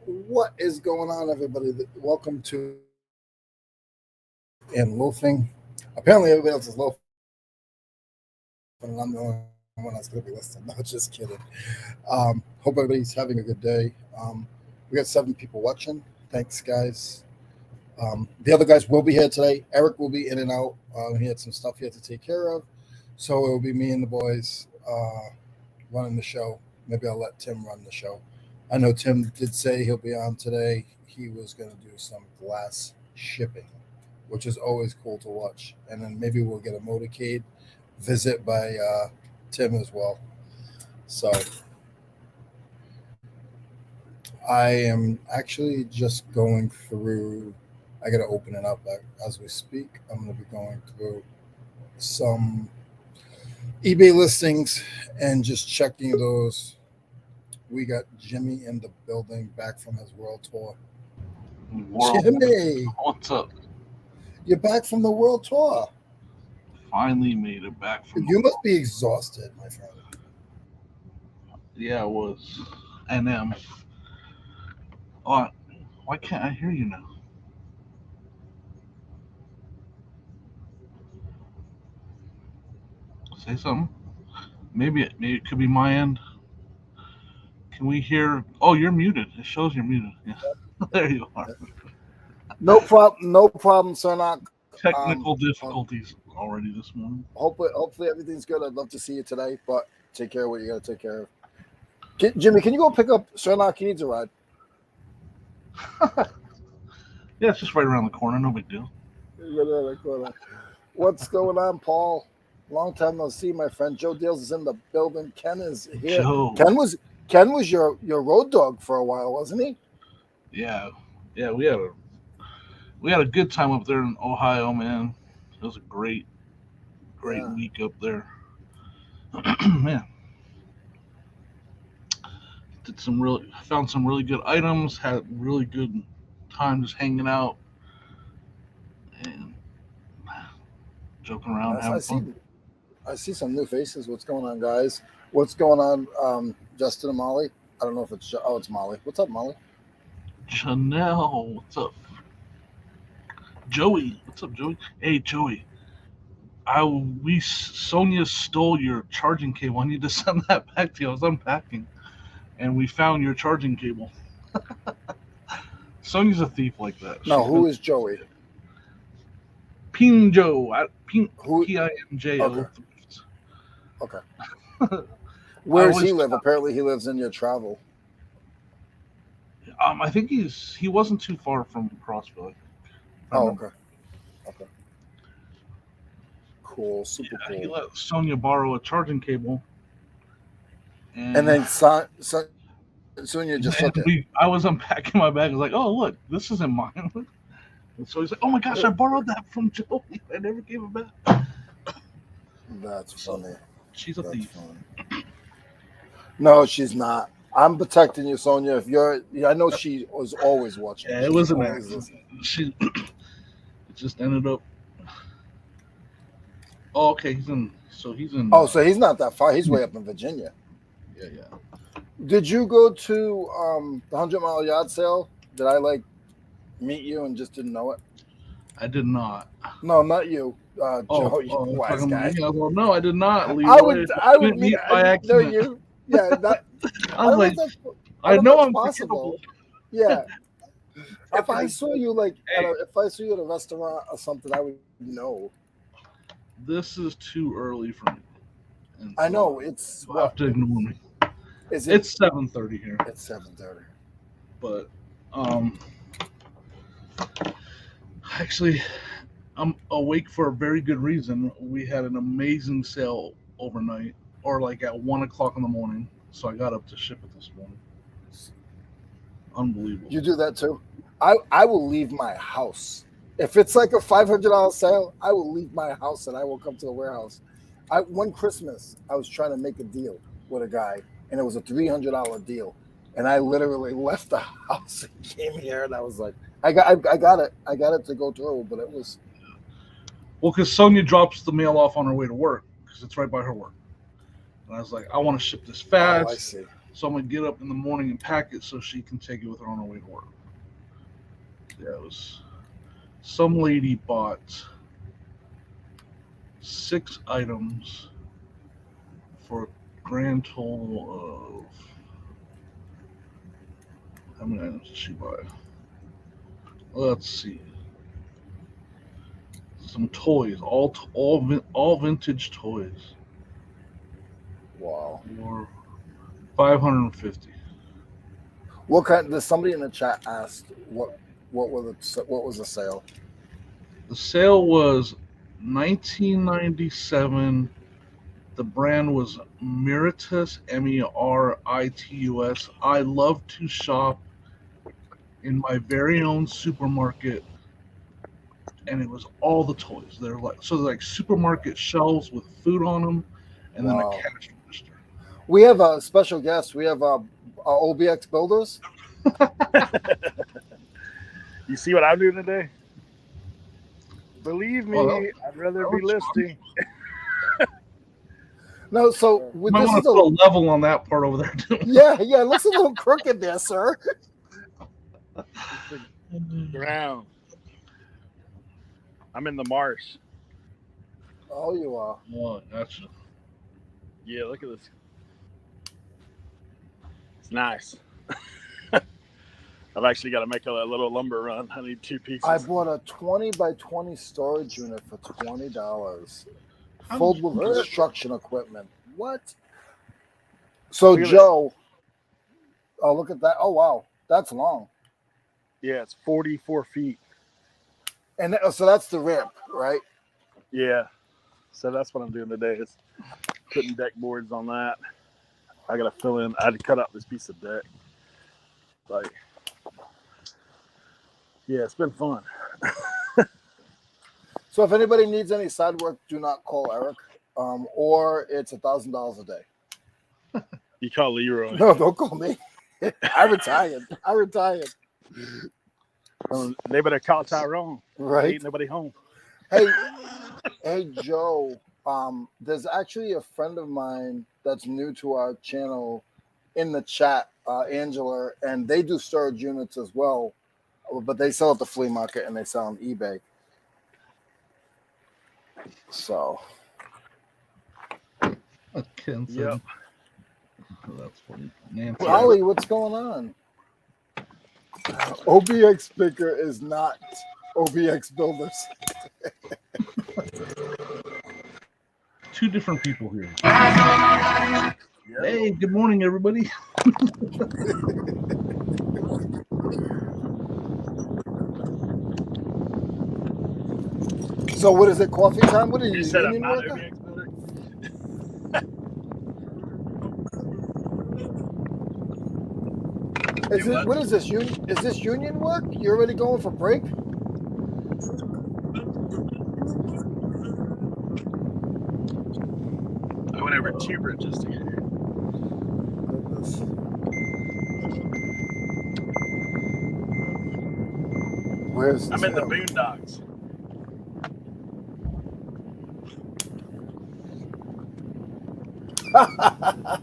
What is going on, everybody? Welcome to and loafing. Apparently, everybody else is loafing, and I'm the only one that's going to be listening. No, just kidding. Hope everybody's having a good day. We got 7 people watching. Thanks, guys. The other guys will be here today. Eric will be in and out. He had some stuff he had to take care of, so it will be me and the boys running the show. Maybe I'll let Tim run the show. I know Tim did say he'll be on today. He was going to do some glass shipping, which is always cool to watch. And then maybe we'll get a motorcade visit by Tim as well. So I am actually just going through. I got to open it up as we speak. I'm going to be going through some eBay listings and just checking those. We got Jimmy in the building back from his world tour. Jimmy, what's up? You're back from the world tour. Finally made it back from. You must be exhausted, my friend. Yeah, I was. And oh, why can't I hear you now? Say something. Maybe it could be my end. Can we hear? Oh, you're muted. It shows you're muted. Yeah, there you are. No problem, Cernoch. Technical difficulties already this morning. Hopefully everything's good. I'd love to see you today, but take care of what you got to take care of. Jimmy, can you go pick up Cernoch? He needs a ride. Yeah, it's just right around the corner. No big deal. What's going on, Paul? Long time no see, my friend. Joe Deals is in the building. Ken is here. Joe. Ken was your road dog for a while, wasn't he? Yeah. We had a good time up there in Ohio, man. It was a great week up there. Man, found some really good items. Had really good time just hanging out and joking around, having fun. I see some new faces. What's going on, guys? What's going on, Justin and Molly? I don't know if it's it's Molly. What's up, Molly? Chanel, what's up? Joey, what's up, Joey? Hey, Joey. Sonia stole your charging cable. I need to send that back to you. I was unpacking, and we found your charging cable. Sonia's a thief like that. No, who is Joey? Pinjo. Pinjo. Okay. Where does he live? Apparently, he lives in your travel. I think he wasn't too far from Crossville. Oh, okay. Cool, super cool. He let Sonia borrow a charging cable, and then Sonia just took it. I was unpacking my bag. I was like, "Oh, look, this isn't mine." And so he's like, "Oh my gosh, I borrowed that from Joey. I never gave it back." That's funny. She's a thief. Funny. No, she's not. I'm protecting you, Sonia. I know she was always watching. Yeah, it was an accident. It just ended up. Oh, okay. He's in. Oh, so he's not that far. He's way up in Virginia. Yeah. Did you go to the 100-mile yard sale? Did I meet you and just didn't know it? I did not. No, not you. Joe, you wise guy. Well, no, I did not. Leroy. I would meet by accident. No, you. Yeah, that. I know I'm possible. Yeah. If I saw you if I saw you at a restaurant or something, I would know. This is too early for me. And I know it's. You have to ignore me. Is it? It's 7:30 here. It's 7:30. But actually, I'm awake for a very good reason. We had an amazing sale overnight, or at 1:00 in the morning. So I got up to ship it this morning. Unbelievable. You do that too? I will leave my house. If it's like a $500 sale, I will leave my house and I will come to the warehouse. One Christmas, I was trying to make a deal with a guy, and it was a $300 deal. And I literally left the house and came here, and I was like, I got it to go through, but it was. Well, because Sonia drops the mail off on her way to work because it's right by her work. And I was like, I want to ship this fast. Oh, I see. So I'm gonna get up in the morning and pack it so she can take it with her on her way to work. Yeah, it was. Some lady bought 6 items for a grand total of how many items did she buy? Let's see. Some toys, all vintage toys. Wow. For 550. What kind? There's somebody in the chat asked what was the sale? The sale was 1997. The brand was Meritus, Meritus. I love to shop in my very own supermarket, and it was all the toys. They're like supermarket shelves with food on them, and then a Wow. cash register. We have a special guest. We have OBX Builders. You see what I'm doing today? Believe me, Well, I'd rather be listening. No, so You might want to put a level on that part over there too. Yeah, it looks a little crooked there, sir. Ground. I'm in the marsh. Oh, you are. Oh, gotcha. Yeah, look at this. It's nice. I've actually got to make a little lumber run. I need 2 pieces. I bought a 20 by 20 storage unit for $20, filled with construction equipment. What? So, Joe, oh, look at that. Oh, wow. That's long. Yeah, it's 44 feet. And so that's the rip, right? Yeah. So that's what I'm doing today is putting deck boards on that. I got to fill in. I had to cut out this piece of deck. Like, yeah, it's been fun. So if anybody needs any side work, do not call Eric, or it's $1,000 a day. You call Leroy. No, don't call me. I retired. They better call Tyrone. Right. Ain't nobody home. Hey, Joe. There's actually a friend of mine that's new to our channel in the chat, Angela, and they do storage units as well, but they sell at the flea market and they sell on eBay. So, Yep. That's funny. Nancy. Ollie, what's going on? Obxpicker is not OBX Builders. 2 different people here. Hey, good morning, everybody. So what is it, coffee time? What are you said I'm union not worker? OBX builder? What is this? Is this union work? You're already going for break? I went over 2 bridges to get here. Goodness. Where's I'm in the boondocks.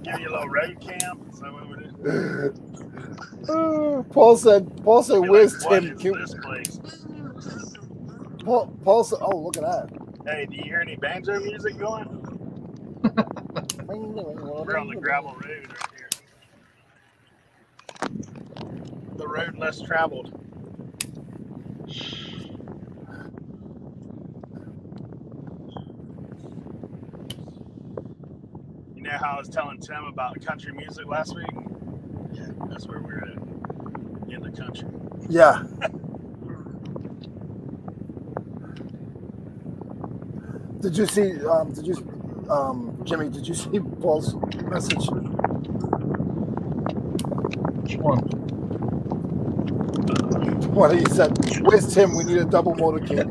Give you a little road camp. Is that what we're doing? Paul said, where's What Tim? is this place? Paul said, oh, look at that. Hey, do you hear any banjo music going? We're on the gravel road right here. The road less traveled. You know how I was telling Tim about country music last week? Yeah, that's where we're at. In the country. Yeah. Did you see, Jimmy, did you see Paul's message? Which one? What he said, where's Tim? We need a double motorcade.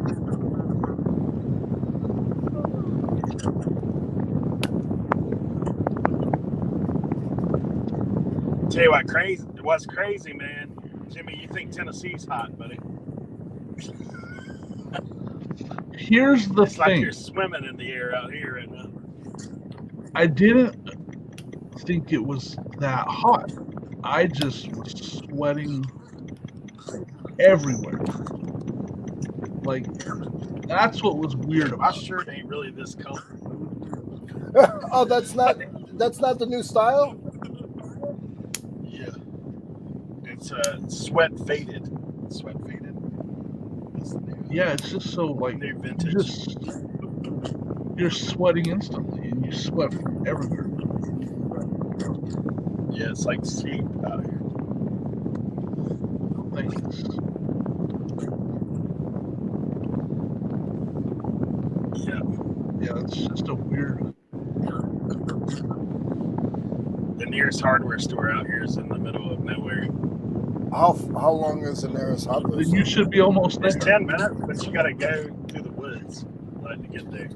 Tell you what's crazy, man. Jimmy, you think Tennessee's hot, buddy. Here's the It's thing. like you're swimming in the air out here right now. I didn't think it was that hot. I just was sweating everywhere. Like, that's what was weird My about it. shirt ain't really this color. Oh, that's not the new style? Yeah. It's sweat faded. Sweat faded. That's the new, Yeah, it's just so like new vintage. you're sweating instantly, and you sweat from everywhere. Yeah, it's like soup out here. Thanks. Yeah. Yeah, it's just a weird. The nearest hardware store out here is in the middle of nowhere. How long is the nearest hardware Then store? you should be almost there. It's 10 minutes, but you got to go through the woods to get there.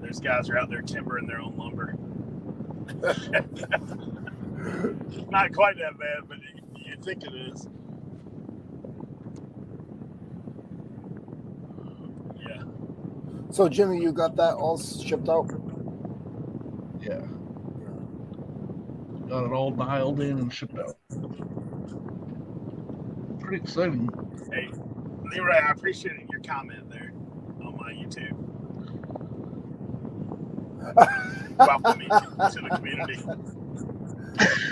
Those guys are out there timbering their own lumber. Not quite that bad, but you think it is. Yeah. So Jimmy, you got that all shipped out? Yeah. Got it all dialed in and shipped out. Pretty exciting. Hey, Leroy, I appreciate your comment there on my YouTube. Welcome me to the community.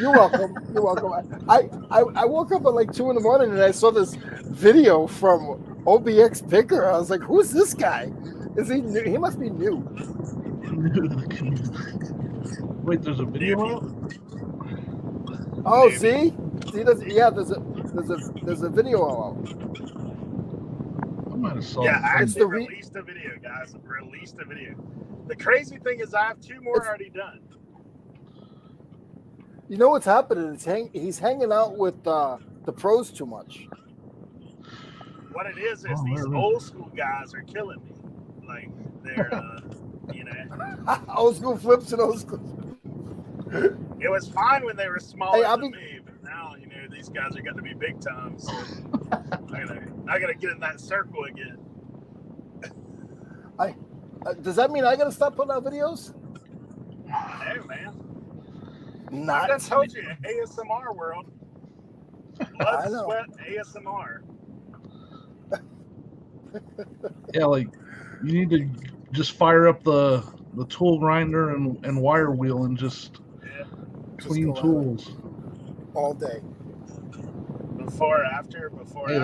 You're welcome. You're welcome. I woke up at like 2 a.m. and I saw this video from Obxpicker. I was like, "Who's this guy? Is he new? He must be new." Wait, there's a video out? Oh, see, there's a video out. I might have saw Yeah, it. actually released a video, guys. Released a video. The crazy thing is I have 2 more already done. You know what's happening? He's hanging out with the pros too much. What it is these old school guys are killing me. Like, they're, Old school flips and old school. It was fine when they were smaller Hey, than me, but now, these guys are going to be big time. So I gotta get in that circle again. Does that mean I gotta stop putting out videos? No, man. Not. I told you, ASMR world. Blood, sweat, ASMR. Yeah, like you need to just fire up the tool grinder and wire wheel and just clean tools all day. Before, after. Hey,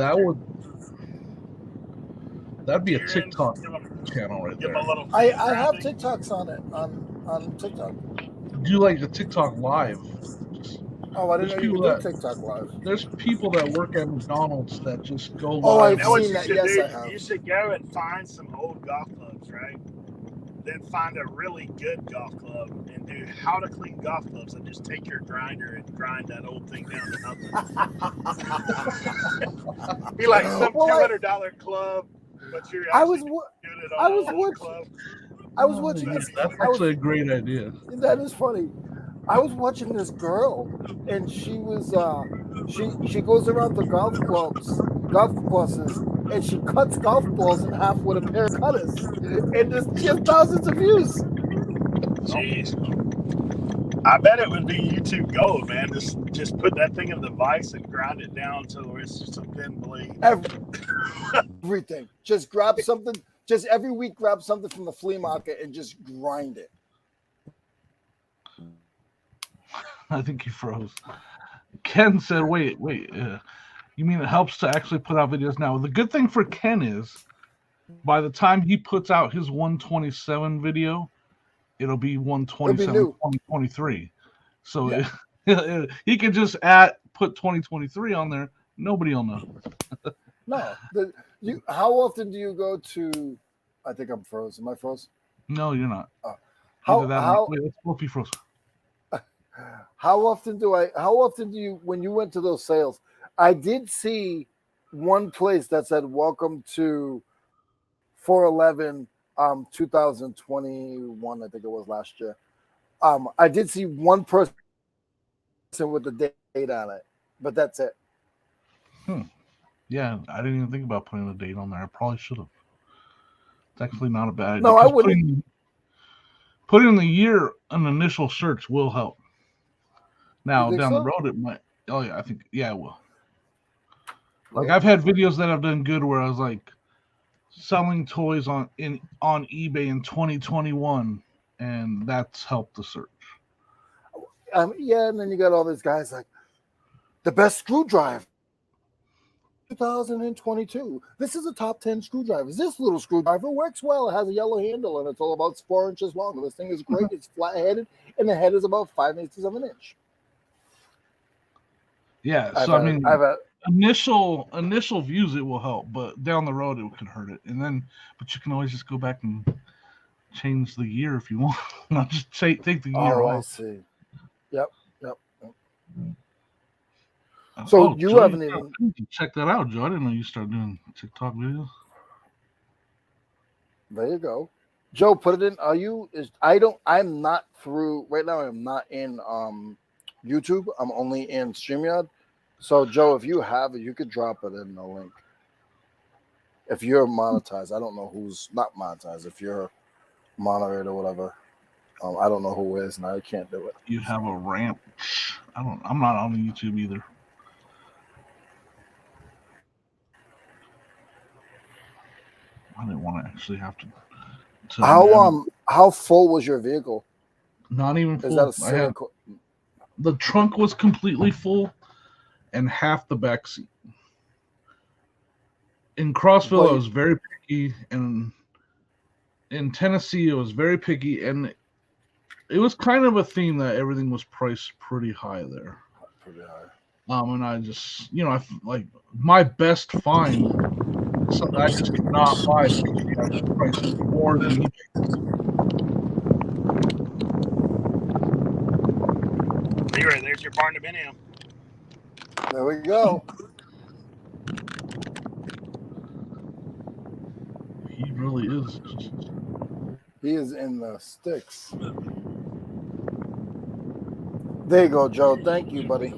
that'd be a TikTok channel right there. I have TikToks on it on TikTok. Do like a TikTok live. Oh, I didn't know you could do TikTok live. There's people that work at McDonald's that just go live. Oh, I've seen that. Yes, I have. You should go and find some old golf clubs, right? Then find a really good golf club and do how to clean golf clubs and just take your grinder and grind that old thing down to nothing. Be like some $200 club, but you're actually doing it on a old club. I was watching this. That's actually a great idea. That is funny. I was watching this girl, and she was she goes around the golf courses, and she cuts golf balls in half with a pair of cutters, and she has thousands of views. Jeez, I bet it would be YouTube gold, man. Just put that thing in the vise and grind it down until it's just a thin blade. Everything. Just grab something. Just every week, grab something from the flea market and just grind it. I think he froze. Ken said, wait, you mean it helps to actually put out videos now? The good thing for Ken is by the time he puts out his 127 video, it'll be 127 2023. So he can just put 2023 on there. Nobody will know. No. How often do you go to, I think I'm froze. Am I froze? No, you're not. Wait, let's be frozen. How often do you, when you went to those sales, I did see one place that said, welcome to 4/11, 2021, I think it was last year. I did see one person with the date on it, but that's it. Yeah, I didn't even think about putting the date on there. I probably should have. It's actually not a bad idea. No, I wouldn't. Putting in the year an initial search will help. Now think down the so? road it might. Oh yeah, I think it will. Like Really? I've had videos that have done good where I was like selling toys on eBay in 2021, and that's helped the search. Yeah, and then you got all these guys like the best screwdriver. 2022. This is a top 10 screwdrivers. This little screwdriver works well. It has a yellow handle and it's all about 4 inches long. This thing is great. It's flat headed and the head is about 5/8 of an inch. Yeah, so initial views it will help, but down the road it could hurt it. But you can always just go back and change the year if you want. Not just take the year off. I see. Yep. So you Joe, haven't even check that out, Joe. I didn't know you started doing TikTok videos. There you go. Joe, put it in. I'm not through right now. I'm not in YouTube. I'm only in StreamYard. So Joe, if you have it, you could drop it in the link. If you're monetized, I don't know who's not monetized. If you're moderator or whatever, I don't know who is, and I can't do it. You have a ramp. I'm not on YouTube either. I didn't want to actually have to how full was your vehicle? Not even full. Is that the trunk was completely full and half the back seat. In Crossville, I was very picky, and in Tennessee, it was very picky, and it was kind of a theme that everything was priced pretty high there. Pretty high. And I just, I like my best find. Something I just could not buy because the price was more than eBay. Leroy, there's your barn dominium. There we go. He really is. He is in the sticks. There you go, Joe. Thank you, buddy.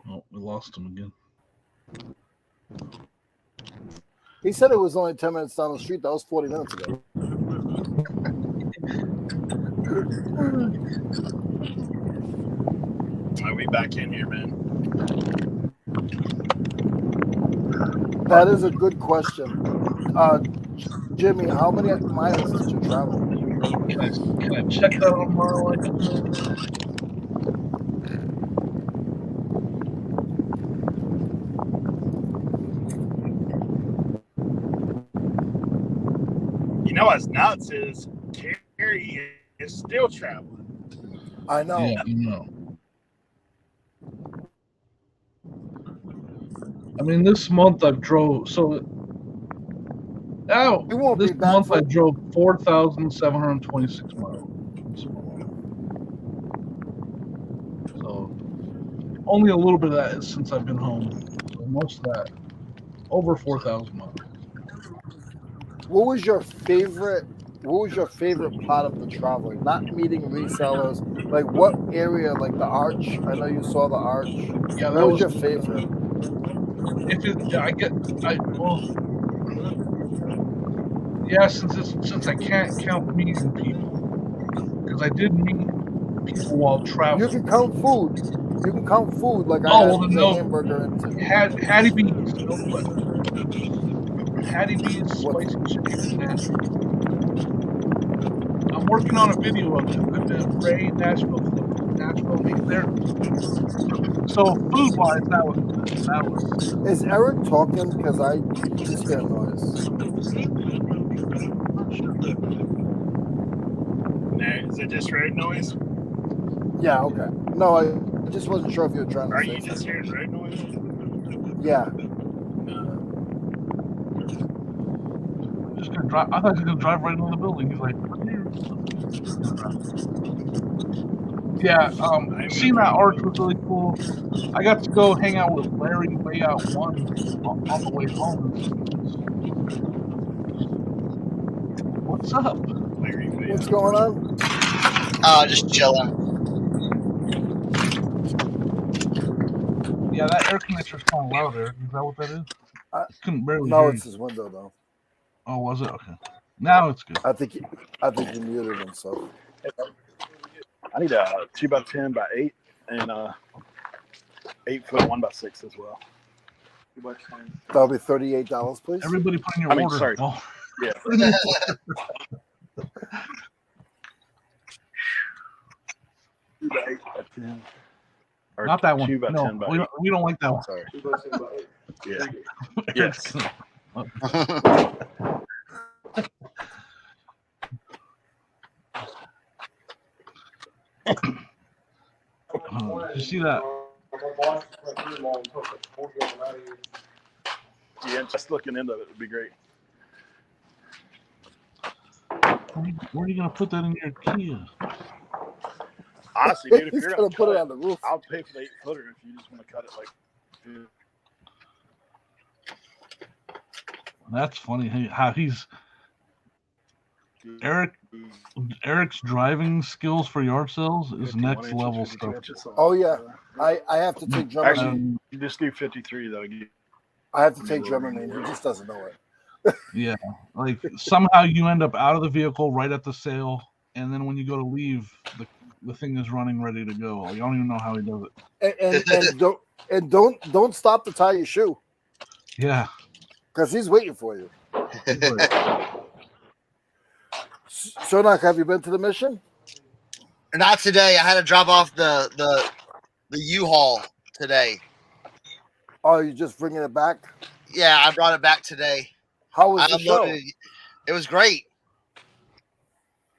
Oh, we lost him again. He said it was only 10 minutes down the street. That was 40 minutes ago. Are we back in here, man? That is a good question. Jimmy, how many miles did you travel? Can I check that on my You know what's nuts is Carrie is still traveling. I know. Yeah, I know. I mean, this month I drove this month I drove 4,726 miles. So only a little bit of that is since I've been home. So most of that, over 4,000 miles. What was your favorite part of the traveling? Not meeting resellers. Like what area? Like the arch? I know you saw the arch. Yeah, what was your favorite? Since I can't count meeting people, because I did meet people while traveling. You can count food. Like I had the hamburger and Hattie B's. Hattie B's spicy chicken. I'm working on a video of it with Ray Nashville there. So food-wise, that was. Is Eric talking? Because I just hear noise. Is it just road noise? Yeah. Okay. No, I just wasn't sure if you were trying to. Are you just hearing road noise? Yeah. Just gonna drive. I thought he was gonna drive right into the building. He's like, yeah. Seeing that arch was really cool. I got to go hang out with Larry Layout 1 on the way home. What's up? Larry, what's going on? Just chilling. Yeah, that air conditioner's kind of loud there. Is that what that is? I couldn't barely No, hear it's you. his window though. Oh, was it? Okay. Now it's good. I think you muted himself. I need a 2x10x8 and 8-foot 1x6 as well. That'll be $38, please. Everybody put in your order. Sorry. Oh. Yeah. Not that one. 2x10 No, we don't like that one. Sorry. Yeah. Yes. You see that? Yeah, just looking into it would be great. Where are you gonna put that in your Kia? Honestly, dude, if He's you're gonna gonna put it cut on the roof. I'll pay for the 8-footer if you just want to cut it like. Dude. That's funny how he's Eric's driving skills for yard sales is 51 next inches, level 52 stuff. inches. Oh yeah, I have to take Dramamine. Actually, you just do 53 though. I have to take Dramamine. He just doesn't know it. Yeah, like somehow you end up out of the vehicle right at the sale, and then when you go to leave, the thing is running ready to go. Like, I don't even know how he does it. And don't stop to tie your shoe Yeah. because he's waiting for you. Cernoch, have you been to the mission? Not today. I had to drop off the U-Haul today. Oh, you're just bringing it back? Yeah, I brought it back today. How was the show? It was great.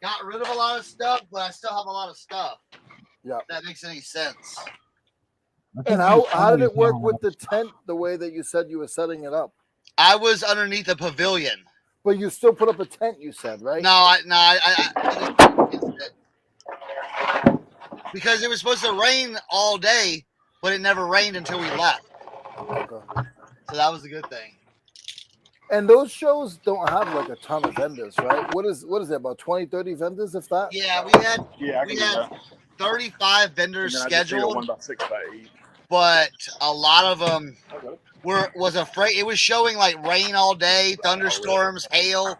Got rid of a lot of stuff, but I still have a lot of stuff. Yeah. If that makes any sense. And how did it work with the tent the way that you said you were setting it up? I was underneath a pavilion. But you still put up a tent, you said, right? Because it was supposed to rain all day, but it never rained until we left. Okay. So that was a good thing. And those shows don't have like a ton of vendors, right? What is it, about 20, 30 vendors, if that? Yeah, we had 35 vendors scheduled, 1x6x8. but a lot of them was afraid. It was showing like rain all day, thunderstorms, hail,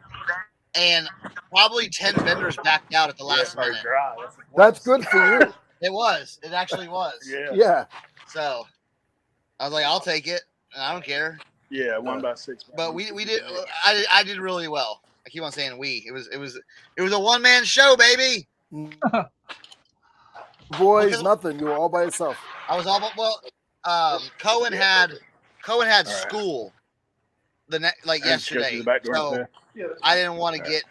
and probably 10 vendors backed out at the last minute. That's good for you. It was. It actually was. Yeah. So I was like, I'll take it. I don't care. Yeah, 1x6. But we did. I did really well. I keep on saying we. It was a one-man show, baby. Boys, nothing. You were all by yourself. I was all Cohen had school yesterday. So I didn't want to get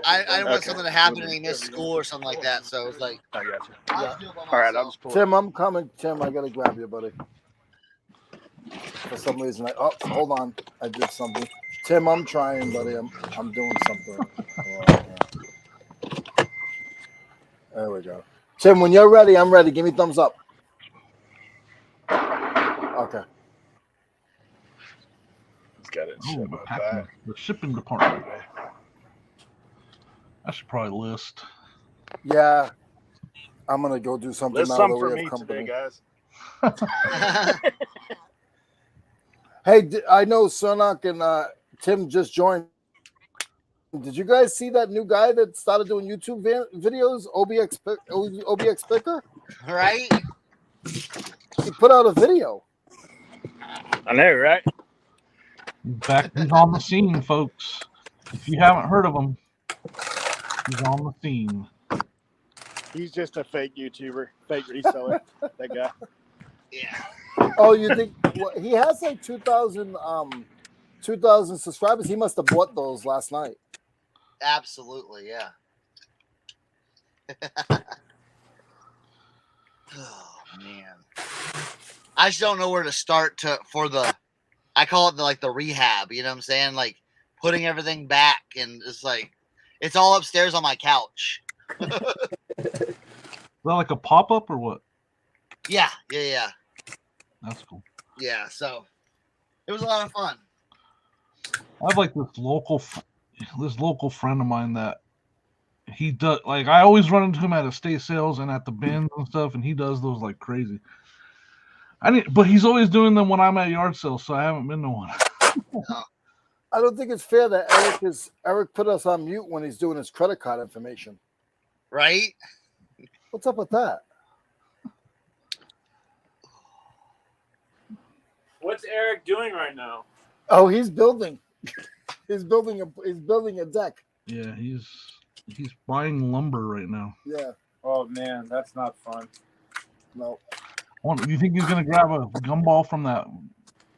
I didn't want something to happen and he missed school or something like that. So it was like I got you. All right, I'll just pull Tim, I'm coming. Tim, I gotta grab you, buddy. For some reason, hold on. I did something. Tim, I'm trying, buddy. I'm doing something. There we go. Tim, when you're ready, I'm ready. Give me thumbs up. Okay. It's got it. Oh, the shipping department. I should probably list. Yeah. I'm gonna go do something. List something for me today, guys. Hey, I know Cernoch and Tim just joined. Did you guys see that new guy that started doing YouTube videos? Obxpicker? Right? He put out a video. I know, right? Back, he's on the scene, folks. If you haven't heard of him, he's on the scene. He's just a fake YouTuber, fake reseller. That guy. Yeah. Oh, you think he has like 2,000 subscribers? He must have bought those last night. Absolutely, yeah. Oh man, I just don't know where to start I call it the rehab. You know what I'm saying? Like putting everything back, and it's like it's all upstairs on my couch. Is that like a pop-up or what? Yeah. That's cool. Yeah, so it was a lot of fun. I have like this local friend of mine that he does. Like I always run into him at estate sales and at the bins and stuff, and he does those like crazy. But he's always doing them when I'm at yard sales, so I haven't been to one. I don't think it's fair that Eric put us on mute when he's doing his credit card information. Right? What's up with that? What's Eric doing right now? Oh, he's building. He's building a deck. Yeah, he's buying lumber right now. Yeah. Oh man, that's not fun. No. Do you think he's gonna grab a gumball from that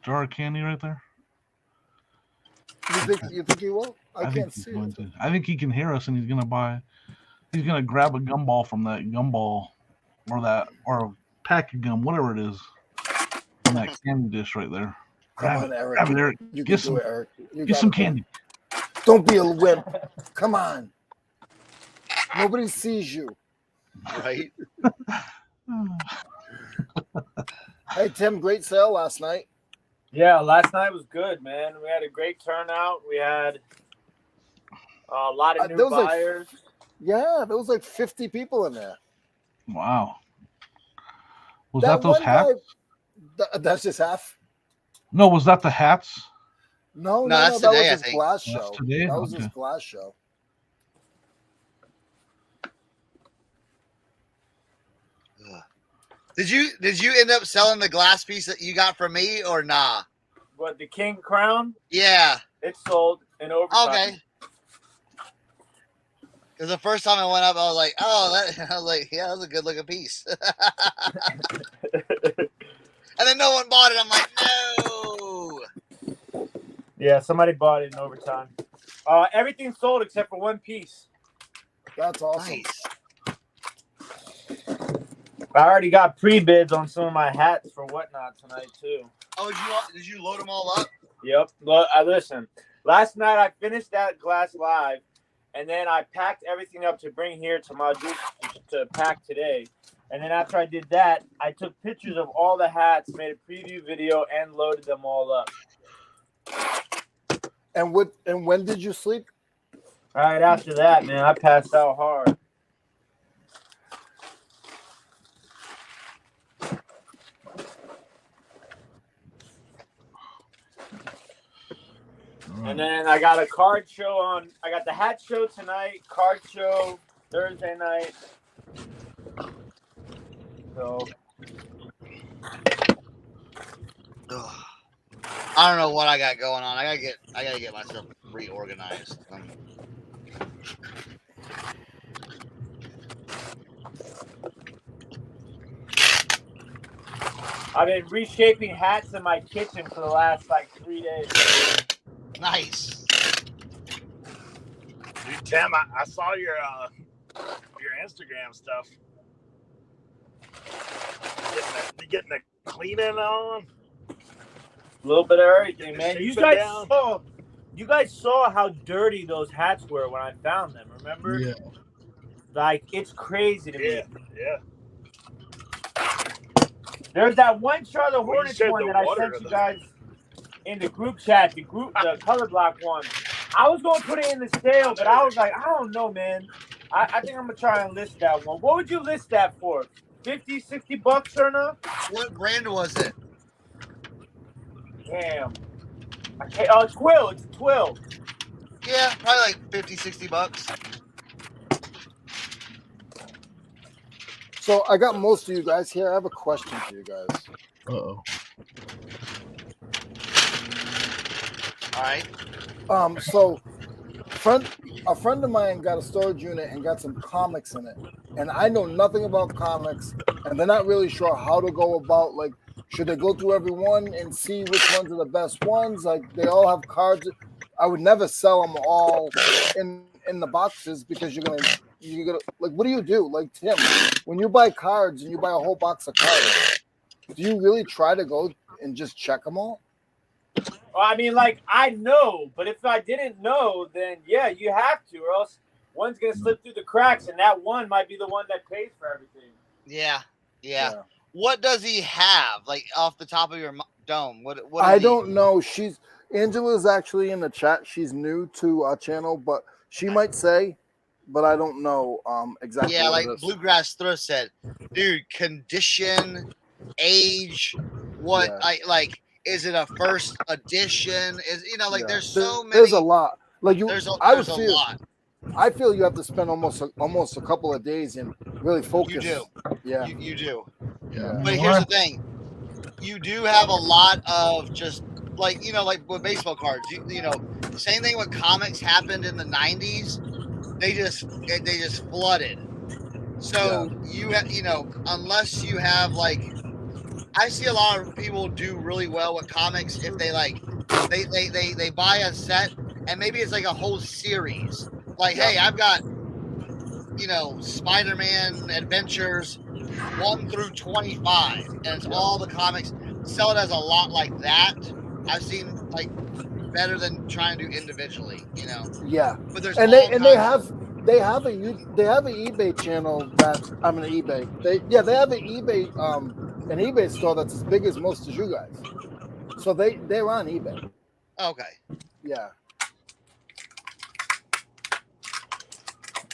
jar of candy right there? You think he will? I can't see it. I think he can hear us, and he's gonna grab a gumball from that gumball, or a pack of gum, whatever it is, from that candy dish right there. Come on, Eric. Grab it, Eric. You Get can do it, Eric. Get some candy. Don't be a wimp. Come on. Nobody sees you. Right? Hey, Tim, great sale last night. Yeah, last night was good, man. We had a great turnout. We had a lot of new buyers. There was like 50 people in there. Wow. Was that those hats? That's just half. No, was that the hats? No, that's that today, was his glass show. That's today? That was his Okay. glass show. Did you end up selling the glass piece that you got from me or nah? What, the King Crown? Yeah. It's sold in overtime. Okay. Because the first time I went up, I was like, yeah, that was a good looking piece. And then no one bought it. I'm like, no. Yeah, somebody bought it in overtime. Everything sold except for one piece. That's awesome. Nice. I already got pre-bids on some of my hats for Whatnot tonight, too. Oh, did you load them all up? Yep. Listen, last night I finished that glass live, and then I packed everything up to bring here to my booth to pack today. And then after I did that, I took pictures of all the hats, made a preview video, and loaded them all up. And when did you sleep? All right, after that, man, I passed out hard. And then I got a card show I got the hat show tonight, card show Thursday night. So I don't know what I got going on. I gotta get myself reorganized. I've been reshaping hats in my kitchen for the last 3 days. Nice. Dude, Tim, I saw your Instagram stuff. You getting the cleaning on? A little bit of everything, man. Shape You it guys saw how dirty those hats were when I found them. Remember? Yeah. It's crazy to me. Yeah. There's that one Charlotte Well, you Hornets said one the that I water sent to you the- guys in the group chat, the color block one. I was going to put it in the sale, but I was like, I don't know, man. I think I'm going to try and list that one. What would you list that for? 50, 60 bucks or not? What brand was it? Damn. It's Twill. It's Twill. Yeah, probably like 50, 60 bucks. So I got most of you guys here. I have a question for you guys. Uh-oh. All right. So a friend of mine got a storage unit and got some comics in it, and I know nothing about comics, and they're not really sure how to go about, like, should they go through every one and see which ones are the best ones? Like, they all have cards. I would never sell them all in the boxes because you're gonna like, what do you do? Like, Tim, when you buy cards and you buy a whole box of cards, do you really try to go and just check them all? Well, I mean, I know, but if I didn't know, then yeah, you have to, or else one's going to slip through the cracks, and that one might be the one that pays for everything. Yeah. What does he have, like, off the top of your dome? What I don't know. Angela's actually in the chat. She's new to our channel, but she might say, but I don't know exactly. Yeah, what like it is. Bluegrass Thrift said, dude, condition, age, what, Yeah. like, Is it a first edition? Is Yeah. there's so many. There's a lot. Like you, There's a I feel you have to spend almost a couple of days and really focus. You do. Yeah. You do. Yeah. But here's the thing. You do have a lot of just like with baseball cards. Same thing with comics happened in the 90s. They just flooded. So you have unless you have I see a lot of people do really well with comics if they they buy a set and maybe it's like a whole series. Like, hey, I've got Spider-Man Adventures 1 through 25, and it's all the comics. Sell it as a lot like that. I've seen better than trying to do individually. Yeah. But there's they have an eBay channel that I'm an eBay. They have an eBay store that's as big as most of you guys. So they're on eBay. Okay. Yeah.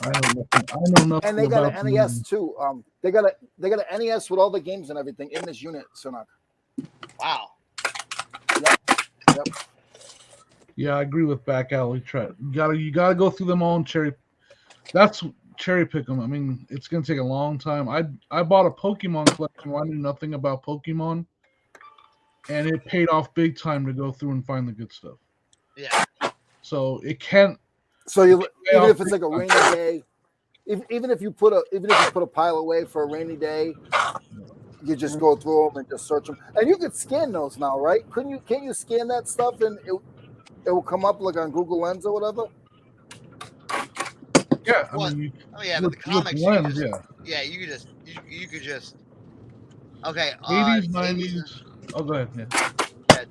I know nothing. And they got about an NES too. They got an NES with all the games and everything in this unit, Cernoch. Wow. Yep. Yeah, I agree with Back Alley. You gotta go through them all and cherry pick them. I mean, it's gonna take a long time. I bought a Pokemon collection where I knew nothing about Pokemon, and it paid off big time to go through and find the good stuff. Yeah. So it can't. So even if it's like a rainy day, even if you put a pile away for a rainy day, you just go through them and just search them. And you could scan those now, right? Can't you scan that stuff and it will come up like on Google Lens or whatever? Yeah, But the comics. You could just. Okay. 80s, 90s. Oh, go ahead. Yeah.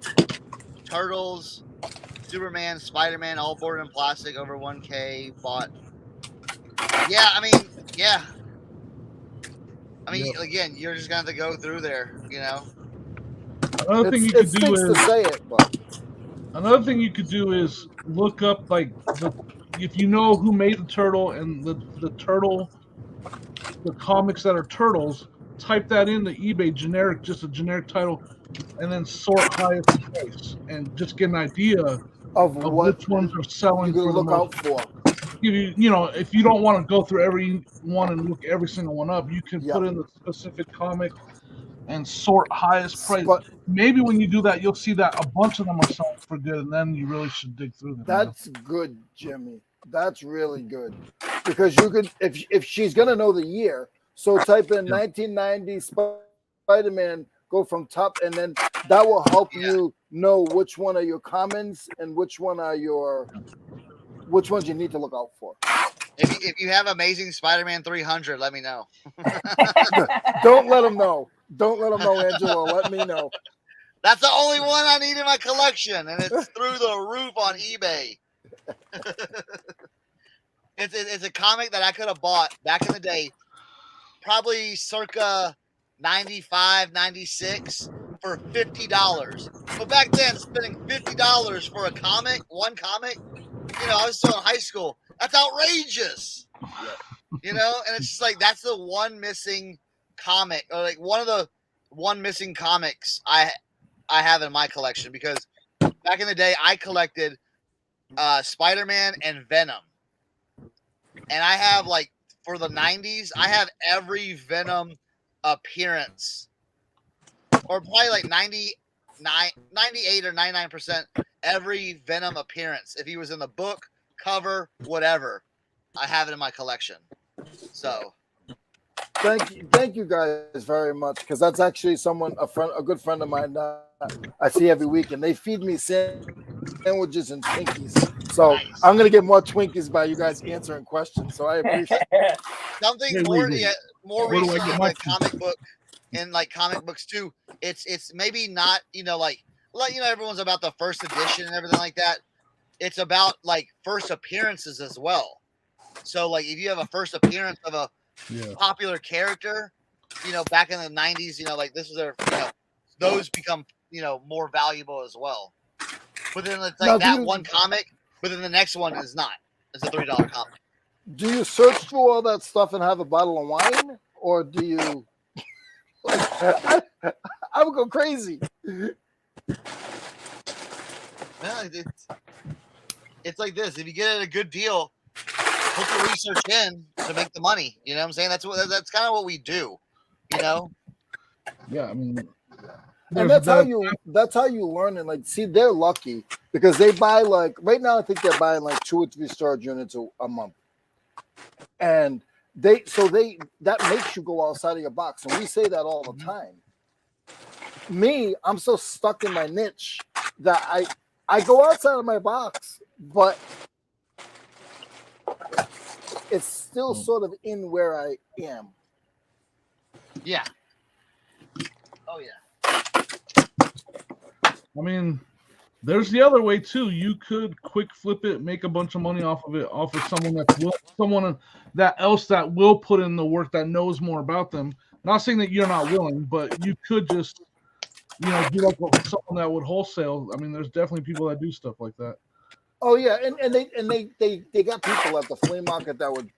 Turtles, Superman, Spider-Man, all boarded in plastic, over 1K bought. Yeah, I mean, again, you're just gonna have to go through there, Another thing you could do is to say it, but another thing you could do is look up if you know who made the turtle and the comics that are turtles, type that into eBay just a generic title, and then sort highest price and just get an idea of which ones are selling you for look the most. out for. If you don't want to go through every one and look every single one up, you can put in the specific comic and sort highest price. But maybe when you do that, you'll see that a bunch of them are selling for good, and then you really should dig through them. That's good, Jimmy. That's really good, because you could if she's gonna know the year. So type in 1990 Spider-Man, go from top, and then that will help you know which one are your commons and which ones you need to look out for. If you have Amazing Spider-Man 300, let me know. Don't let them know. Don't let them know, Angelo. Let me know. That's the only one I need in my collection, and it's through the roof on eBay. It's a comic that I could have bought back in the day, probably circa 95, 96, for $50. But back then, spending $50 for one comic, I was still in high school. That's outrageous. And it's just like that's the one missing comic, or like one of the missing comics I have in my collection, because back in the day I collected Spider-Man and Venom. And I have for the 90s, I have every Venom appearance, or probably 98 or 99% every Venom appearance. If he was in the book, cover, whatever, I have it in my collection. So thank you guys very much, because that's actually a good friend of mine I see every week, and they feed me sandwiches and Twinkies. So nice. I'm gonna get more Twinkies by you guys answering questions. So I appreciate it. Something more recently, like comic book and comic books too. It's maybe not everyone's about the first edition and everything like that. It's about first appearances as well. So if you have a first appearance of a popular character, back in the 90s, this was their, those become more valuable as well. But then it's one comic, but then the next one is not. It's a $3 comic. Do you search for all that stuff and have a bottle of wine, or do you? I would go crazy. No, it's like this. If you get it a good deal, put the research in to make the money. You know what I'm saying? That's kind of what we do. You know? Yeah, I mean, And that's how you learn. And like, see, they're lucky because they buy like right now. I think they're buying like 2 or 3 storage units a month, and that makes you go outside of your box. And we say that all the time. Me, I'm so stuck in my niche that I go outside of my box, but it's still sort of in where I am. Yeah. Oh yeah. I mean, there's the other way too. You could quick flip it, make a bunch of money off of it, off of someone else that will put in the work, that knows more about them. Not saying that you're not willing, but you could just, do like someone that would wholesale. I mean, there's definitely people that do stuff like that. Oh yeah, and they got people at the flea market that would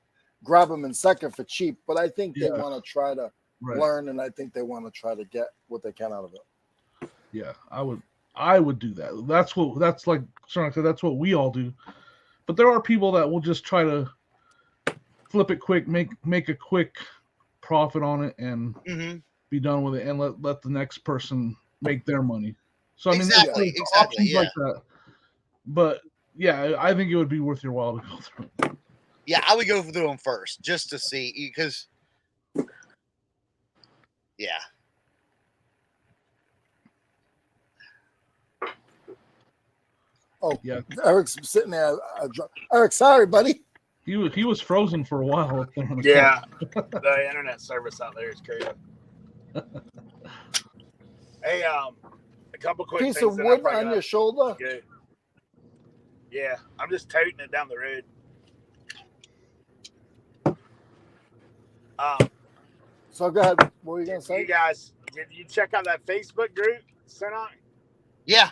grab them in second for cheap, but I think they want to try to learn, and I think they want to try to get what they can out of it. Yeah, I would do that. That's like Cernoch said, that's what we all do. But there are people that will just try to flip it quick, make a quick profit on it, and be done with it, and let the next person make their money. So I mean, exactly, options like that. But yeah, I think it would be worth your while to go through. Yeah, I would go through them first just to see, because Oh yeah, Eric's sitting there. Eric, sorry, buddy. He was frozen for a while up there. Yeah, the internet service out there is crazy. Hey, a couple quick piece things of wood on your shoulder. Good. Yeah, I'm just toting it down the road. So go ahead. What were you gonna say? You guys, did you check out that Facebook group, Cernoch? Yeah.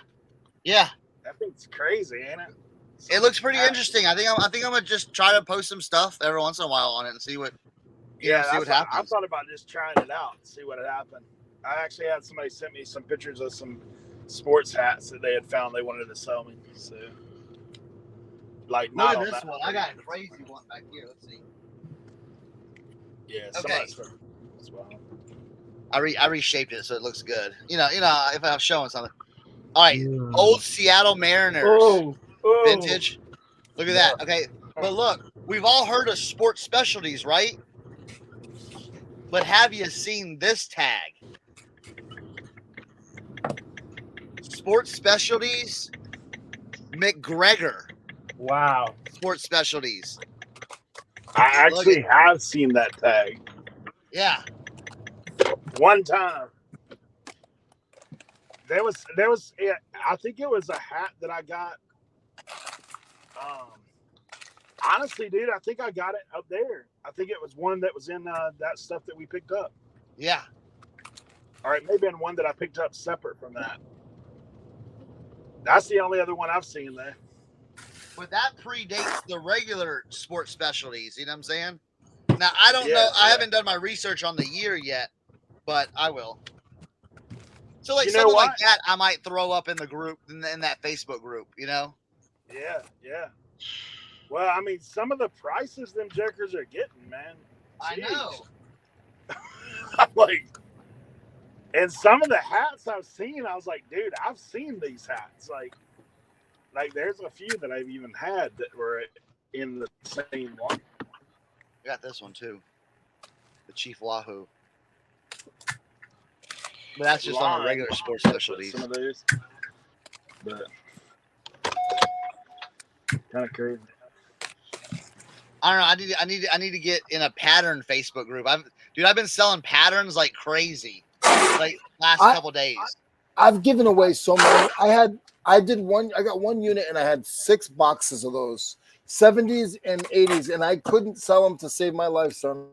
That thing's crazy, ain't it? It looks pretty interesting. I think I'm gonna just try to post some stuff every once in a while on it and see what. See what happens. I thought about just trying it out and see what had happened. I actually had somebody send me some pictures of some sports hats that they had found they wanted to sell me. So, like, look at this one. I got a crazy one back here. Let's see. Yeah. Okay. As well. I reshaped it so it looks good. You know, if I'm showing something. All right, old Seattle Mariners, vintage. Look at that. Okay, but look, we've all heard of sports specialties, right? But have you seen this tag? Sports specialties, McGregor. Wow. Sports specialties. I actually have seen that tag. Yeah. One time. There was I think it was a hat that I got. Honestly, dude, I think I got it up there. I think it was one that was in that stuff that we picked up. Yeah. All right, maybe in one that I picked up separate from that. That's the only other one I've seen there. But that predates the regular sports specialties. You know what I'm saying? Now, I don't know. I haven't done my research on the year yet, but I will. So, like, something like that, I might throw up in the group, in that Facebook group, Yeah. Well, I mean, some of the prices them jokers are getting, man. Jeez. I know. I'm like, and some of the hats I've seen, I was like, dude, I've seen these hats. Like there's a few that I've even had that were in the same one. I got this one too, the Chief Wahoo. But that's just on the regular sports specialties. Some of those, but kind of crazy. I don't know. I need to get in a pattern Facebook group. I've been selling patterns like crazy, like last couple days. I've given away so many. I got one unit and I had 6 boxes of those 70s and 80s, and I couldn't sell them to save my life, son.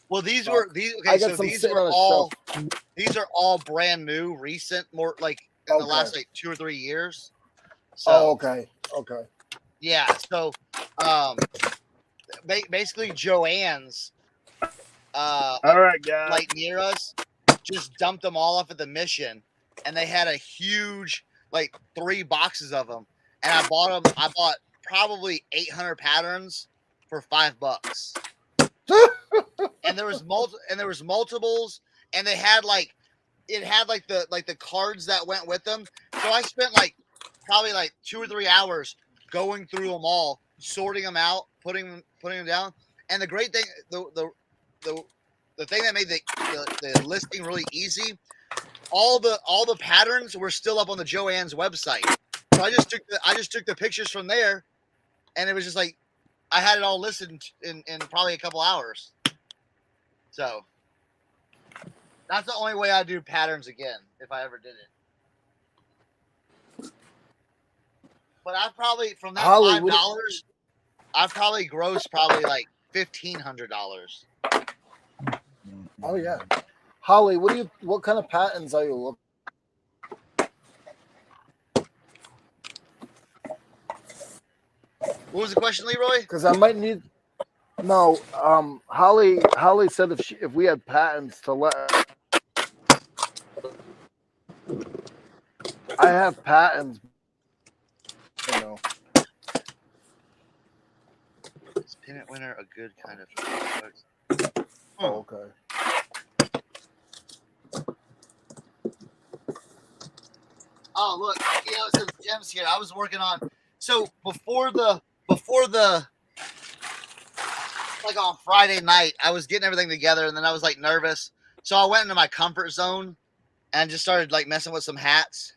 Well, these are all brand new, recent, more like in the last like 2 or 3 years. So, okay. Yeah. So, basically, Joanne's, all right, guys, like near us, just dumped them all off at the mission, and they had a huge, like 3 boxes of them, and I bought probably 800 patterns for $5. And there was multiples, and they had like the cards that went with them. So I spent like probably like 2 or 3 hours going through them all, sorting them out, putting them down. And the great thing, the thing that made the listing really easy, all the patterns were still up on the Joann's website. So I just took the pictures from there, and it was just like I had it all listed in probably a couple hours. So that's the only way I do patterns again, if I ever did it. But I've probably from that $5, I've probably grossed probably like $1,500. Oh yeah, Holly, what kind of patterns are you looking? What was the question, Leroy? Because I might need. No, Holly said if we had patents to let. I have patents. You know. Is Pennant Winner a good kind of? Oh, okay. Oh, look, it says Jim's here. I was working on. So before the like on Friday night, I was getting everything together, and then I was like nervous, so I went into my comfort zone and just started like messing with some hats.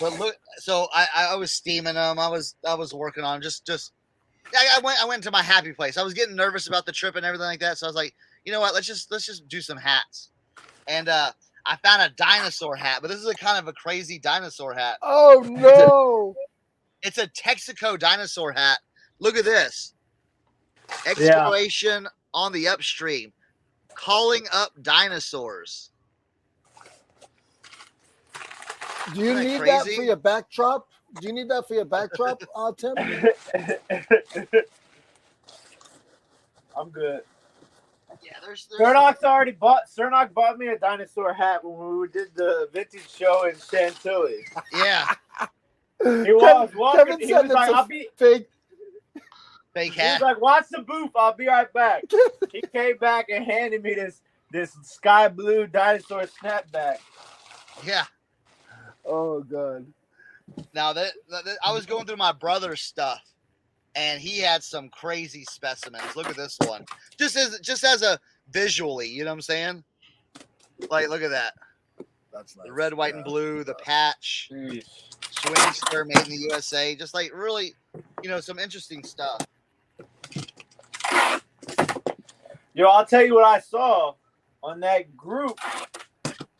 But look, so I was steaming them. I was working on just. I went into my happy place. I was getting nervous about the trip and everything like that, so I was like, you know what? Let's just do some hats. And I found a dinosaur hat, but this is a kind of a crazy dinosaur hat. Oh no! It's a Texaco dinosaur hat. Look at this. Exploration on the upstream. Calling up dinosaurs. Do you need that for your backdrop? Do you need that for your backdrop, Tim? I'm good. Yeah, there's Cernoch bought me a dinosaur hat when we did the vintage show in Chantilly. Yeah. He was walking. He was like, "I'll be fake He hat." was like, "Watch the booth. I'll be right back." He came back and handed me this sky blue dinosaur snapback. Yeah. Oh god. Now that I was going through my brother's stuff, and he had some crazy specimens. Look at this one. Just as a visually, you know what I'm saying? Like, look at that. That's nice. The red, white, and blue, the patch, Swingster made in the USA. Just like really, some interesting stuff. Yo, I'll tell you what I saw on that group.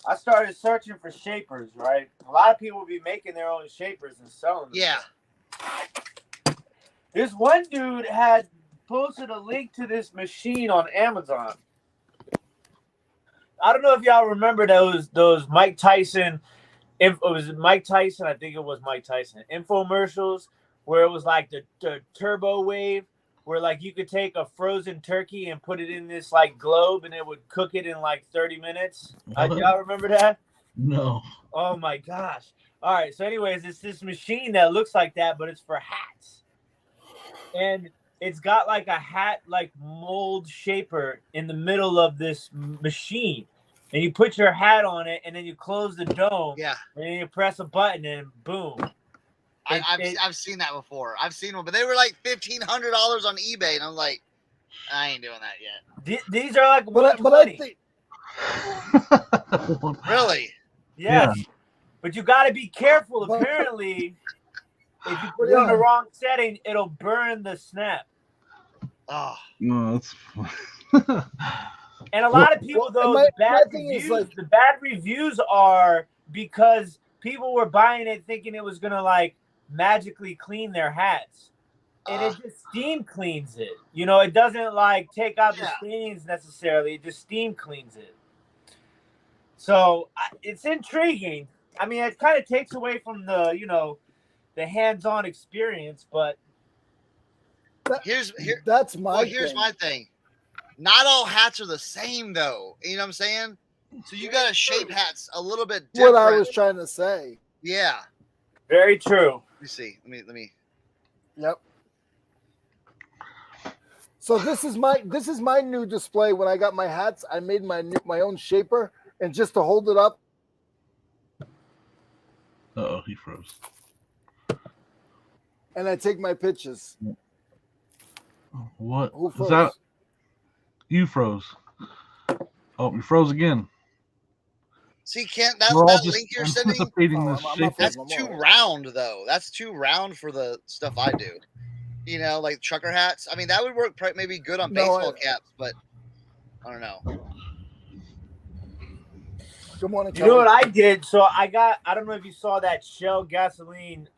I started searching for shapers, right? A lot of people will be making their own shapers and selling them. Yeah. This one dude had posted a link to this machine on Amazon. I don't know if y'all remember those Mike Tyson, if it was Mike Tyson, I think it was Mike Tyson, infomercials where it was like the turbo wave, where like you could take a frozen turkey and put it in this like globe and it would cook it in like 30 minutes. Y'all remember that? No. Oh my gosh. All right. So anyways, it's this machine that looks like that, but it's for hats. And it's got like a hat like mold shaper in the middle of this machine. And you put your hat on it and then you close the dome. Yeah. And then you press a button and boom. I've seen that before. I've seen one, but they were like $1,500 on eBay, and I'm like, I ain't doing that yet. These are like, but I think really, yes. Yeah. But you got to be careful. Apparently, if you put it in the wrong setting, it'll burn the snap. Oh, no, that's. And a lot of people, though, the bad reviews are because people were buying it thinking it was gonna like magically clean their hats, and it just steam cleans it. It doesn't like take out the stains necessarily. It just steam cleans it. So it's intriguing. I mean, it kind of takes away from the hands-on experience, but here's my thing. Not all hats are the same, though. You know what I'm saying? So you got to shape hats a little bit different. What I was trying to say. Yeah. Very true. Let me see. Let me. Yep. So this is my new display. When I got my hats, I made my own shaper, and just to hold it up. Uh-oh, he froze. And I take my pictures. What? Who Is froze? that? You froze. Oh, you froze again. See, Kent, that We're all just link you're sending, anticipating Oh, this I'm shape. not that's frozen. too round, though. That's too round for the stuff I do. You know, like trucker hats. I mean, that would work maybe good on No, baseball caps, but I don't know. Good morning, You know what Kelly. I did? So I don't know if you saw that Shell gasoline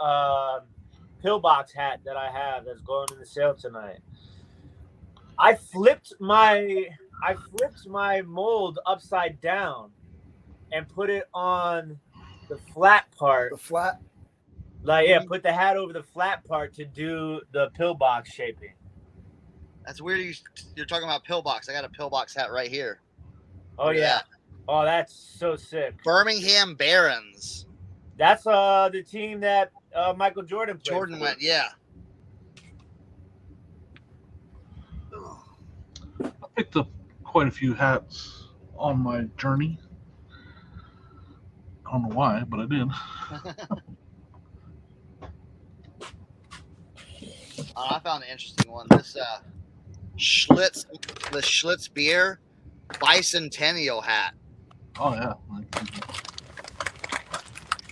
pillbox hat that I have that's going in the sale tonight. I flipped my mold upside down and put it on the flat part. The flat. Like, yeah, put the hat over the flat part to do the pillbox shaping. That's weird. You're talking about pillbox. I got a pillbox hat right here. Oh, Look at yeah. that. Oh, that's so sick. Birmingham Barons. That's the team that Michael Jordan played Jordan for. went, yeah. I picked up quite a few hats on my journey. I don't know why, but I did. I found an interesting one. This Schlitz, the Schlitz beer bicentennial hat. Oh, yeah.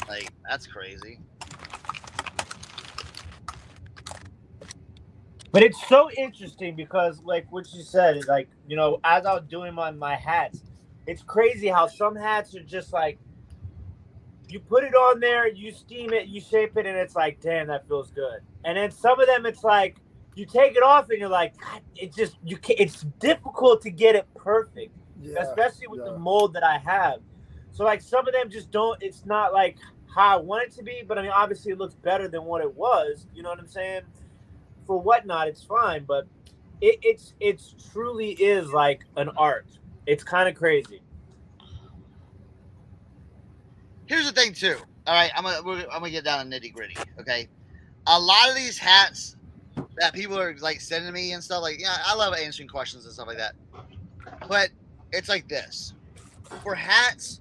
Like, that's crazy. But it's so interesting because, like what you said, is like, you know, as I was doing my hats, it's crazy how some hats are just like, you put it on there, you steam it, you shape it, and it's like, damn, that feels good. And then some of them, it's like, you take it off and you're like, God, it's difficult to get it perfect, especially with the mold that I have. So like some of them just don't, it's not like how I want it to be, but I mean, obviously it looks better than what it was. You know what I'm saying? For whatnot, it's fine, but it's truly is like an art. It's kind of crazy. Here's the thing, too. All right, I'm gonna get down to nitty gritty. Okay, a lot of these hats that people are like sending me and stuff, like, yeah, I love answering questions and stuff like that. But it's like this: for hats,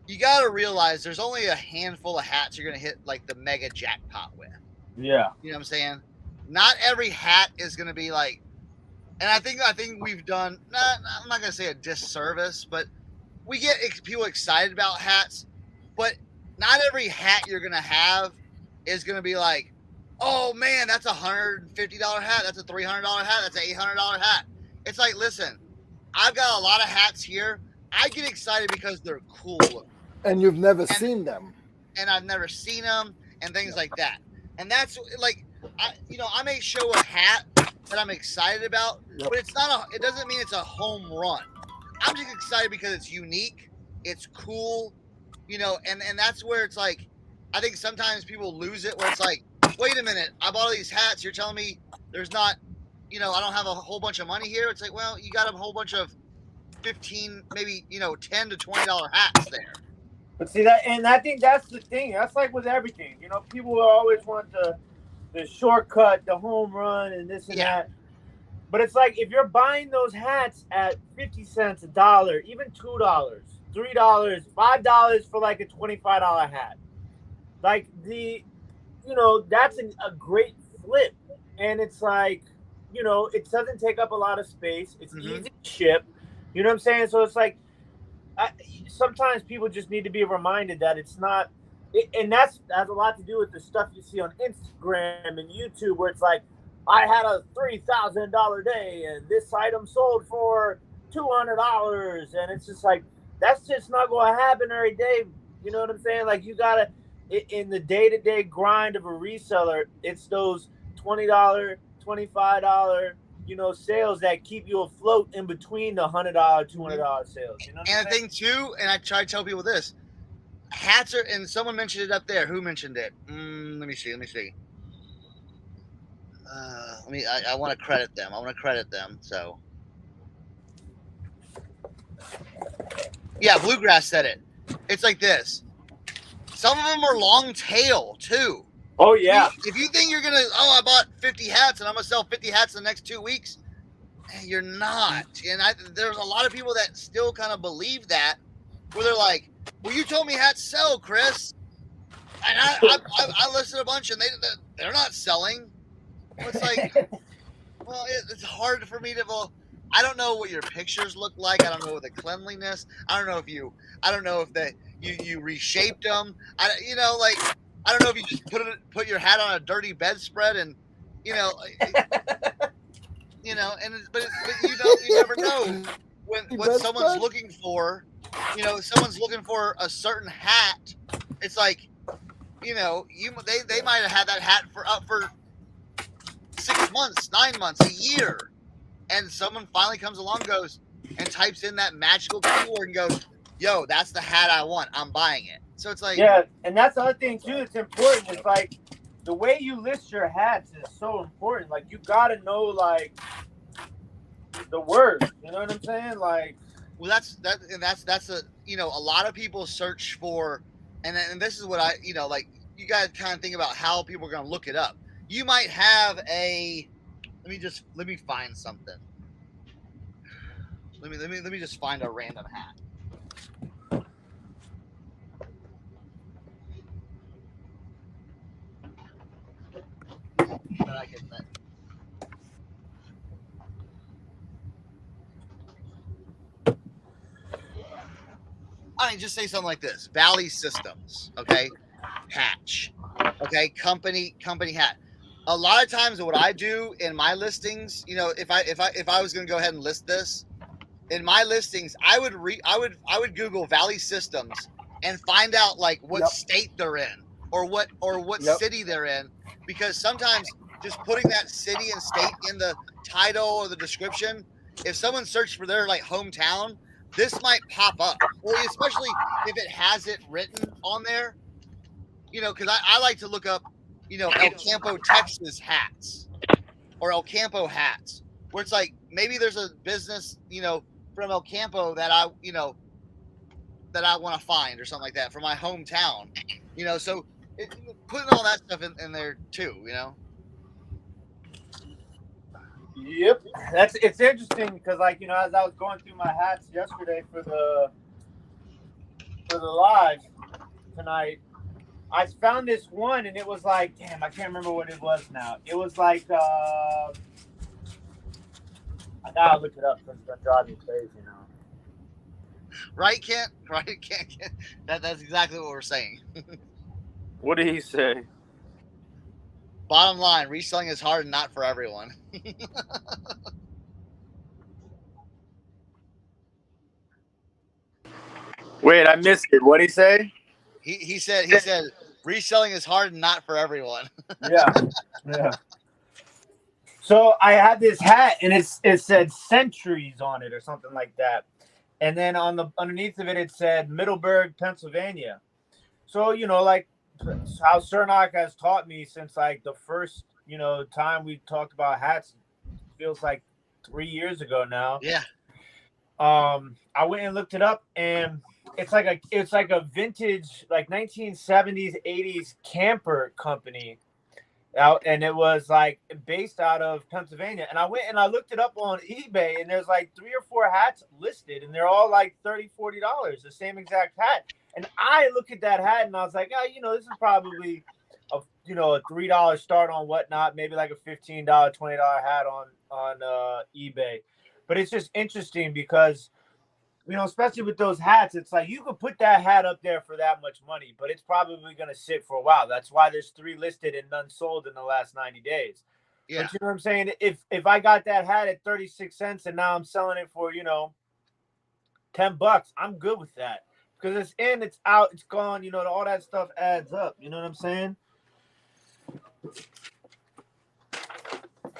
you got to realize there's only a handful of hats you're gonna hit like the mega jackpot with. Yeah, you know what I'm saying? Not every hat is gonna be like, and I think we've done. I'm not gonna say a disservice, but we get people excited about hats. But not every hat you're going to have is going to be like, oh, man, that's a $150 hat. That's a $300 hat. That's an $800 hat. It's like, listen, I've got a lot of hats here. I get excited because they're cool. And you've never seen them. And I've never seen them and things like that. And that's like, I may show a hat that I'm excited about, but it doesn't mean it's a home run. I'm just excited because it's unique. It's cool. You know, and that's where it's like, I think sometimes people lose it where it's like, wait a minute, I bought all these hats. You're telling me there's not, I don't have a whole bunch of money here. It's like, well, you got a whole bunch of 15, maybe, $10 to $20 hats there. but see that, and I think that's the thing. That's like with everything. You know, people always want the shortcut, the home run, and this and that. But it's like if you're buying those hats at 50 cents, $1, even $2, $3, $5 for like a $25 hat, like that's a great flip. And it's like, it doesn't take up a lot of space. It's easy to ship. You know what I'm saying? So it's like, sometimes people just need to be reminded that it's not, and that has a lot to do with the stuff you see on Instagram and YouTube, where it's like, I had a $3,000 day and this item sold for $200. And it's just like, that's just not going to happen every day. You know what I'm saying? Like, you got to, in the day-to-day grind of a reseller, it's those $20, $25, sales that keep you afloat in between the $100, $200 sales. You know what and the thing too, and I try to tell people this, hats are, and someone mentioned it up there. Who mentioned it? Let me see. I want to credit them. So Yeah, Bluegrass said it. It's like this. Some of them are long tail too. Oh yeah. If you think you're gonna, I bought 50 hats and I'm gonna sell 50 hats in the next 2 weeks, you're not. And there's a lot of people that still kind of believe that, where they're like, "Well, you told me hats sell, Chris," and I listed a bunch and they're not selling. Well, it's like, well, it's hard for me to. Well, I don't know what your pictures look like. I don't know the cleanliness. I don't know if you reshaped them. I don't know if you just put your hat on a dirty bedspread and but you never know what someone's looking for. If someone's looking for a certain hat, it's like, they might have had that hat for 6 months, 9 months, a year, and someone finally comes along, goes and types in that magical keyword and goes, "Yo, that's the hat I want. I'm buying it." So it's like, yeah, and that's the other thing too. It's important. It's like the way you list your hats is so important. Like you gotta know like the word. You know what I'm saying? Like, well, that's a lot of people search for, and this is what you got to kind of think about how people are going to look it up. You might have let me find something. Let me just find a random hat. That I can just say something like this: Valley Systems, okay, Hatch, okay, company hat. A lot of times, what I do in my listings, if I was going to go ahead and list this in my listings, I would Google Valley Systems and find out like what state they're in or what city they're in, because sometimes just putting that city and state in the title or the description, if someone searched for their like hometown, this might pop up, or especially if it has it written on there, because I like to look up, El Campo, Texas hats or El Campo hats, where it's like maybe there's a business, from El Campo that I want to find or something like that for my hometown, so putting all that stuff in there too, Yep, it's interesting because as I was going through my hats yesterday for the live tonight, I found this one and it was like, damn, I can't remember what it was now. It was like I gotta look it up because it's gonna drive me crazy now. Right, Kent? That's exactly what we're saying. What did he say? Bottom line, reselling is hard and not for everyone. Wait, I missed it. What did he say? He said reselling is hard and not for everyone. Yeah. So I had this hat and it said Centuries on it or something like that, and then underneath of it said Middleburg, Pennsylvania. So like how Cernoch has taught me since like the first time we talked about hats, feels like 3 years ago now. Yeah. I went and looked it up, and it's like a vintage, like 1970s, 80s camper company out, and it was like based out of Pennsylvania. And I went and I looked it up on eBay, and there's like 3 or 4 hats listed, and they're all like $30-$40, the same exact hat. And I look at that hat and I was like, oh, this is probably a $3 start on Whatnot, maybe like a $15, $20 hat on eBay. But it's just interesting because, especially with those hats, it's like you could put that hat up there for that much money, but it's probably going to sit for a while. That's why there's 3 listed and none sold in the last 90 days. Yeah. But you know what I'm saying? If I got that hat at 36 cents and now I'm selling it for, $10, I'm good with that. Because it's in, it's out, it's gone, all that stuff adds up. You know what I'm saying?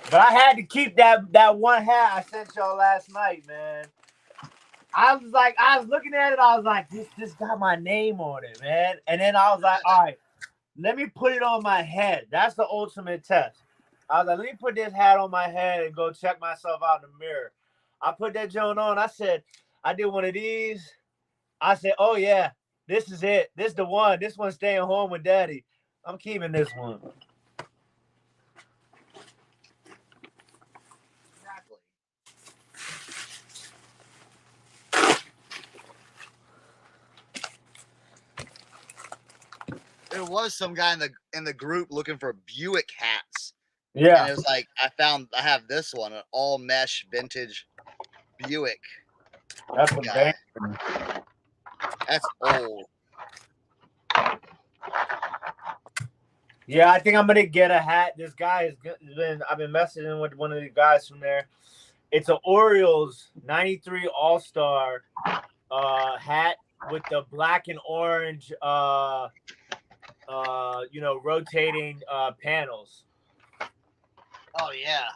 But I had to keep that one hat I sent y'all last night, man. I was looking at it, I was like, this got my name on it, man. And then I was like, all right, let me put it on my head. That's the ultimate test. I was like, let me put this hat on my head and go check myself out in the mirror. I put that joint on. I said, I did one of these. I said, oh yeah, this is it. This is the one. This one's staying home with daddy. I'm keeping this one. Exactly. There was some guy in the group looking for Buick hats. Yeah. And it was like, I have this one, an all mesh vintage Buick. That's a guy. bang. That's old. Yeah, I think I'm gonna get a hat. This guy I've been messaging with one of the guys from there. It's an Orioles 93 All-Star hat with the black and orange rotating panels. Oh yeah.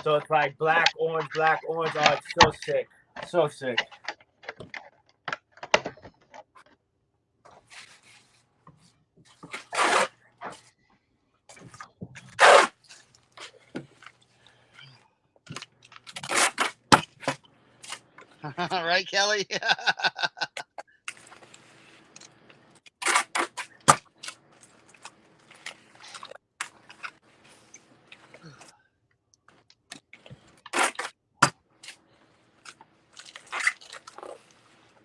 So it's like black, orange. Oh, it's so sick. So sick. Right, Kelly?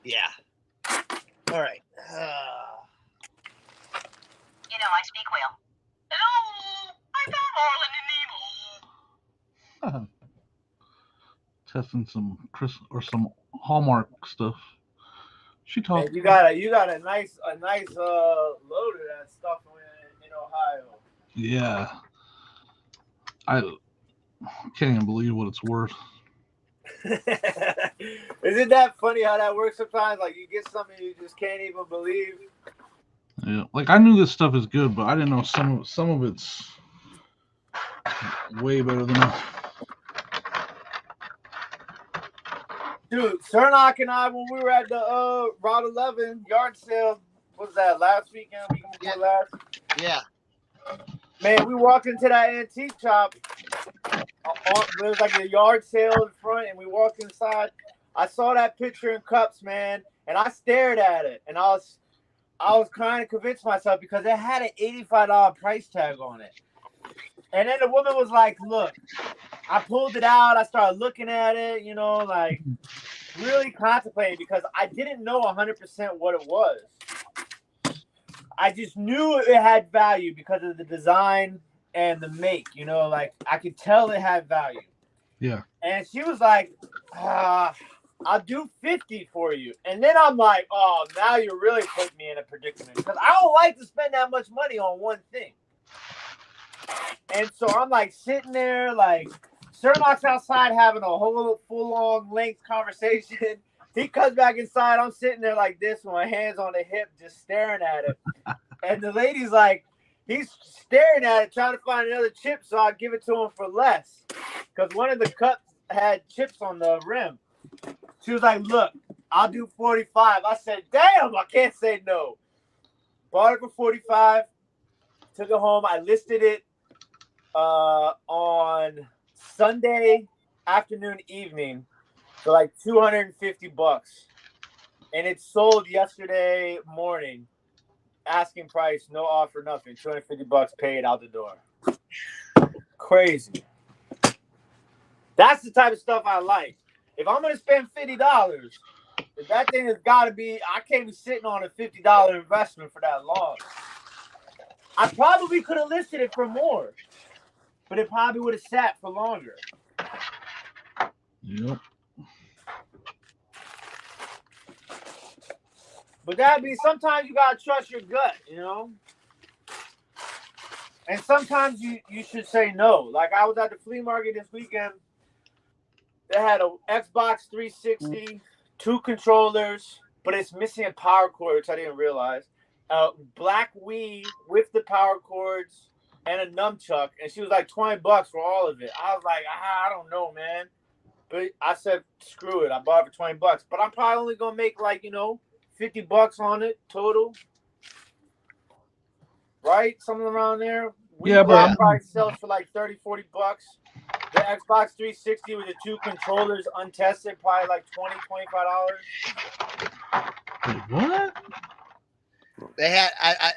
Yeah. All right. I speak well. Hello, I found Marlin and Nemo. Testing some some Hallmark stuff. She talked. Man, you got a nice load of that stuff in Ohio. Yeah. I can't even believe what it's worth. Isn't that funny how that works sometimes? Like you get something you just can't even believe. Yeah, like I knew this stuff is good, but I didn't know some of it's way better than that. Dude, Cernoch and I, when we were at the Route 11 yard sale, what was that, last weekend before last? Yeah. Man, we walked into that antique shop. There was like a yard sale in front, and we walked inside. I saw that picture in cups, man, and I stared at it, and I was trying to convince myself because it had an $85 price tag on it. And then the woman was like, look, I pulled it out. I started looking at it, like really contemplating because I didn't know 100% what it was. I just knew it had value because of the design and the make, like I could tell it had value. Yeah. And she was like, I'll do 50 for you. And then I'm like, oh, now you're really putting me in a predicament because I don't like to spend that much money on one thing. And so I'm like sitting there, like Cernochs outside having a whole full-on length conversation. He comes back inside. I'm sitting there like this with my hands on the hip, just staring at it. And the lady's like, he's staring at it, trying to find another chip, so I'll give it to him for less. Because one of the cups had chips on the rim. She was like, look, I'll do 45. I said, damn, I can't say no. Bought it for 45. Took it home. I listed it on Sunday afternoon, evening for like $250. And it sold yesterday morning. Asking price, no offer, nothing. $250 paid out the door. Crazy. That's the type of stuff I like. If I'm gonna spend $50, that thing has got to be. I can't be sitting on a $50 investment for that long. I probably could have listed it for more, but it probably would have sat for longer. Yep. But that'd be sometimes you gotta trust your gut, And sometimes you should say no. Like I was at the flea market this weekend. They had an Xbox 360, 2 controllers, but it's missing a power cord, which I didn't realize. Black Wii with the power cords and a nunchuck, and she was like $20 for all of it. I was like, I don't know, man. But I said, screw it. I bought it for $20, but I'm probably only gonna make like $50 on it total, right? Something around there. Yeah, but probably sells for like $30-$40. The Xbox 360 with the 2 controllers untested, probably like $20-$25. Wait, what? They had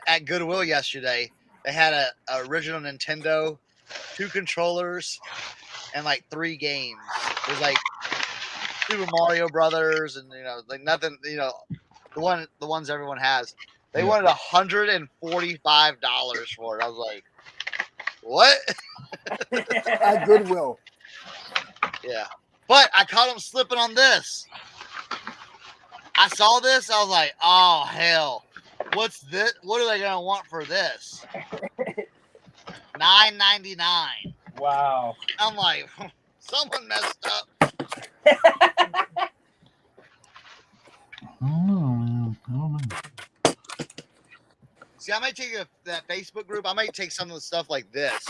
at Goodwill yesterday. They had a original Nintendo, 2 controllers, and like 3 games. It was like Super Mario Brothers, and like nothing. The ones everyone has. They wanted $145 for it. I was like, what? At Goodwill. Yeah, but I caught them slipping on this. I saw this. I was like, oh hell, what's this? What are they gonna want for this? $9.99. Wow. I'm like, someone messed up. I don't know. See, I might take that Facebook group. I might take some of the stuff like this.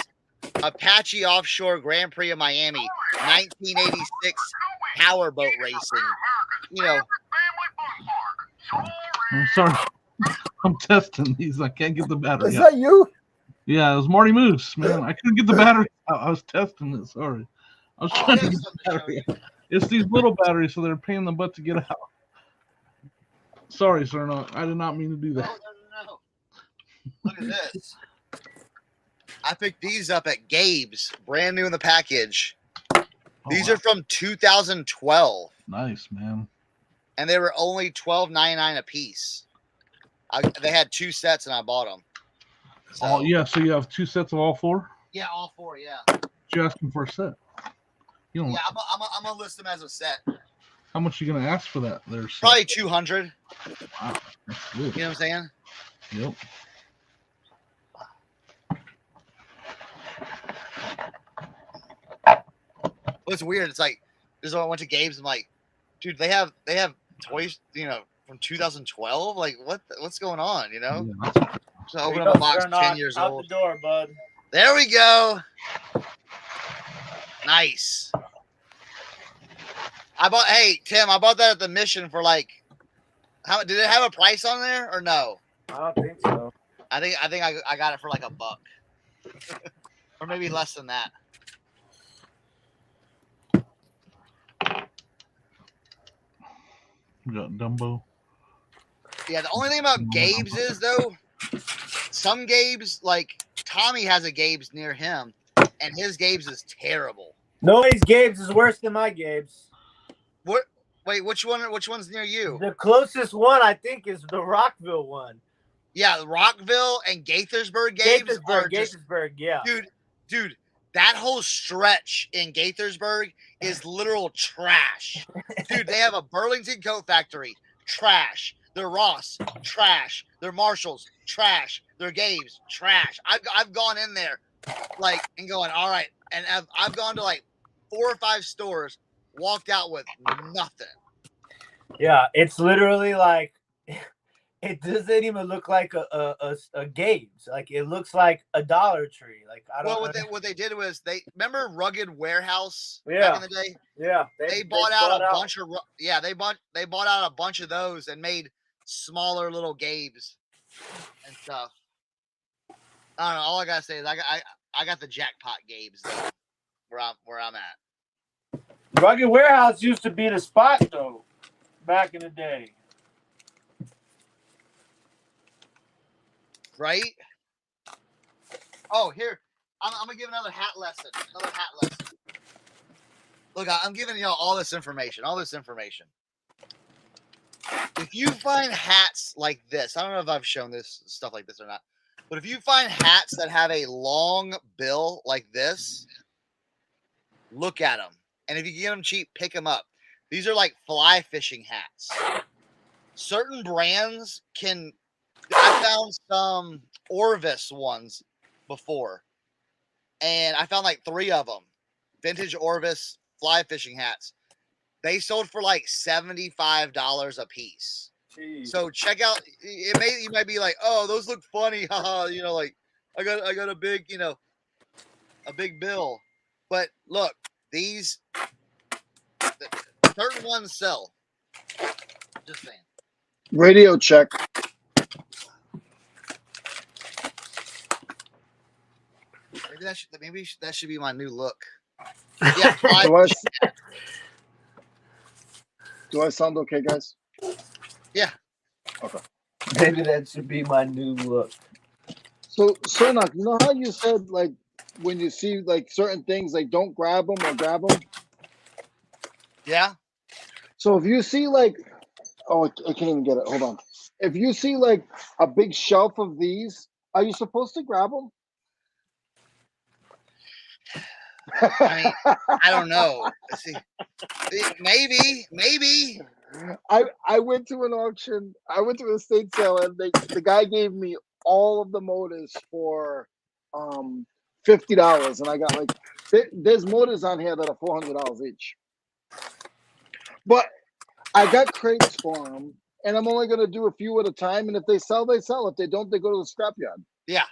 Apache Offshore Grand Prix of Miami, 1986 powerboat racing. I'm sorry. I'm testing these. I can't get the battery Is out. that you? Yeah, it was Marty Moose, man. I couldn't get the battery out. I was testing it. Sorry. I was trying to get the battery out. It's these little batteries, so they're a pain in the butt to get out. Sorry, Cernoch. I did not mean to do that. No. Look at this. I picked these up at Gabe's, brand new in the package. These are from 2012. Nice, man. And they were only $12.99 a piece. They had 2 sets, and I bought them. So you have 2 sets of all 4? Yeah, all 4. Yeah. You're asking for a set. You don't. Yeah, I'm gonna list them as a set. How much are you gonna ask for that? There's Probably 200. Wow, that's good. You know what I'm saying? Yep. What's weird? It's like this is when I went to Gabe's. I'm like, dude, they have toys, from 2012. Like, what's going on? Yeah, So I open up a box, 10 years out old. the door, bud. There we go. Nice. Hey Tim, I bought that at the Mission for like, how did it have a price on there or no? I don't think so. I think I got it for like $1, or maybe less than that. We got Dumbo. Yeah, the only thing about Gabe's is though, some Gabe's, like Tommy has a Gabe's near him, and his Gabe's is terrible. Noise Gabe's is worse than my Gabe's. What? Wait, which one's near you? The closest one I think is the Rockville one. Yeah, Rockville and Gaithersburg Gabe's are just, Gaithersburg, yeah. Dude, that whole stretch in Gaithersburg is literal trash. Dude, they have a Burlington Coat Factory, trash. Their Ross, trash. Their Marshalls, trash. Their Gabe's, trash. I've gone in there, like, and going, all right, and I've gone to like 4 or 5 stores, walked out with nothing. Yeah, it's literally like it doesn't even look like a Gabe's. Like it looks like a Dollar Tree. Like I don't. Well, what they did was they remember Rugged Warehouse Yeah. back in the day. Yeah, They bought out a bunch of they bought out a bunch of those and made smaller little Gabe's and stuff. I don't know. All I gotta say is I got the jackpot Gabe's though, where I'm at. Rugged Warehouse used to be the spot though, back in the day. Right? Oh, here. I'm gonna give another hat lesson. Look, I'm giving y'all all this information. If you find hats like this, I don't know if I've shown this stuff like this or not, but if you find hats that have a long bill like this, look at them. And if you get them cheap, pick them up. These are like fly fishing hats. Certain brands can. I found some Orvis ones before, and I found like 3 of them. Vintage Orvis fly fishing hats. They sold for like $75 a piece. Jeez. So check out. You might be like, oh, those look funny, haha. Like I got a big, a big bill. But look, these certain ones sell. Just saying. Radio check. Maybe that should be my new look. Yeah. Do I sound okay, guys? Yeah. Maybe that should be my new look. So, Cernoch, you know how you said, like, when you see, like, certain things, like, don't grab them or grab them? Yeah. So if you see, like, oh, I can't even get it. Hold on. If you see, like, a big shelf of these, are you supposed to grab them? I mean, I don't know. Let's see. Maybe. I went to an auction. I went to an estate sale, and the guy gave me all of the motors for $50, and I got like there's motors on here that are $400 each. But I got crates for them, and I'm only gonna do a few at a time. And if they sell, they sell. If they don't, they go to the scrapyard. Yeah.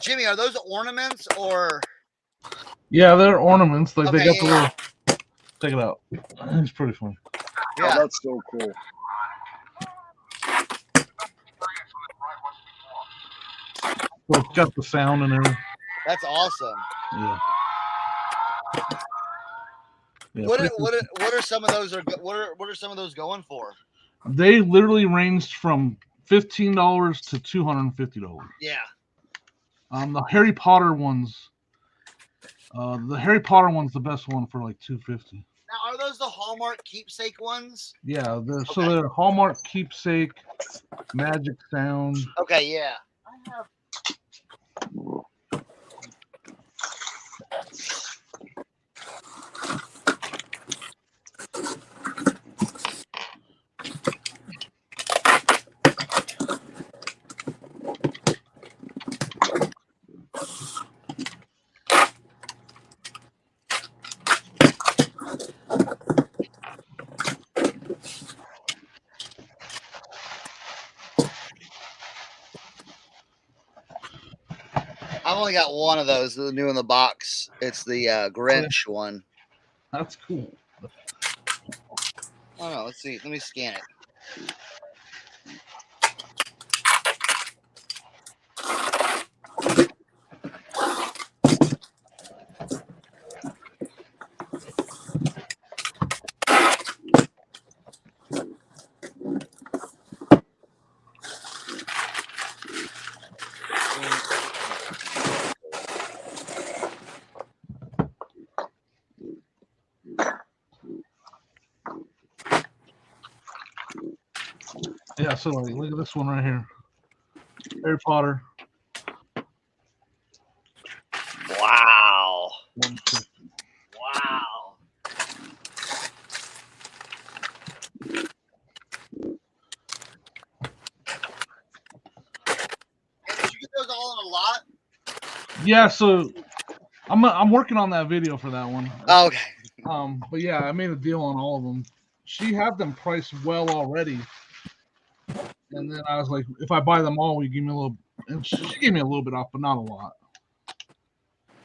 Jimmy, are those ornaments or? Yeah, they're ornaments. Like Okay, they got the yeah, little. Check it out. It's pretty funny. Oh, Yeah. that's so cool. So it's got the sound and everything. That's awesome. Yeah. Yeah, What pretty cool. are some of those what are some of those going for? They literally ranged from $15 to $250. Yeah. The Harry Potter one's the best one for like $250. Now, are those the Hallmark keepsake ones? Yeah, so Okay. they're Hallmark keepsake, magic sound. Okay, yeah. I have. I've only got one of those, the new in the box. It's the Grinch one. That's cool. Oh no, let's see. Let me scan it. Yeah, so like, look at this one right here. Harry Potter. Wow. 150. Wow. And did you get those all in a lot? Yeah, so I'm working on that video for that one. Oh, okay. But yeah, I made a deal on all of them. She had them priced well already, and then I was like, if I buy them all, will you give me a little? And she gave me a little bit off, but not a lot.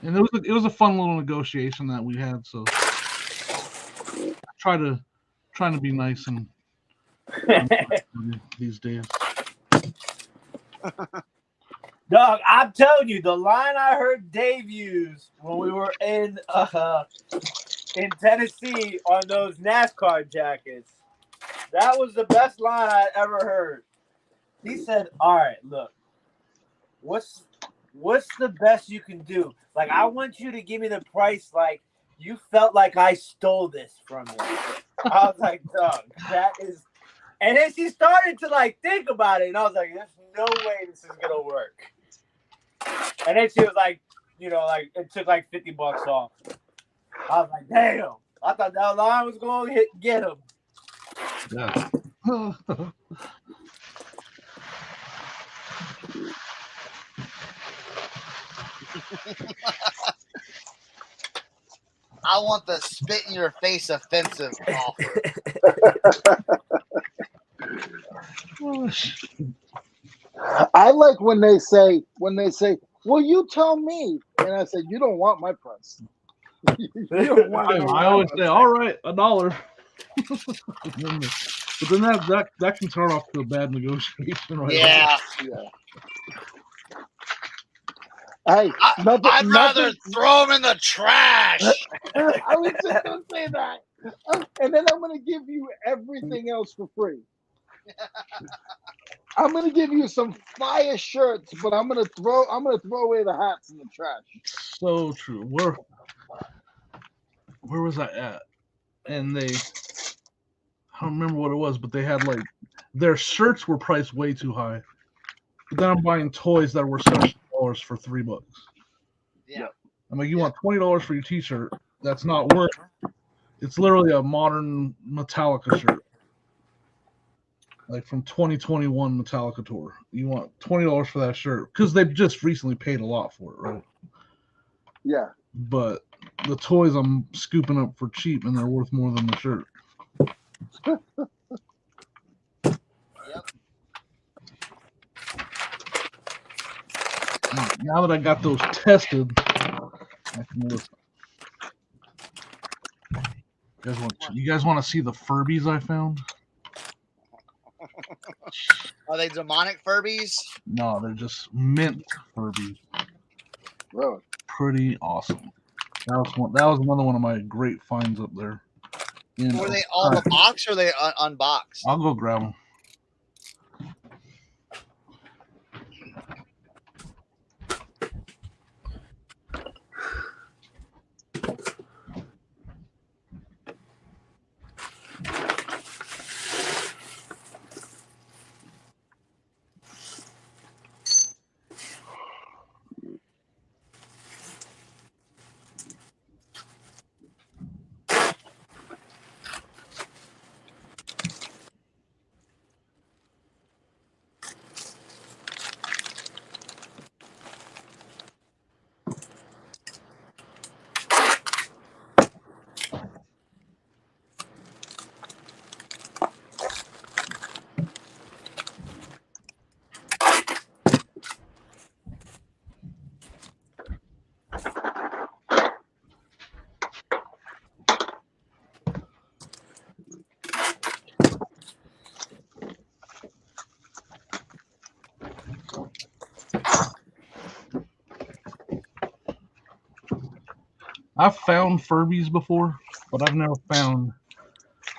And it was a fun little negotiation that we had. So trying to be nice and these days. Dog, I'm telling you, the line I heard Dave use when we were in Tennessee on those NASCAR jackets, that was the best line I ever heard. He said, "All right, look, what's the best you can do? Like, I want you to give me the price like you felt like I stole this from you." I was like, "Dog, that is." And then she started to like think about it, and I was like, "There's no way this is gonna work." And then she was like, like it took like $50 off. I was like, damn. I thought that line was going to get him. Yeah. I want the spit in your face offensive offer. I like when they say, "Well, you tell me," and I say, "You don't want my price." You don't want to know I my always price. say, all right, $1. But then that can turn off to a bad negotiation, right? Yeah. Hey, I'd rather throw them in the trash. I was just gonna say that. and then I'm gonna give you everything else for free. I'm gonna give you some fire shirts, but I'm gonna throw away the hats in the trash. So true. Where was I at? And I don't remember what it was, but they had like their shirts were priced way too high. But then I'm buying toys that were $70 for $3. Yeah. I'm like, you want $20 for your T-shirt? That's not worth. It's literally a modern Metallica shirt, like from 2021 Metallica tour. You want $20 for that shirt because they've just recently paid a lot for it, right? Yeah. But the toys I'm scooping up for cheap, and they're worth more than the shirt. Yep. Now that I got those tested, I can listen. You guys want to see the Furbies I found? Are they demonic Furbies? No, they're just mint Furbies. Really? Pretty awesome. That was another one of my great finds up there. Were they all the box or they unboxed? I'll go grab them. I've found Furbies before, but I've never found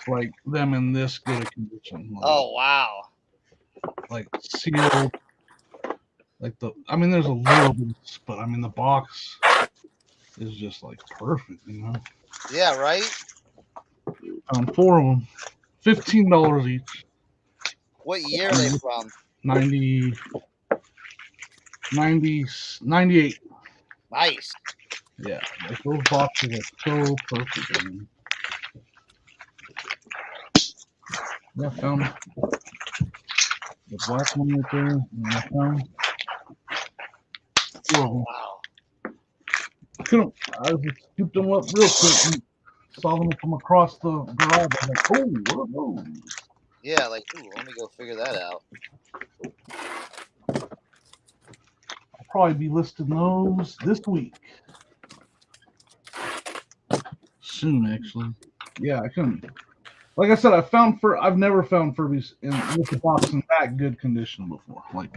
like them in this good a condition. Like, Oh wow! Like sealed. Like there's a little bit, but I mean the box is just like perfect, you know. Yeah, right. Found 4 of them, $15 each. What year are they from? 90, 98. Nice. Yeah, like those boxes are so perfect, man. Yeah, I found the black one right there, and I found 4 of them. Wow. I just scooped them up real quick and saw them from across the garage. I was like, oh, what are those? Yeah, like, ooh, let me go figure that out. I'll probably be listing those this week. Soon, actually. Yeah, I couldn't. Like I said, I've never found Furbies with the box in that good condition before. Like,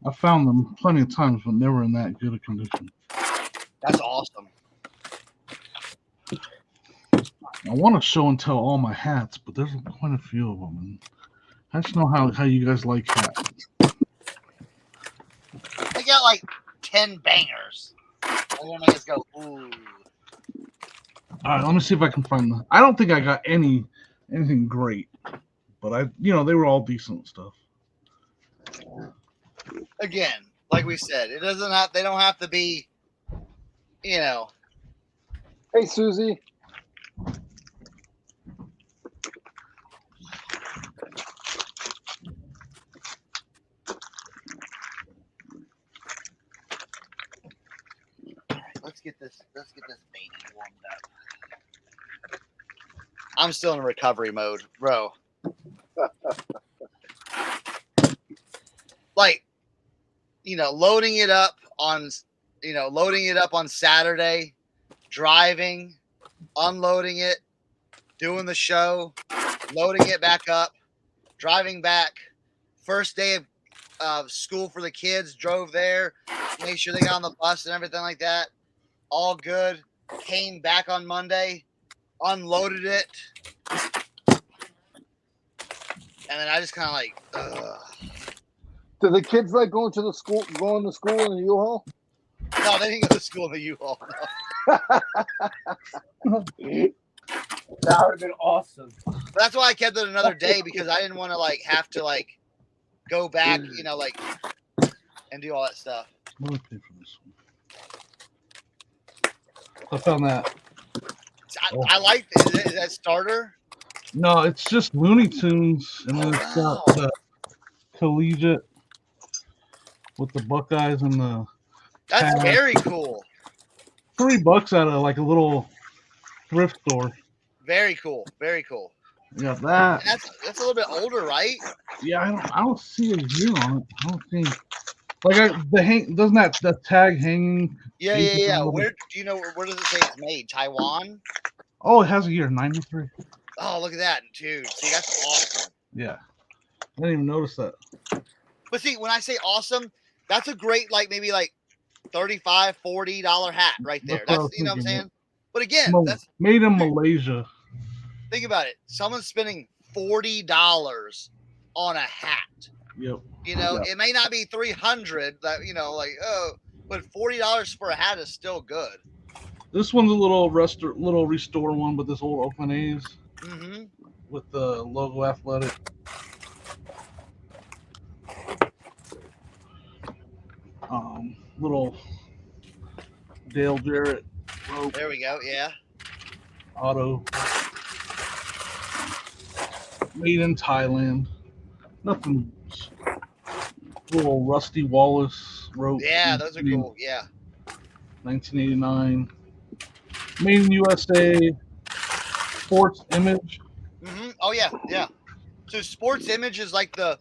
I found them plenty of times, but never in that good a condition. That's awesome. I want to show and tell all my hats, but there's quite a few of them. And I just know how you guys like hats. They got like 10 bangers. And then they just go, ooh. All right, let me see if I can find them. I don't think I got anything great, but they were all decent stuff. Again, like we said, they don't have to be, Hey, Susie. Let's get this baby warmed up. I'm still in recovery mode, bro. Like, loading it up on Saturday, driving, unloading it, doing the show, loading it back up, driving back. First day of school for the kids, drove there, made sure they got on the bus and everything like that. All good. Came back on Monday. unloaded it, and then I just kind of like, ugh. Do the kids like going to school in the U-Haul? No, they didn't go to school in the U-Haul. No. That would have been awesome. But that's why I kept it another day, because I didn't want to like have to like go back, you know, like and do all that stuff. Let me pay for this one. I found that. I like is that starter? No, it's just Looney Tunes, and then it's got the collegiate with the Buckeyes and the. That's very cool. $3 out of like a little thrift store. Very cool. Very cool. Yeah, that. And that's a little bit older, right? Yeah, I don't see a year on it. I don't think. Like doesn't that tag hanging? Yeah. Where do you know? Where does it say it's made? Taiwan. Oh, it has a year, 93. Oh, look at that, dude. See, that's awesome. Yeah, I didn't even notice that. But see, when I say awesome, that's a great like maybe like $35, $40 hat right there. That's you know what I'm saying. But again, that's made in Malaysia. Think about it. Someone's spending $40 on a hat. Yep. You know, it may not be $300. That you know, like but $40 for a hat is still good. This one's a little restore one, but this old Oakland A's with the logo athletic. Little Dale Jarrett rope. There we go. Yeah. Auto. Made in Thailand. Nothing. Little Rusty Wallace rope. Yeah, those are cool. Yeah. 1989. Made in USA. Sports Image. Oh yeah. So Sports Image is like the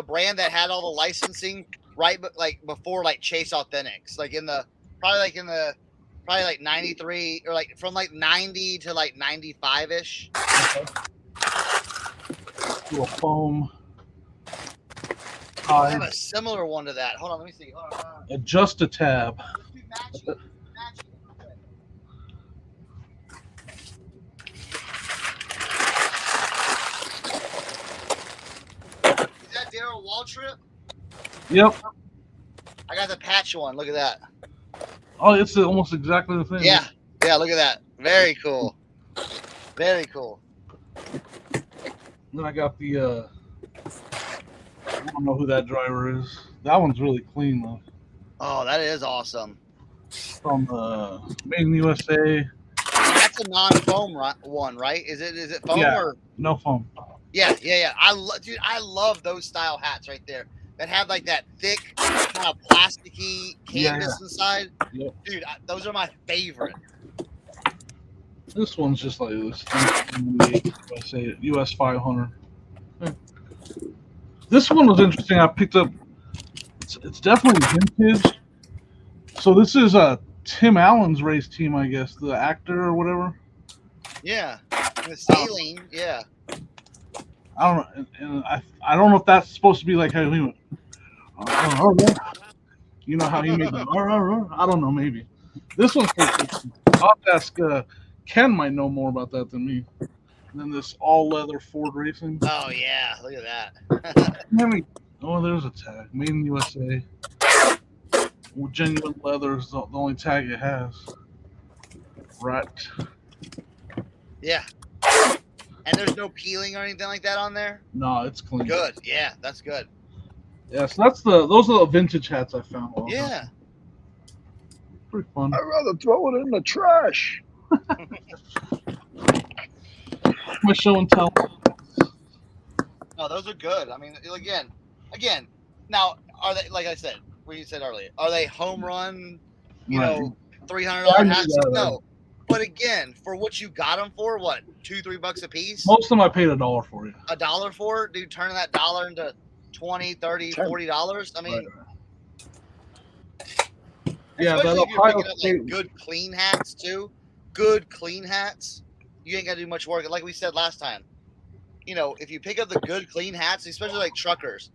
brand that had all the licensing right, but like before like Chase Authentics, like probably like 93 or like from like 90 to like 95 ish. Little foam. I have a similar one to that. Hold on, let me see. Hold on. Adjust a tab. Is that Darryl Waltrip? Yep. I got the patch one. Look at that. Oh, it's almost exactly the same. Yeah. Look at that. Very cool. Very cool. Then I got the. I don't know who that driver is. That one's really clean though. Oh, that is awesome. From Made in USA. That's a non-foam one, right? Is it foam or no foam? Yeah. I love those style hats right there that have like that thick kind of plasticky canvas inside. Yep. Dude, those are my favorite. This one's just like this. USA US 500. This one was interesting. I picked up. It's definitely vintage. So this is Tim Allen's race team, I guess, the actor or whatever. Yeah, the sailing. Yeah. I don't know, and I don't know if that's supposed to be like how he went. You know how he made the. I don't know, maybe. This one's pretty cool. I'll have to ask. Ken might know more about that than me. And then this all leather Ford Racing. Oh yeah, look at that. There's a tag. Made in USA. Well, genuine leather is the only tag it has. Right. Yeah. And there's no peeling or anything like that on there? No, it's clean. Good. Yeah, that's good. Yeah, so those are the vintage hats I found. Yeah. Pretty fun. I'd rather throw it in the trash. My show and tell. No, those are good. I mean, again. Now, are they like I said? What you said earlier? Are they home run? You know, $300 hats? No. But again, for what you got them for, what, $2-3 a piece? Most of them I paid $1 for you. $1 for it, dude. Turning that dollar into $20, $30, $40. I mean, yeah, especially if you're picking up like good clean hats too. Good clean hats, you ain't gotta do much work. Like we said last time, you know, if you pick up the good clean hats, especially like truckers,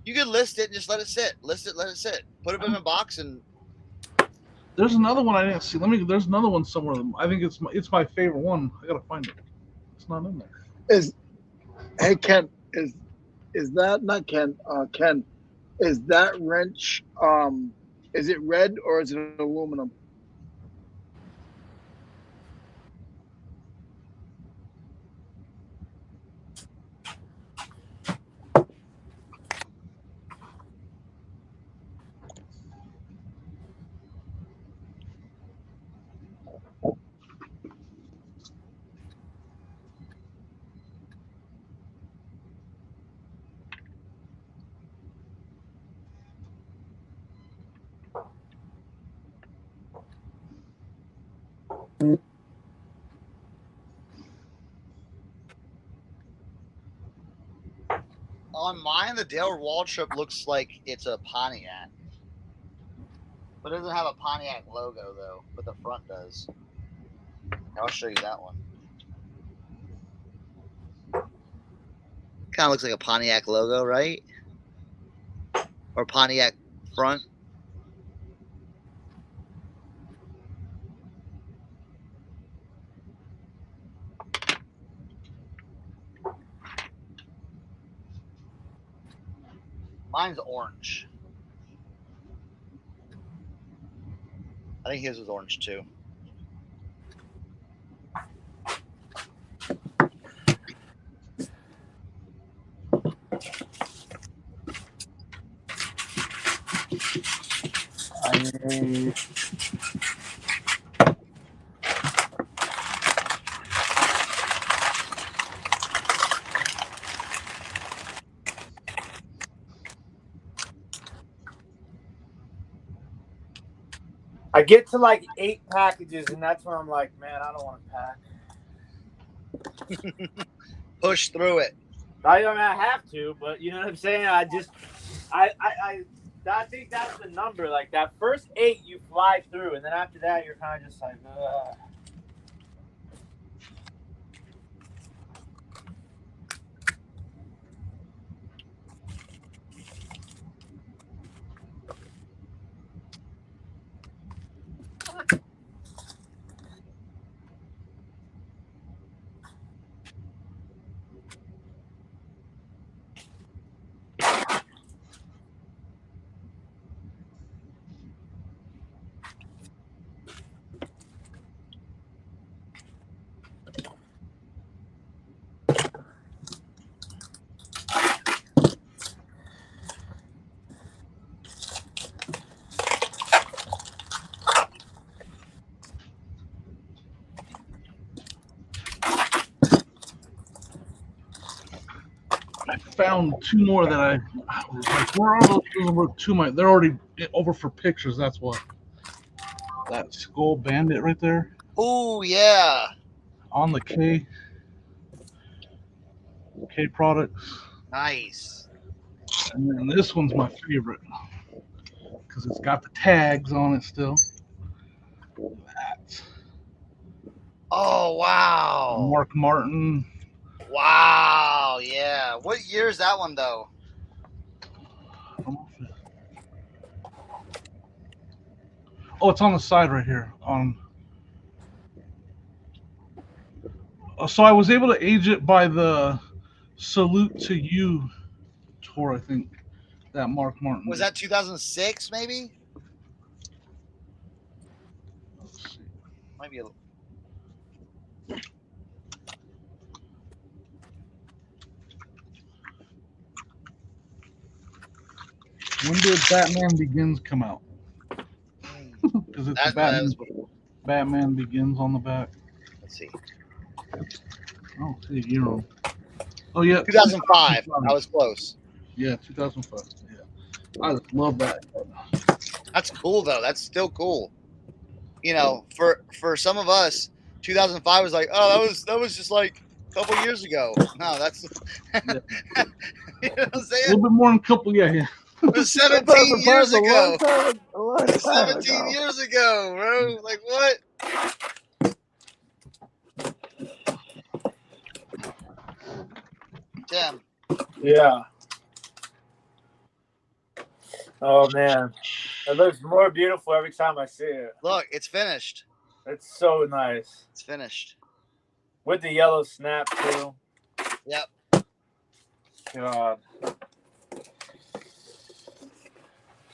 you can list it and just let it sit. List it, let it sit. Put it in a box and There's another one I didn't see. There's another one somewhere. I think it's my favorite one. I gotta find it. It's not in there. Hey Ken, is that not Ken? Ken, is that wrench? Is it red or is it aluminum? On mine, the Dale Waldrop looks like it's a Pontiac. But it doesn't have a Pontiac logo, though. But the front does. I'll show you that one. Kind of looks like a Pontiac logo, right? Or Pontiac front. Mine's orange. I think his was orange too. I get to like 8 packages, and that's when I'm like, man, I don't want to pack. Push through it. I mean, I have to, but you know what I'm saying? I think that's the number. Like that first 8, you fly through, and then after that, you're kind of just like, ugh. I found 2 more that I was like, where are those? Those were 2 they're already over for pictures. That's what. That Skull Bandit right there. Oh yeah. On the K products. Nice. And then this one's my favorite because it's got the tags on it still. That. Oh wow. Mark Martin. Wow. Yeah. What year is that one though? Oh, it's on the side right here. So I was able to age it by the Salute to You tour, I think. That Mark Martin. Was that 2006 maybe? Let's see. Might be a When did Batman Begins come out? Because it's Batman Begins on the back. Let's see. Oh, see a year on. Oh yeah, 2005. I was close. Yeah, 2005. Yeah, I just love that. That's cool though. That's still cool. You know, for some of us, 2005 was like, oh, that was just like a couple years ago. No, that's Yeah. you know what I'm saying? A little bit more than a couple. Yeah. It was 17 years ago. A long time 17 ago. years ago, bro. Like what? Damn. Yeah. Oh man. It looks more beautiful every time I see it. Look, it's finished. It's so nice. It's finished. With the yellow snap too. Yep. God.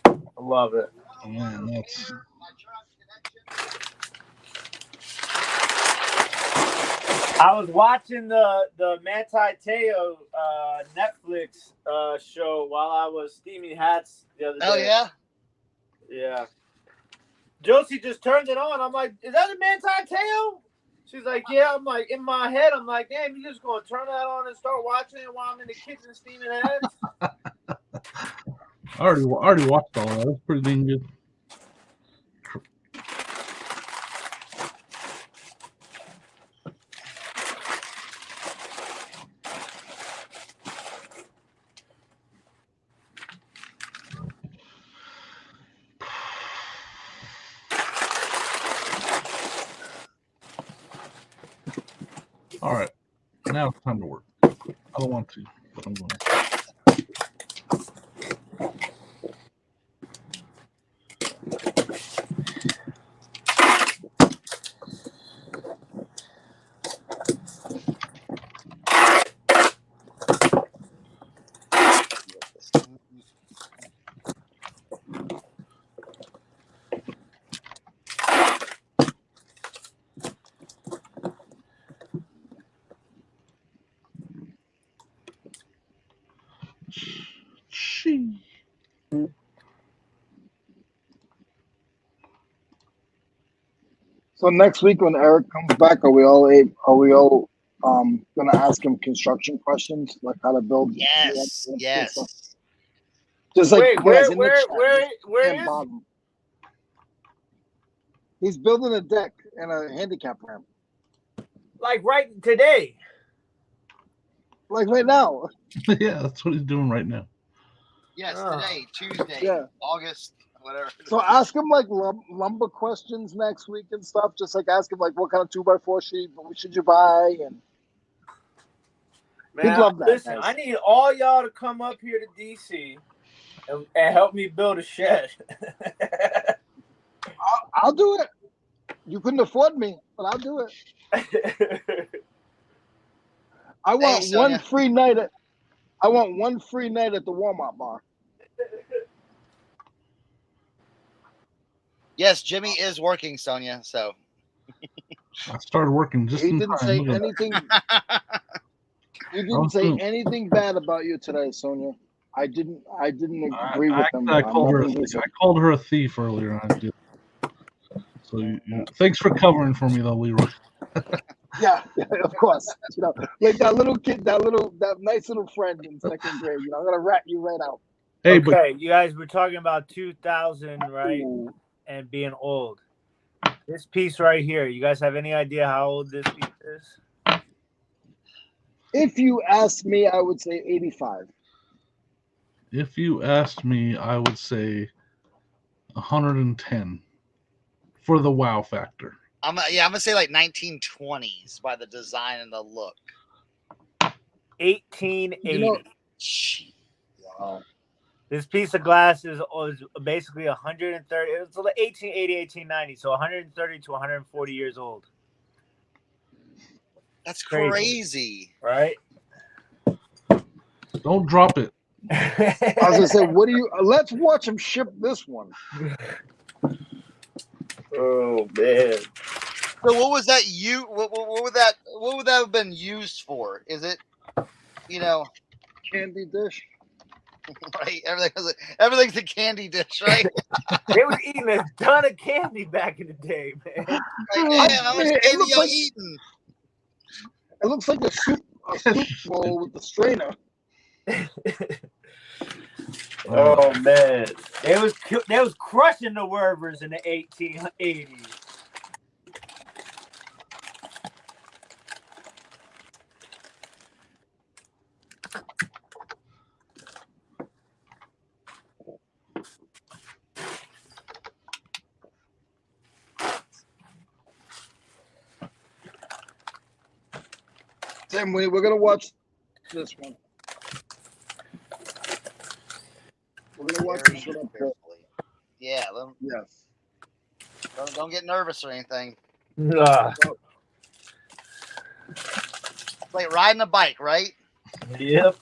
I love it. Oh, man, that's I was watching the Manti Te'o Netflix show while I was steaming hats the other day. Oh yeah. Yeah. Josie just turned it on. I'm like, is that a Manti Te'o? She's like, yeah. I'm like, in my head, I'm like, damn, you just gonna turn that on and start watching it while I'm in the kitchen steaming hats? I already watched all that. That's pretty dang good. All right, now it's time to work. I don't want to, but I'm going to. She. So next week when Eric comes back, are we all gonna ask him construction questions like how to build? Yes. Yes. Just like Wait, guys in the where chat, is bottom. He's building a deck and a handicap ramp. like right today? Like right now. Yeah, that's what he's doing right now. Yes. Oh. Today, Tuesday, Yeah. August, whatever. So ask him like lumber questions next week and stuff. Just like ask him like what kind of 2x4 should you buy, and Man, he'd love that. Listen, Guys. I need all y'all to come up here to DC and help me build a shed. I'll do it. You couldn't afford me, but I'll do it. I want one free night at. I want one free night at the Walmart bar. Yes, Jimmy is working, Sonia. So I started working just He in didn't time. say Look at anything. He didn't was say doing- anything bad about you today, Sonia. I didn't agree with him. I on called her. nothing he said. I called her a thief earlier. I did. So thanks for covering for me, though, Leroy. Yeah, of course. You know, like that little kid, that nice little friend in second grade. You know, I'm gonna rat you right out. Hey, okay, you guys were talking about 2000, right? Ooh. And being old. This piece right here, you guys have any idea how old this piece is? If you ask me, I would say 85. if you asked me, I would say 110 for the wow factor. I'm gonna say like 1920s by the design and the look. 1880. You know, Wow. This piece of glass is basically 130. It's like 1880, 1890. So 130 to 140 years old. That's crazy. Right? Don't drop it. I was gonna say, what do you? Let's watch him ship this one. Oh man. So what was that? What would that have been used for? Is it, Candy dish. right? Everything's a candy dish, right? They was eating a ton of candy back in the day, man. Like, damn, how much candy y'all eating? It looks like a soup bowl with the strainer. Oh man, they was crushing the Wervers in the 1880s. Tim, we're gonna watch this one. We're gonna watch this one up here. Yeah, Yes. don't get nervous or anything. Ugh. It's like riding a bike, right? Yep.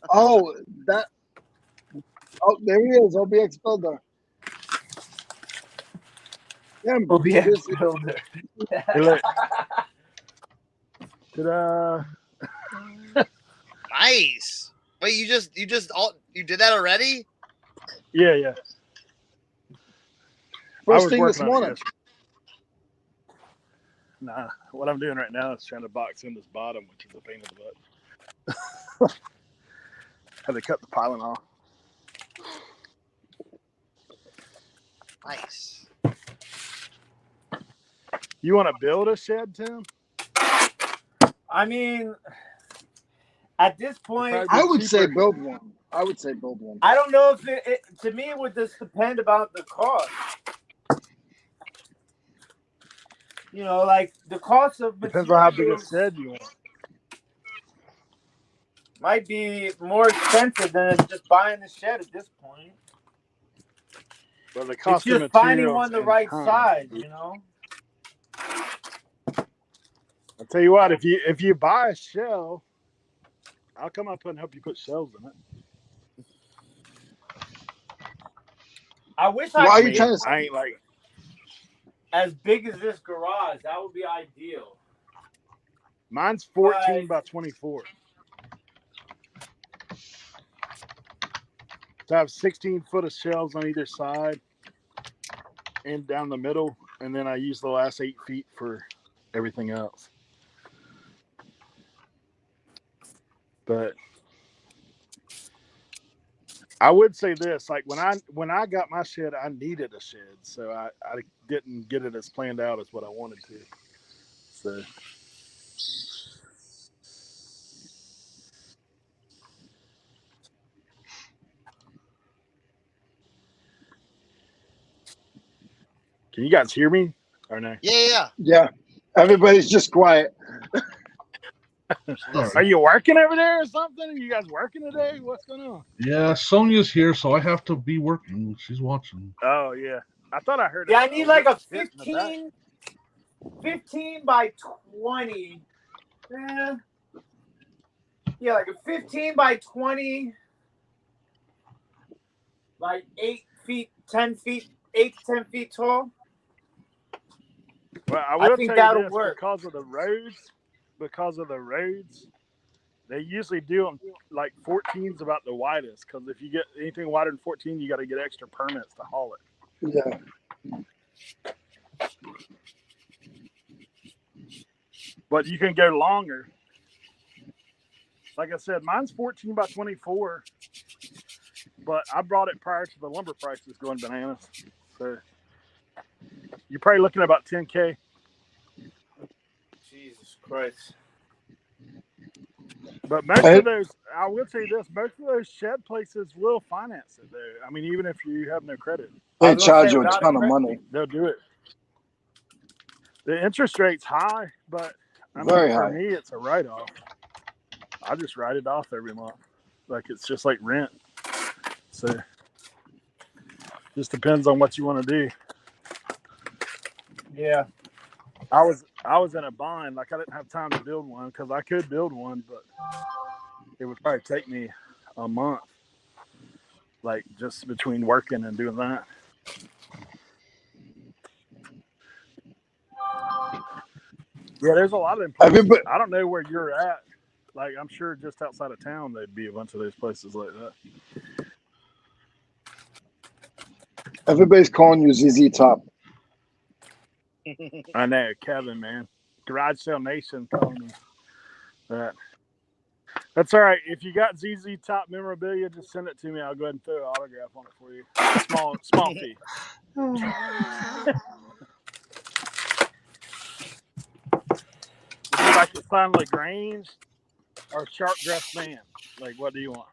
Oh, that. Oh, there he is, OBX Builder. Yeah, OBX builder. Hey, look. Ta-da. Nice. Wait, you did that already? Yeah. First thing this working on it morning. yesterday. Nah, what I'm doing right now is trying to box in this bottom, which is a pain in the butt. Had to cut the piling off. Nice. You want to build a shed, Tim? I mean, at this point, I would say build one. I would say build one. I don't know if it to me, it would just depend about the cost. You know, like the cost of Depends on how big a materials shed you want. might be more expensive than just buying the shed at this point. But the It's cost of just finding materials one the and right time. size, you know. I'll tell you what, if you buy a shell, I'll come up and help you put shells in it. I wish Why I are could you get trying to? I ain't like as big as this garage. That would be ideal. mine's 14 by 24. So I have 16 foot of shelves on either side and down the middle, and then I use the last 8 feet for everything else. But I would say this, like when I got my shed, I needed a shed, so I didn't get it as planned out as what I wanted to. So can you guys hear me or no? Yeah. Everybody's just quiet. Are you working over there or something? Are you guys working today? What's going on? Yeah, Sonia's here, so I have to be working. She's watching. Oh yeah, I thought I heard. Yeah, I need like a hit in the back. 15 by 20. Yeah, like a 15 by 20, like 8 feet, 10 feet, 8 to 10 feet tall. Well, I will think tell that'll you this, work. because of the roads, they usually do them like 14's about the widest. Because if you get anything wider than 14, you got to get extra permits to haul it. Yeah. But you can go longer. Like I said, mine's 14 by 24, but I brought it prior to the lumber prices going bananas. So you're probably looking at about $10K. Jesus Christ. But most of those, I will tell you this, most of those shed places will finance it though. I mean, even if you have no credit. They charge you a ton of money. They'll do it. The interest rate's high, but I mean, Very for high. me, it's a write-off. I just write it off every month. Like it's just like rent. So just depends on what you want to do. Yeah. I was in a bind. Like I didn't have time to build one because I could build one, but it would probably take me a month. Like just between working and doing that. Yeah, there's a lot of them places. I don't know where you're at. Like I'm sure just outside of town there'd be a bunch of those places like that. Everybody's calling you ZZ Top. I know, Kevin, man. Garage Sale Nation calling me that. That's all right. If you got ZZ Top memorabilia, just send it to me. I'll go ahead and throw an autograph on it for you. Small fee. Would you like to sign LaGrange or Sharp Dressed Man? Like, what do you want?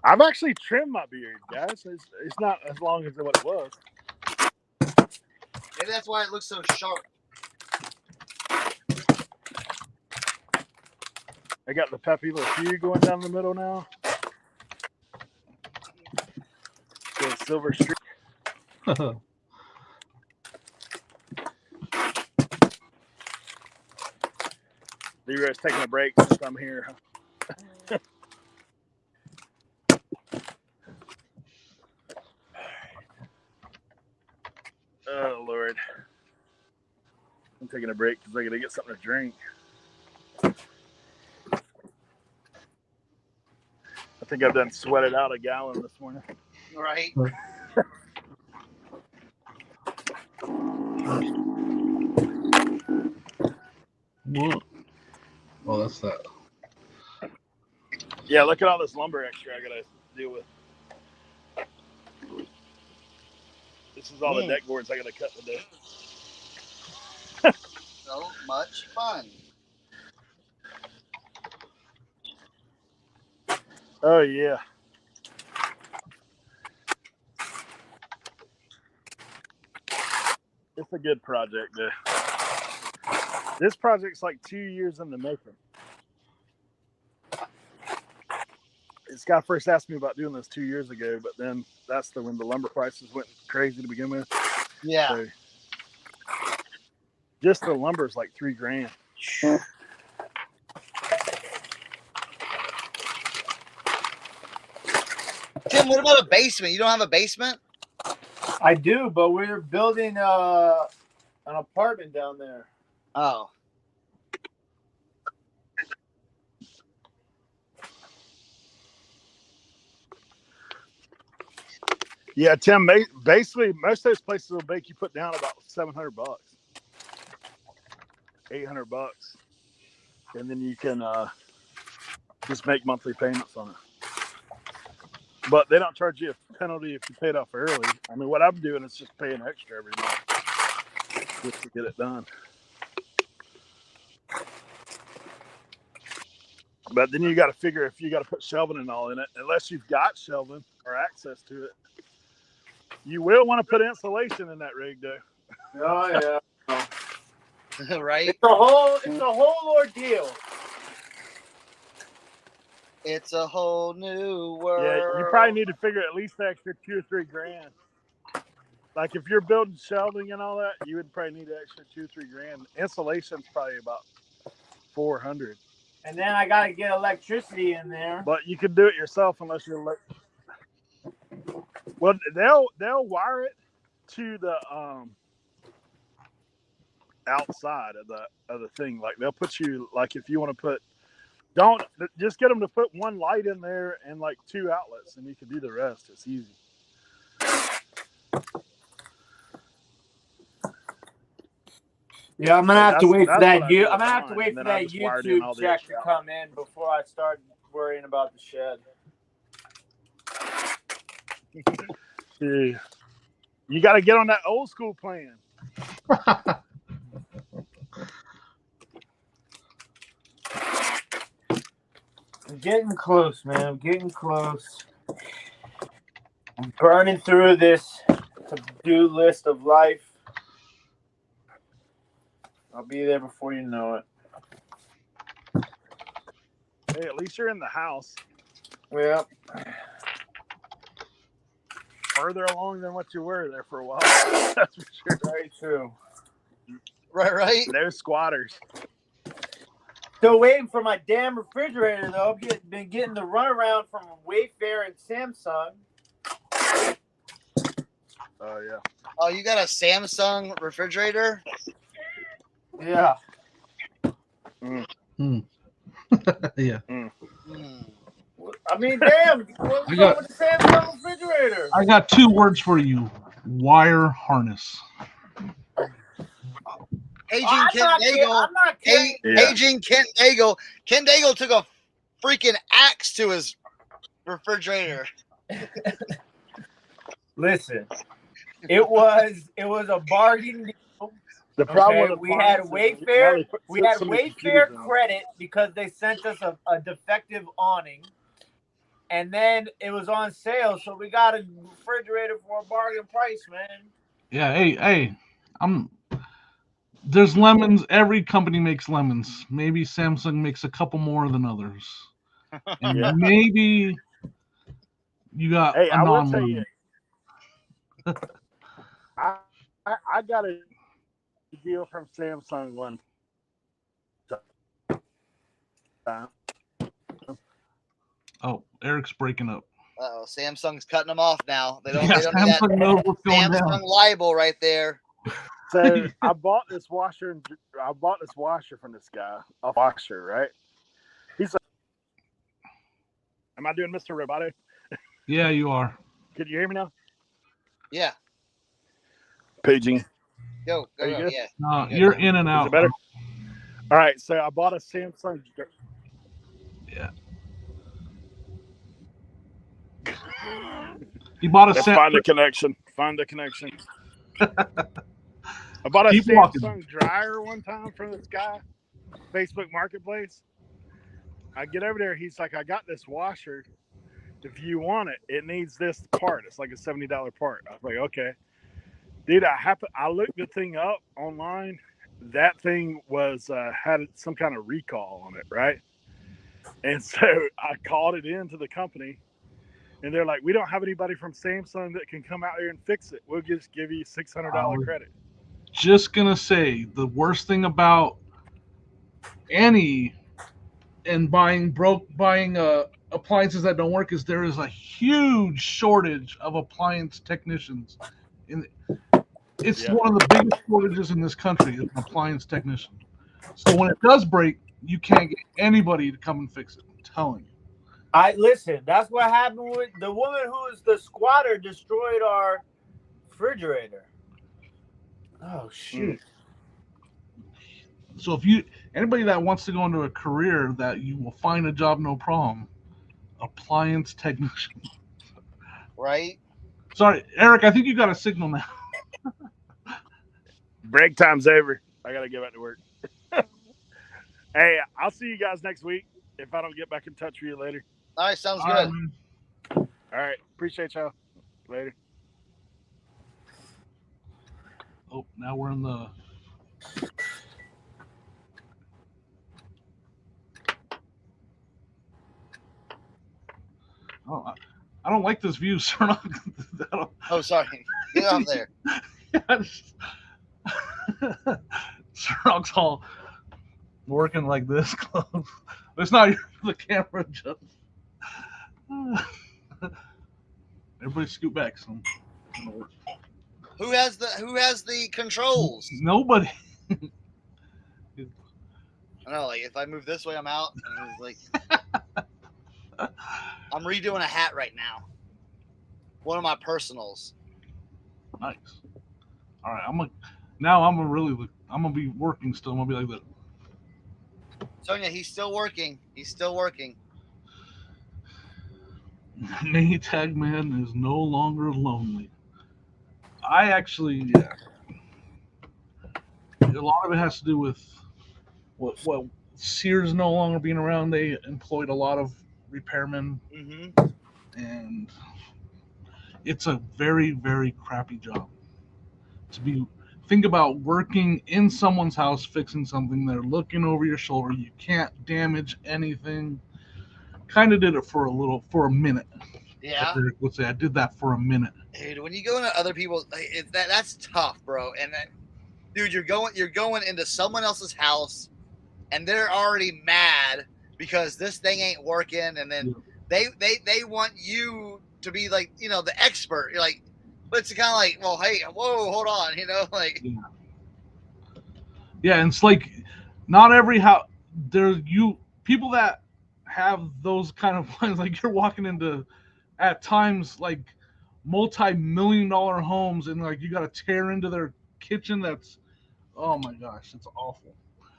I've actually trimmed my beard, guys. It's not as long as what it was. Maybe that's why it looks so sharp. I got the Peppy Le Pew going down the middle now. The silver streak. Leroy's taking a break since I'm here. Oh, Lord. I'm taking a break because I got to get something to drink. I think I've done sweated out a gallon this morning. Right. What? Oh, that's that. Yeah, look at all this lumber extra I got to deal with. This is all the deck boards I got to cut today. So much fun. Oh, yeah. It's a good project, though. This project's like 2 years in the making. This guy first asked me about doing this 2 years ago, but then that's when the lumber prices went crazy to begin with. Yeah. So just the lumber is like $3,000. Tim, what about a basement? You don't have a basement? I do, but we're building an apartment down there. Oh. Yeah, Tim, basically most of those places will make you put down about $700, $800, and then you can just make monthly payments on it. But they don't charge you a penalty if you pay it off early. I mean, what I'm doing is just paying extra every month just to get it done. But then you got to figure if you got to put shelving and all in it, unless you've got shelving or access to it. You will want to put insulation in that rig, though. Oh yeah. Right? It's a whole ordeal. It's a whole new world. Yeah, you probably need to figure at least the extra $2 or $3,000. Like if you're building shelving and all that, you would probably need an extra $2 or $3,000. Insulation's probably about $400. And then I gotta get electricity in there. But you can do it yourself unless you're well, they'll wire it to the outside of the thing. Like they'll put you, like if you want to put, don't just get them to put one light in there and like 2 outlets, and you can do the rest. It's easy. Yeah, I'm gonna have to wait for that. I'm gonna have to wait for that YouTube check to come in before I start worrying about the shed. Yeah. You got to get on that old school plan. I'm getting close, man. I'm getting close. I'm burning through this to-do list of life. I'll be there before you know it. Hey, at least you're in the house. Well, further along than what you were there for a while. That's for sure. Very true. Right. No squatters. Still waiting for my damn refrigerator, though. I've been getting the runaround from Wayfair and Samsung. Oh, yeah. Oh, you got a Samsung refrigerator? Yeah. Yeah. I mean, damn. What's wrong with the Samsung refrigerator? I got 2 words for you. Wire harness. Aging Kent Daigle. Aging Kent Daigle. Kent Daigle took a freaking axe to his refrigerator. Listen, it was a bargain deal. The problem we had Wayfair. We had Wayfair credit because they sent us a defective awning, and then it was on sale, so we got a refrigerator for a bargain price, man. Yeah, hey, there's lemons. Every company makes lemons. Maybe Samsung makes a couple more than others, and Yeah. maybe you got Hey, a I will tell you, non-lemon. I got a deal from Samsung one time. Oh, Eric's breaking up. Uh-oh, Samsung's cutting them off now. They don't. Yeah, They don't need that Samsung knows what's going Samsung down. libel right there. So I bought this washer from this guy, a washer, right? He's like, am I doing Mr. Roboto? Yeah, you are. Can you hear me now? Yeah. Paging. Go. Are you good? Yeah. No, Good you're now. in and out. Is it better? All right. So I bought a Samsung. Yeah. You bought a Let's find the connection. Find the connection. I bought a Keep Samsung walking. dryer one time from this guy, Facebook Marketplace. I get over there. He's like, I got this washer. If you want it, it needs this part. It's like a $70 part. I was like, okay. Dude, I looked the thing up online. That thing was had some kind of recall on it, right? And so I called it into the company. And they're like, we don't have anybody from Samsung that can come out here and fix it. We'll just give you $600 credit. Just gonna say the worst thing about buying appliances that don't work is there is a huge shortage of appliance technicians. It's Yeah. one of the biggest shortages in this country is an appliance technician. So when it does break, you can't get anybody to come and fix it. I'm telling you. Listen. That's what happened with the woman who was the squatter. Destroyed our refrigerator. Oh shoot! So if anybody that wants to go into a career that you will find a job no problem, appliance technician. Right. Sorry, Eric. I think you got a signal now. Break time's over. I got to get back to work. Hey, I'll see you guys next week if I don't get back in touch with you later. All right. Sounds All good. right, man. All right. Appreciate y'all. Later. Oh, now we're in the. Oh, I don't like this view, Cernoch. Oh, sorry. Get off there. Cernoch's all working like this close. It's not the camera, just. Everybody scoot back some. Who has the controls? Nobody. I know, like if I move this way, I'm out. And it's like I'm redoing a hat right now. One of my personals. Nice. All right, I'm gonna be working still. I'm gonna be like that. Sonia, he's still working. He's still working. Maytag man is no longer lonely. I actually, yeah. A lot of it has to do with what Sears no longer being around. They employed a lot of repairmen, and it's a very, very crappy job. Think about working in someone's house fixing something. They're looking over your shoulder. You can't damage anything. Kind of did it for a minute. Yeah. Let's say I did that for a minute. Dude, when you go into other people's, that's tough, bro. And dude, you're going into someone else's house, and they're already mad because this thing ain't working, and then they want you to be like, the expert. You're like, but it's kind of like, well, hey, whoa, hold on, like. Yeah, and it's like not every house. People that have those kind of lines, like you're walking into at times like multi-million-dollar homes, and like you got to tear into their kitchen. That's, oh my gosh, it's awful.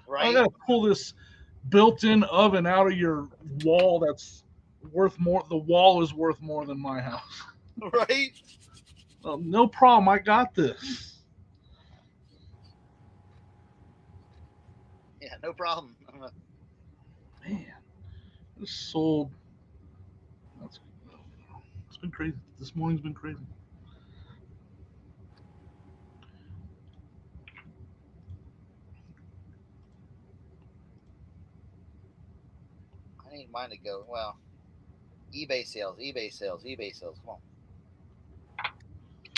Right. I got to pull this built-in oven out of your wall. That's worth more. The wall is worth more than my house. Right. No problem. I got this. Yeah, no problem. Man, this sold. That's been crazy. This morning's been crazy. I need mine to go. Well, eBay sales. Come on.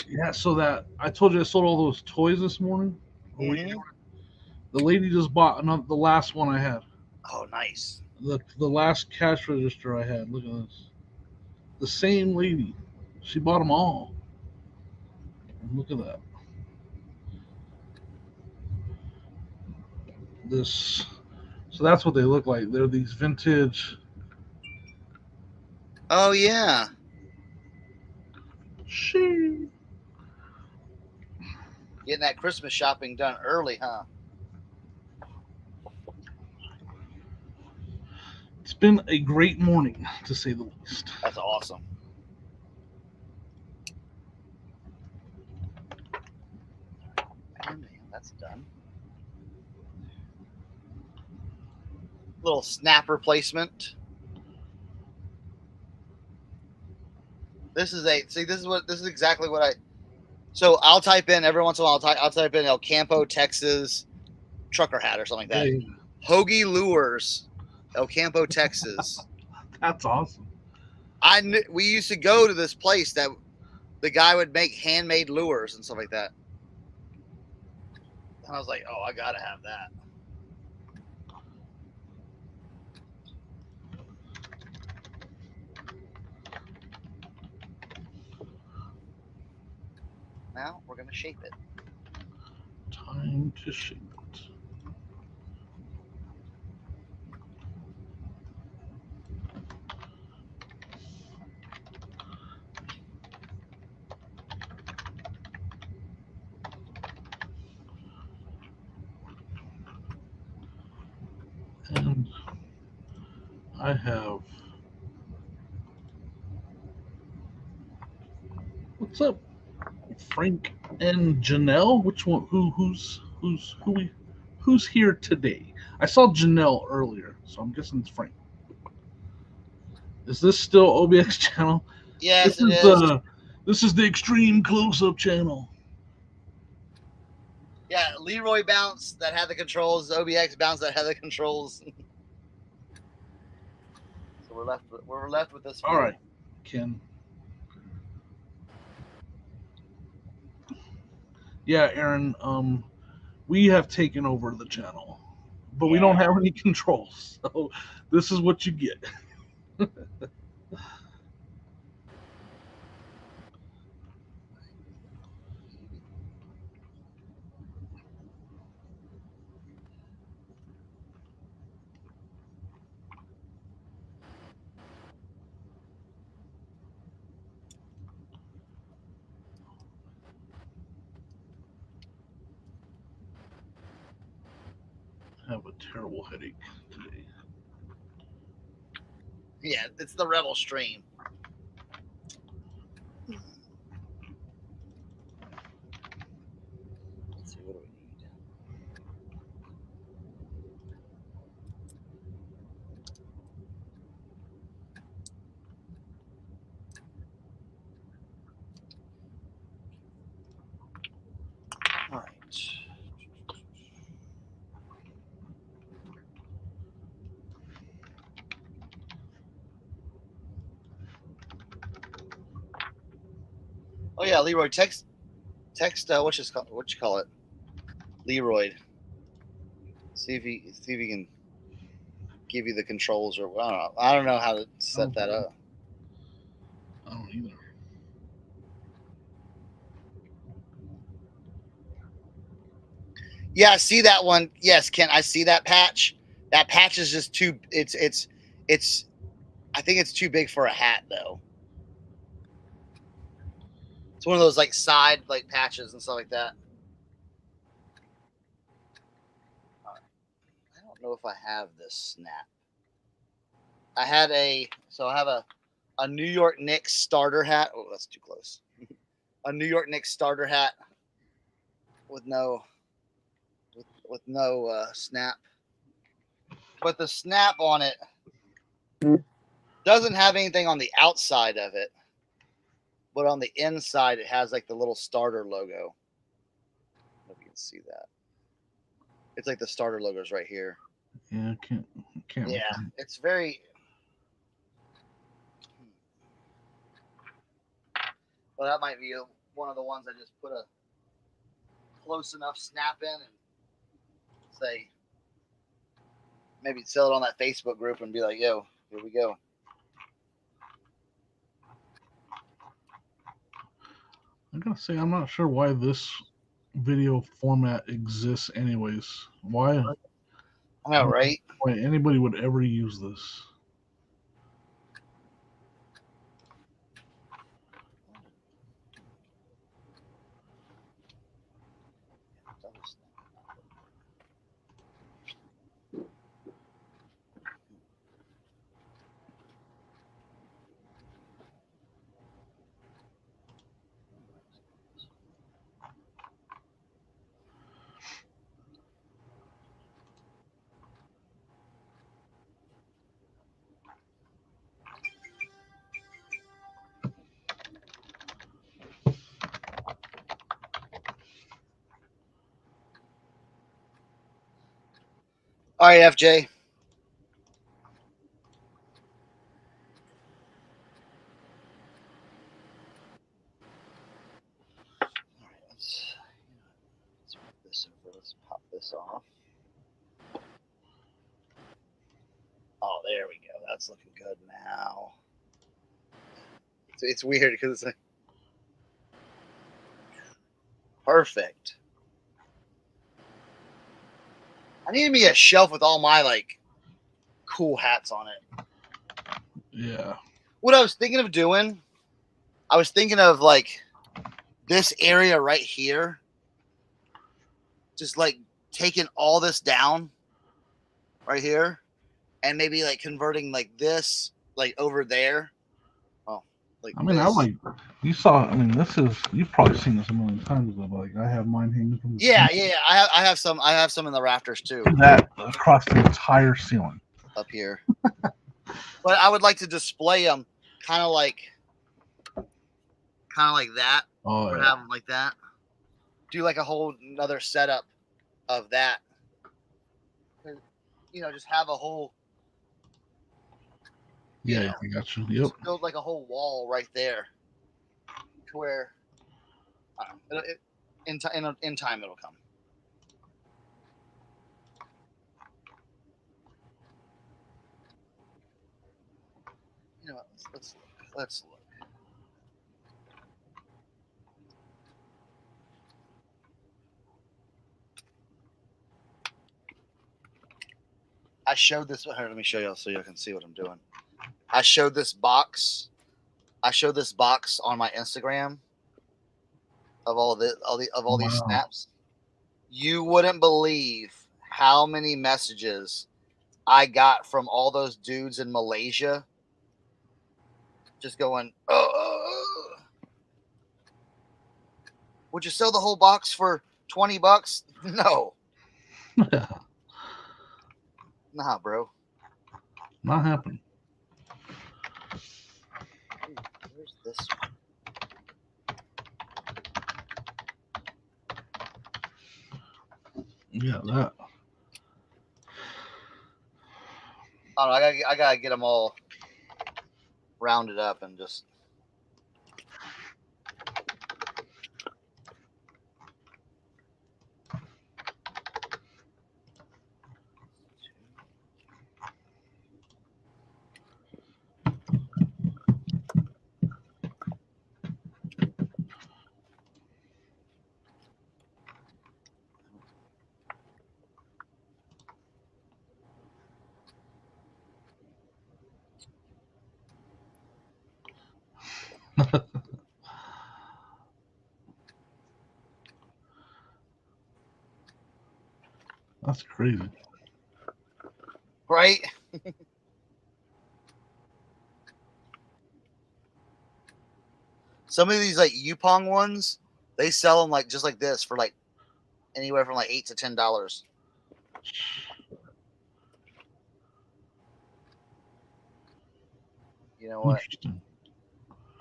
Yeah, so that I told you I sold all those toys this morning. Mhm. The lady just bought the last one I had. Oh, nice. The last cash register I had. Look at this. The same lady. She bought them all. And look at that. This. So that's what they look like. They're these vintage. Oh yeah. She. Getting that Christmas shopping done early, huh? It's been a great morning, to say the least. That's awesome. Man, that's done. Little snap replacement. This is exactly what I. So I'll type in every once in a while. I'll type in El Campo, Texas, trucker hat or something like that. Yeah, Hoagie Lures, El Campo, Texas. that's awesome. We used to go to this place that the guy would make handmade lures and stuff like that. And I was like, oh, I gotta have that. Now we're gonna shape it. Time to shape it. And I have. What's up, Frank and Janelle? Which one? Who's here today? I saw Janelle earlier, so I'm guessing it's Frank. Is this still OBX channel? Yes, it is. This is the extreme close-up channel. Yeah, Leroy bounce that had the controls, OBX bounce that had the controls. So we're left with this. All right, Ken. Yeah, Aaron. We have taken over the channel, but we don't have any controls. So this is what you get. I have a terrible headache today. Yeah, it's the Rebel stream. Let's see, what do we need? All right. Oh yeah, Leroy, text what you call it? Leroy. See if he can give you the controls, or I don't know how to set that up. I don't either. Yeah, I see that one. Yes, Ken, I see that patch. That patch is just too. It's. I think it's too big for a hat, though. It's one of those like side like patches and stuff like that. I don't know if I have this snap. I have a New York Knicks starter hat. Oh, that's too close. A New York Knicks starter hat with no snap. But the snap on it doesn't have anything on the outside of it. but on the inside it has like the little starter logo. I don't know if you can see that. It's like the starter logos right here. Yeah, I can't. Yeah, it's very. Well, that might be one of the ones I just put a close enough snap in and say, maybe sell it on that Facebook group and be like, yo, here we go. I gotta say, I'm not sure why this video format exists anyways. Why? I know, right? Why anybody would ever use this? All right, FJ. All right, let's move this over. Let's pop this off. Oh, there we go. That's looking good now. It's weird because it's like perfect. I need me a shelf with all my like cool hats on it. Yeah. What I was thinking of doing, I was thinking of like this area right here, just like taking all this down right here, and maybe like converting like this like over there. Oh, like I mean, this. I like you saw. I mean, this is you've probably seen this a million times. But like, I have mine hanging from the Yeah, ceiling. yeah. I have some. I have some in the rafters too. Do that across the entire ceiling. Up here. But I would like to display them kind of like that. Oh, or yeah. have them like that. Do like a whole another setup of that. You know, just have a whole. Yeah, I got you. Yep. Just build like a whole wall right there, to where, I don't know, in time it'll come. You know what? Let's look. I showed this. Here, let me show you so you can see what I'm doing. I showed this box. On my Instagram of all these snaps. You wouldn't believe how many messages I got from all those dudes in Malaysia, just going, would you sell the whole box for $20? No. Nah, bro. Not happening. Where's this one? Yeah, that. I don't know. I gotta get them all rounded up and just. That's crazy. Right? Some of these like Yupong ones, they sell them like just like this for like anywhere from like $8 to $10. You know what? Interesting.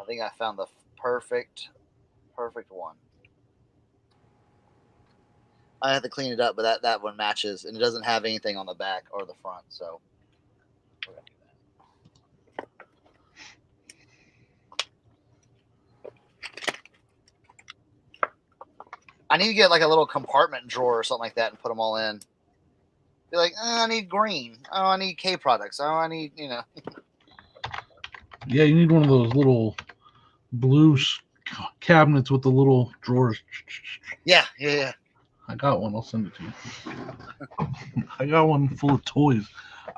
I think I found the perfect one. I have to clean it up, but that one matches, and it doesn't have anything on the back or the front, so we're gonna do that. I need to get like a little compartment drawer or something like that and put them all in. Be like, I need green. Oh, I need K products. Oh, I need, you know. Yeah, you need one of those little blue cabinets with the little drawers. Yeah. I got one. I'll send it to you. I got one full of toys.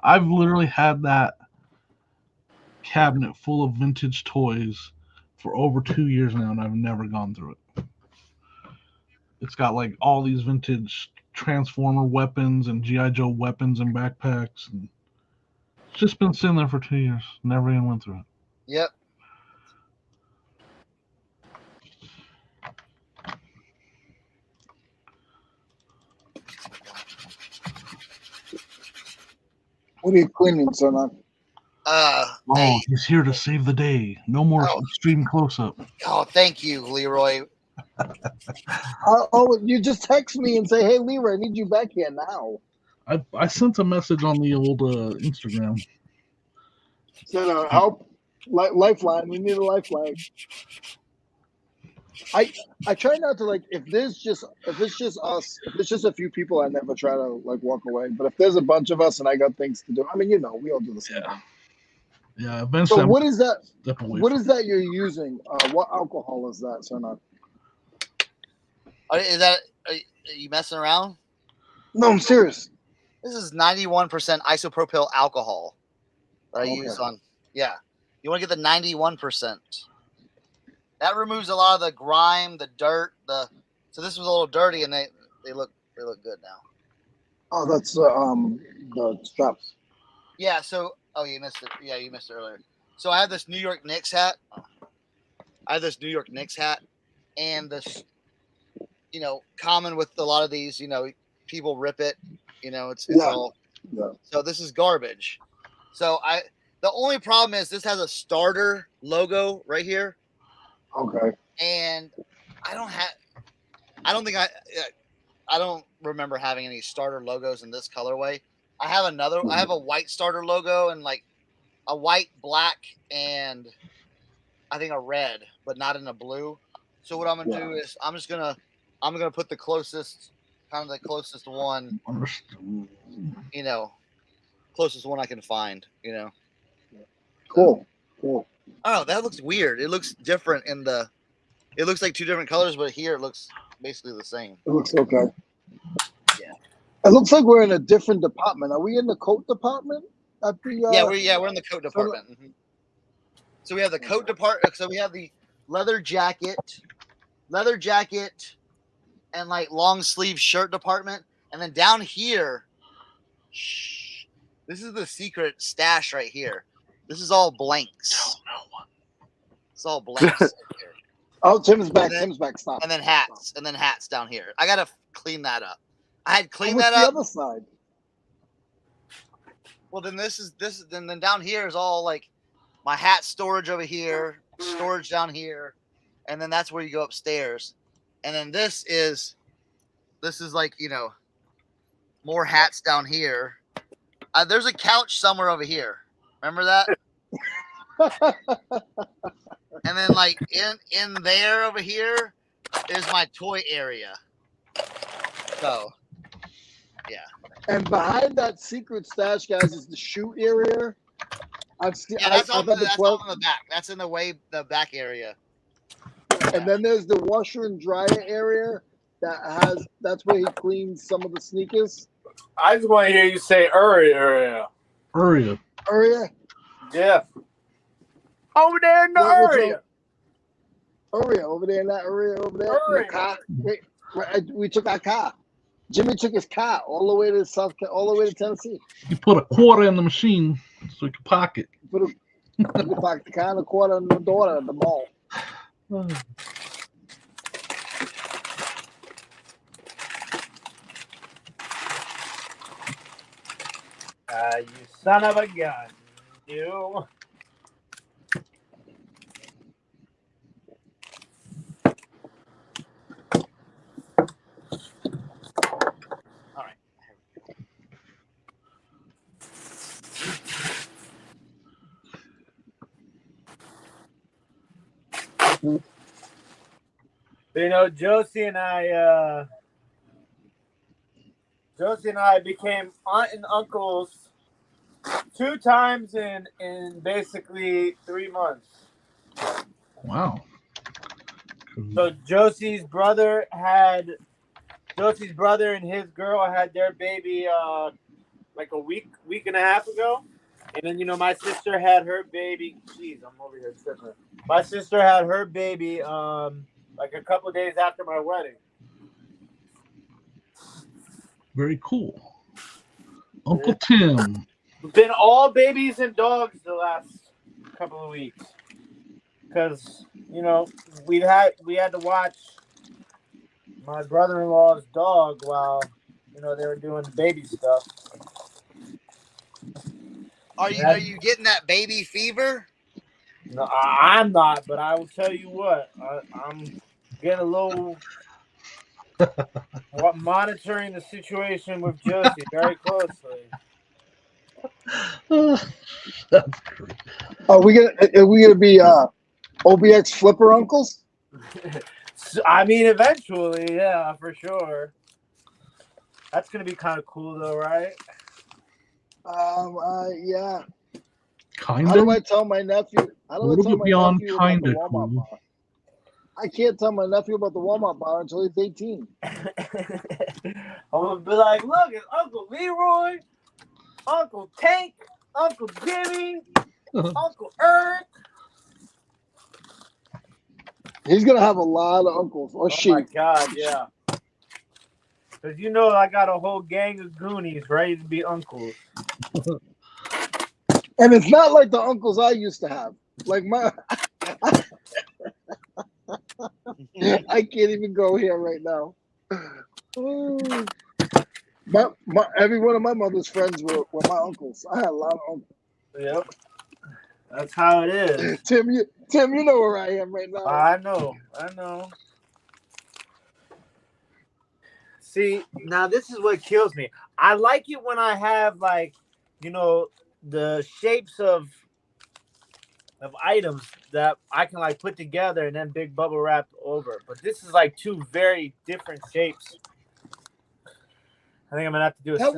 I've literally had that cabinet full of vintage toys for over 2 years now, and I've never gone through it. It's got like all these vintage Transformer weapons and G.I. Joe weapons and backpacks. And it's just been sitting there for 2 years. Never even went through it. Yep. What are you cleaning, Cernoch? Oh, he's here to save the day. No more extreme close-up. Oh, thank you, Leroy. You just text me and say, "Hey, Leroy, I need you back here now." I sent a message on the old Instagram. Said, "Help, lifeline. We need a lifeline." I try not to like if it's just us, if it's just a few people, I never try to like walk away. But if there's a bunch of us and I got things to do, I mean, we all do the same thing. Yeah, eventually. So what is that? What is that you're using? What alcohol is that, Cernoch? Are you messing around? No, I'm serious. This is 91% isopropyl alcohol that I use on. Yeah, you want to get the 91%. That removes a lot of the grime, the dirt. So this was a little dirty, and they look good now. Oh, that's the straps. Yeah. So you missed it. Yeah, you missed it earlier. So I have this New York Knicks hat. And this, common with a lot of these, people rip it. It's all. Yeah. So this is garbage. So the only problem is this has a starter logo right here. Okay. And I don't remember having any starter logos in this colorway. I have a white starter logo and like a white, black, and I think a red, but not in a blue. So what I'm gonna do is I'm gonna put the closest one, closest one I can find, Cool. Oh, that looks weird. It looks different it looks like two different colors, but here it looks basically the same. It looks okay. Yeah. It looks like we're in a different department. Are we in the coat department? We're in the coat department. Mm-hmm. So we have the coat department. So we have the leather jacket, and like long sleeve shirt department, and then down here, this is the secret stash right here. This is all blanks. It's all blanks. Right here. Oh, Tim's back. Stop. And then hats down here. I gotta clean that up. I had cleaned that up. The other side. Well, then then down here is all like my hat storage over here, storage down here, and then that's where you go upstairs. And then this is like more hats down here. There's a couch somewhere over here. Remember that? And then like in there over here is my toy area. So yeah. And behind that secret stash, guys, is the shoe area. That's all in the back. That's in the back area. And then there's the washer and dryer area that's where he cleans some of the sneakers. I just want to hear you say area. Yeah. Over there in the area. Over there in that area over there. In the car. We took our car. Jimmy took his car all the way to Tennessee. You put a quarter in the machine so you can park it. You can park the car and a quarter in the door at the mall. You son of a gun, you. You know, Josie and I became aunt and uncles 2 times in basically 3 months. Wow. So Josie's brother and his girl had their baby like a week and a half ago. And then, you know, my sister had her baby. Jeez, I'm over here tripping. My sister had her baby like a couple of days after my wedding. Very cool. Uncle Tim. Been all babies and dogs the last couple of weeks. Because, you know, we had to watch my brother-in-law's dog while, you know, they were doing the baby stuff. Are you getting that baby fever? No, I'm not, but I will tell you what, I'm getting a little monitoring the situation with Josie very closely. That's great. Are we gonna be OBX flipper uncles? I mean, eventually, yeah, for sure. That's gonna be kind of cool, though, right? Yeah. Kinda. How do I tell my nephew? A little bit beyond nephew about the kinda Walmart cool. bar? I can't tell my nephew about the Walmart bar until he's 18. I'm gonna be like, look, it's Uncle Leroy, Uncle Tank, Uncle Jimmy, Uncle Eric. He's gonna have a lot of uncles or sheep. Oh my God, yeah. Because you know I got a whole gang of Goonies ready to be uncles. And it's not like the uncles I used to have. Like my, I can't even go here right now. Every one of my mother's friends were my uncles. I had a lot of uncles. Yep. That's how it is. Tim, you know where I am right now. I know. See, now this is what kills me. I like it when I have, like, you know, the shapes of items that I can, like, put together and then big bubble wrap over. But this is like 2 very different shapes. I think I'm gonna have to do a That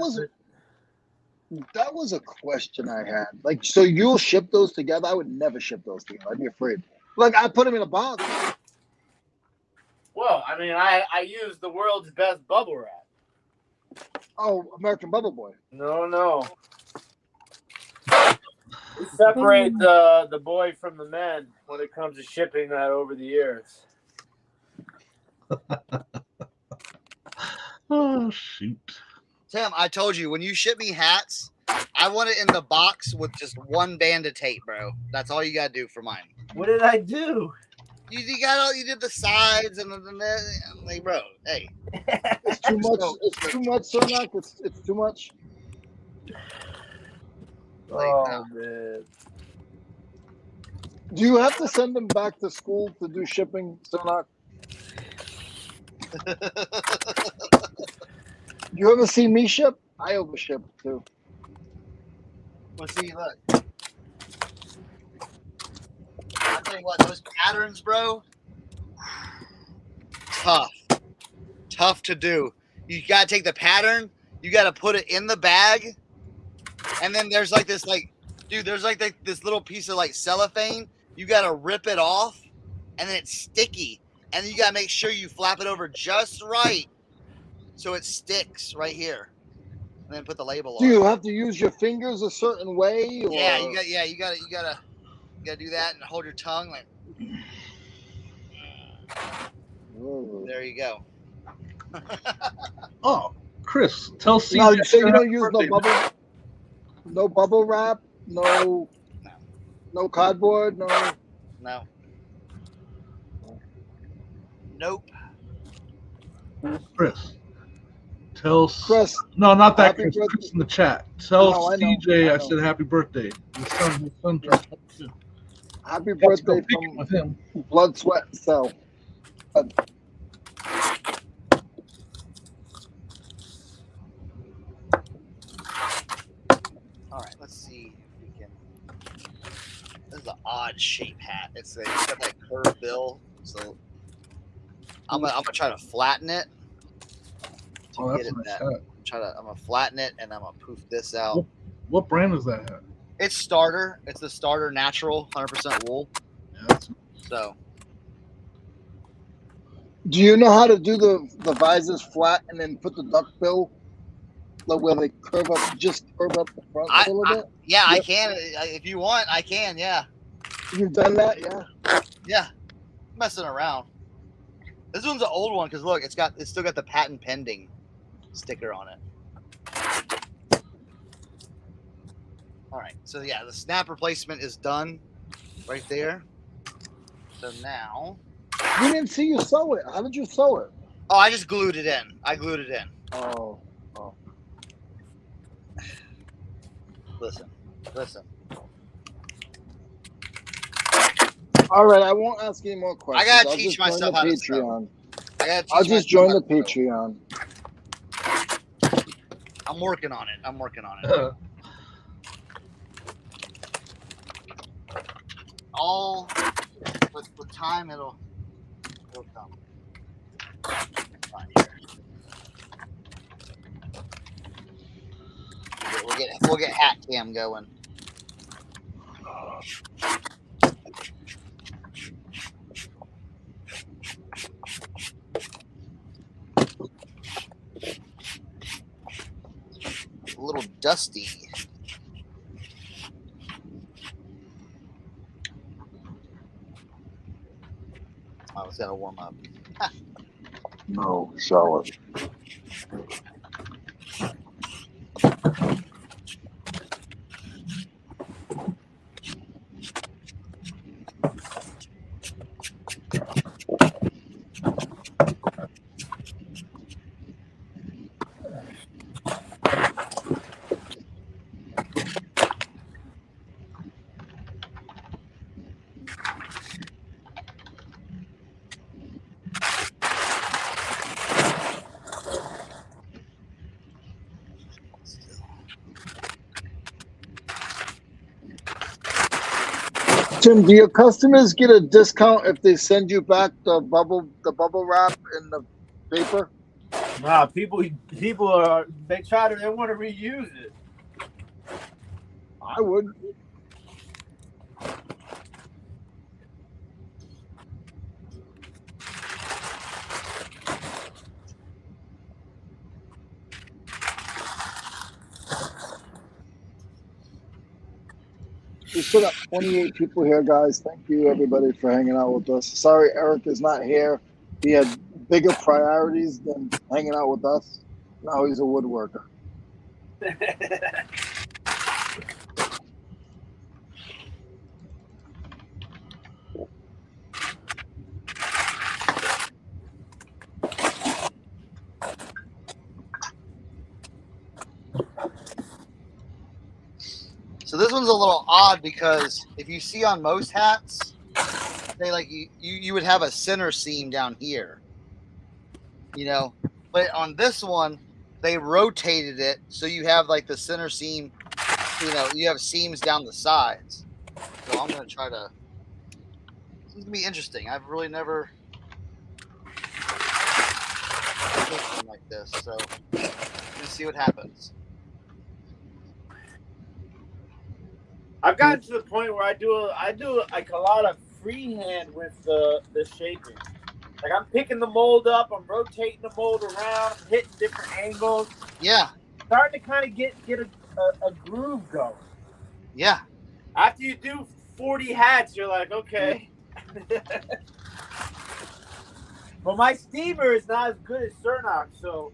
was a question I had. Like, so you'll ship those together? I would never ship those together. I'd be afraid. Like, I put them in a box. Well, I mean, I use the world's best bubble wrap. Oh, American Bubble Boy. No. We separate the boy from the men when it comes to shipping that over the years. Oh, shoot. Tim, I told you, when you ship me hats, I want it in the box with just 1 band of tape, bro. That's all you gotta do for mine. What did I do? You did the sides and I'm like, bro, hey. It's too much. It's too much, Cernoch. It's too much. Oh, man. Do you have to send them back to school to do shipping, Cernoch? You ever see me ship? I overship too. Well, see, look. I tell you what, those patterns, bro, tough to do. You gotta take the pattern, you gotta put it in the bag, and then there's like this, like, dude, there's like this little piece of like cellophane. You gotta rip it off, and then it's sticky, and then you gotta make sure you flap it over just right so it sticks right here, and then put the label on. Do you have to use your fingers a certain way? Or? Yeah, you gotta do that and hold your tongue like. There you go. Oh, Chris, tell CJ. No, so you don't use no bubble wrap, no cardboard, no. Nope. Chris. Tell Chris. No, not that Chris. Chris in the chat. Tell CJ I said happy birthday. His son turned 22. Happy birthday from with him. Blood, Sweat, and Cell. All right, let's see if we can. This is an odd shape hat. it's got that curved bill, so I'm gonna try to flatten it. Oh, that's a nice hat. I'm gonna flatten it and I'm gonna poof this out. What brand is that hat? It's Starter. It's the Starter Natural 100% wool. Yeah, so. Do you know how to do the visors flat and then put the duck bill, like where they curve up the front a little bit? Yeah, yep. I can. If you want, I can. Yeah. You've done that, yeah. Yeah, I'm messing around. This one's an old one because look, it's still got the patent pending sticker on it. All right, so yeah, the snap replacement is done right there. So now we didn't see you sew it. How did you sew it? Oh, I just glued it in. Oh. Listen. All right, I won't ask any more questions. I gotta teach myself how to sew. I'll just join the Patreon. I'm working on it. All with time, it'll come. Right here. We'll get hat cam going. A little dusty. Oh, it's gotta warm up. No, shower. Tim, do your customers get a discount if they send you back the bubble wrap and the paper? Nah, people they want to reuse it. I would. We still got 28 people here, guys. Thank you, everybody, for hanging out with us. Sorry Eric is not here. He had bigger priorities than hanging out with us. Now he's a woodworker. So this one's a little odd because if you see on most hats, they like you would have a center seam down here, you know, but on this one they rotated it so you have like the center seam, you know, you have seams down the sides. So I'm gonna try to. This is gonna be interesting. I've really never done something like this, so let's see what happens. I've gotten to the point where I do like a lot of freehand with the shaping. Like I'm picking the mold up, I'm rotating the mold around, hitting different angles. Yeah. Starting to kind of get a groove going. Yeah. After you do 40 hats, you're like, okay. But my steamer is not as good as Cernoch, so,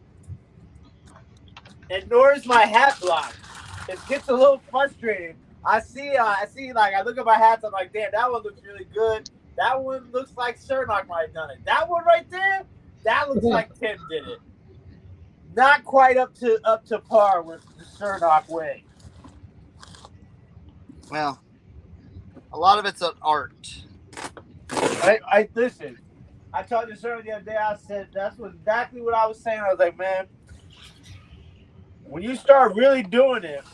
and nor is my hat block. It gets a little frustrating. I see, like, I look at my hats, I'm like, damn, that one looks really good. That one looks like Cernoch might have done it. That one right there, that looks like Tim did it. Not quite up to par with the Cernoch way. Well, a lot of it's an art. I listen. I talked to Cernoch the other day. I said that's exactly what I was saying. I was like, man, when you start really doing it,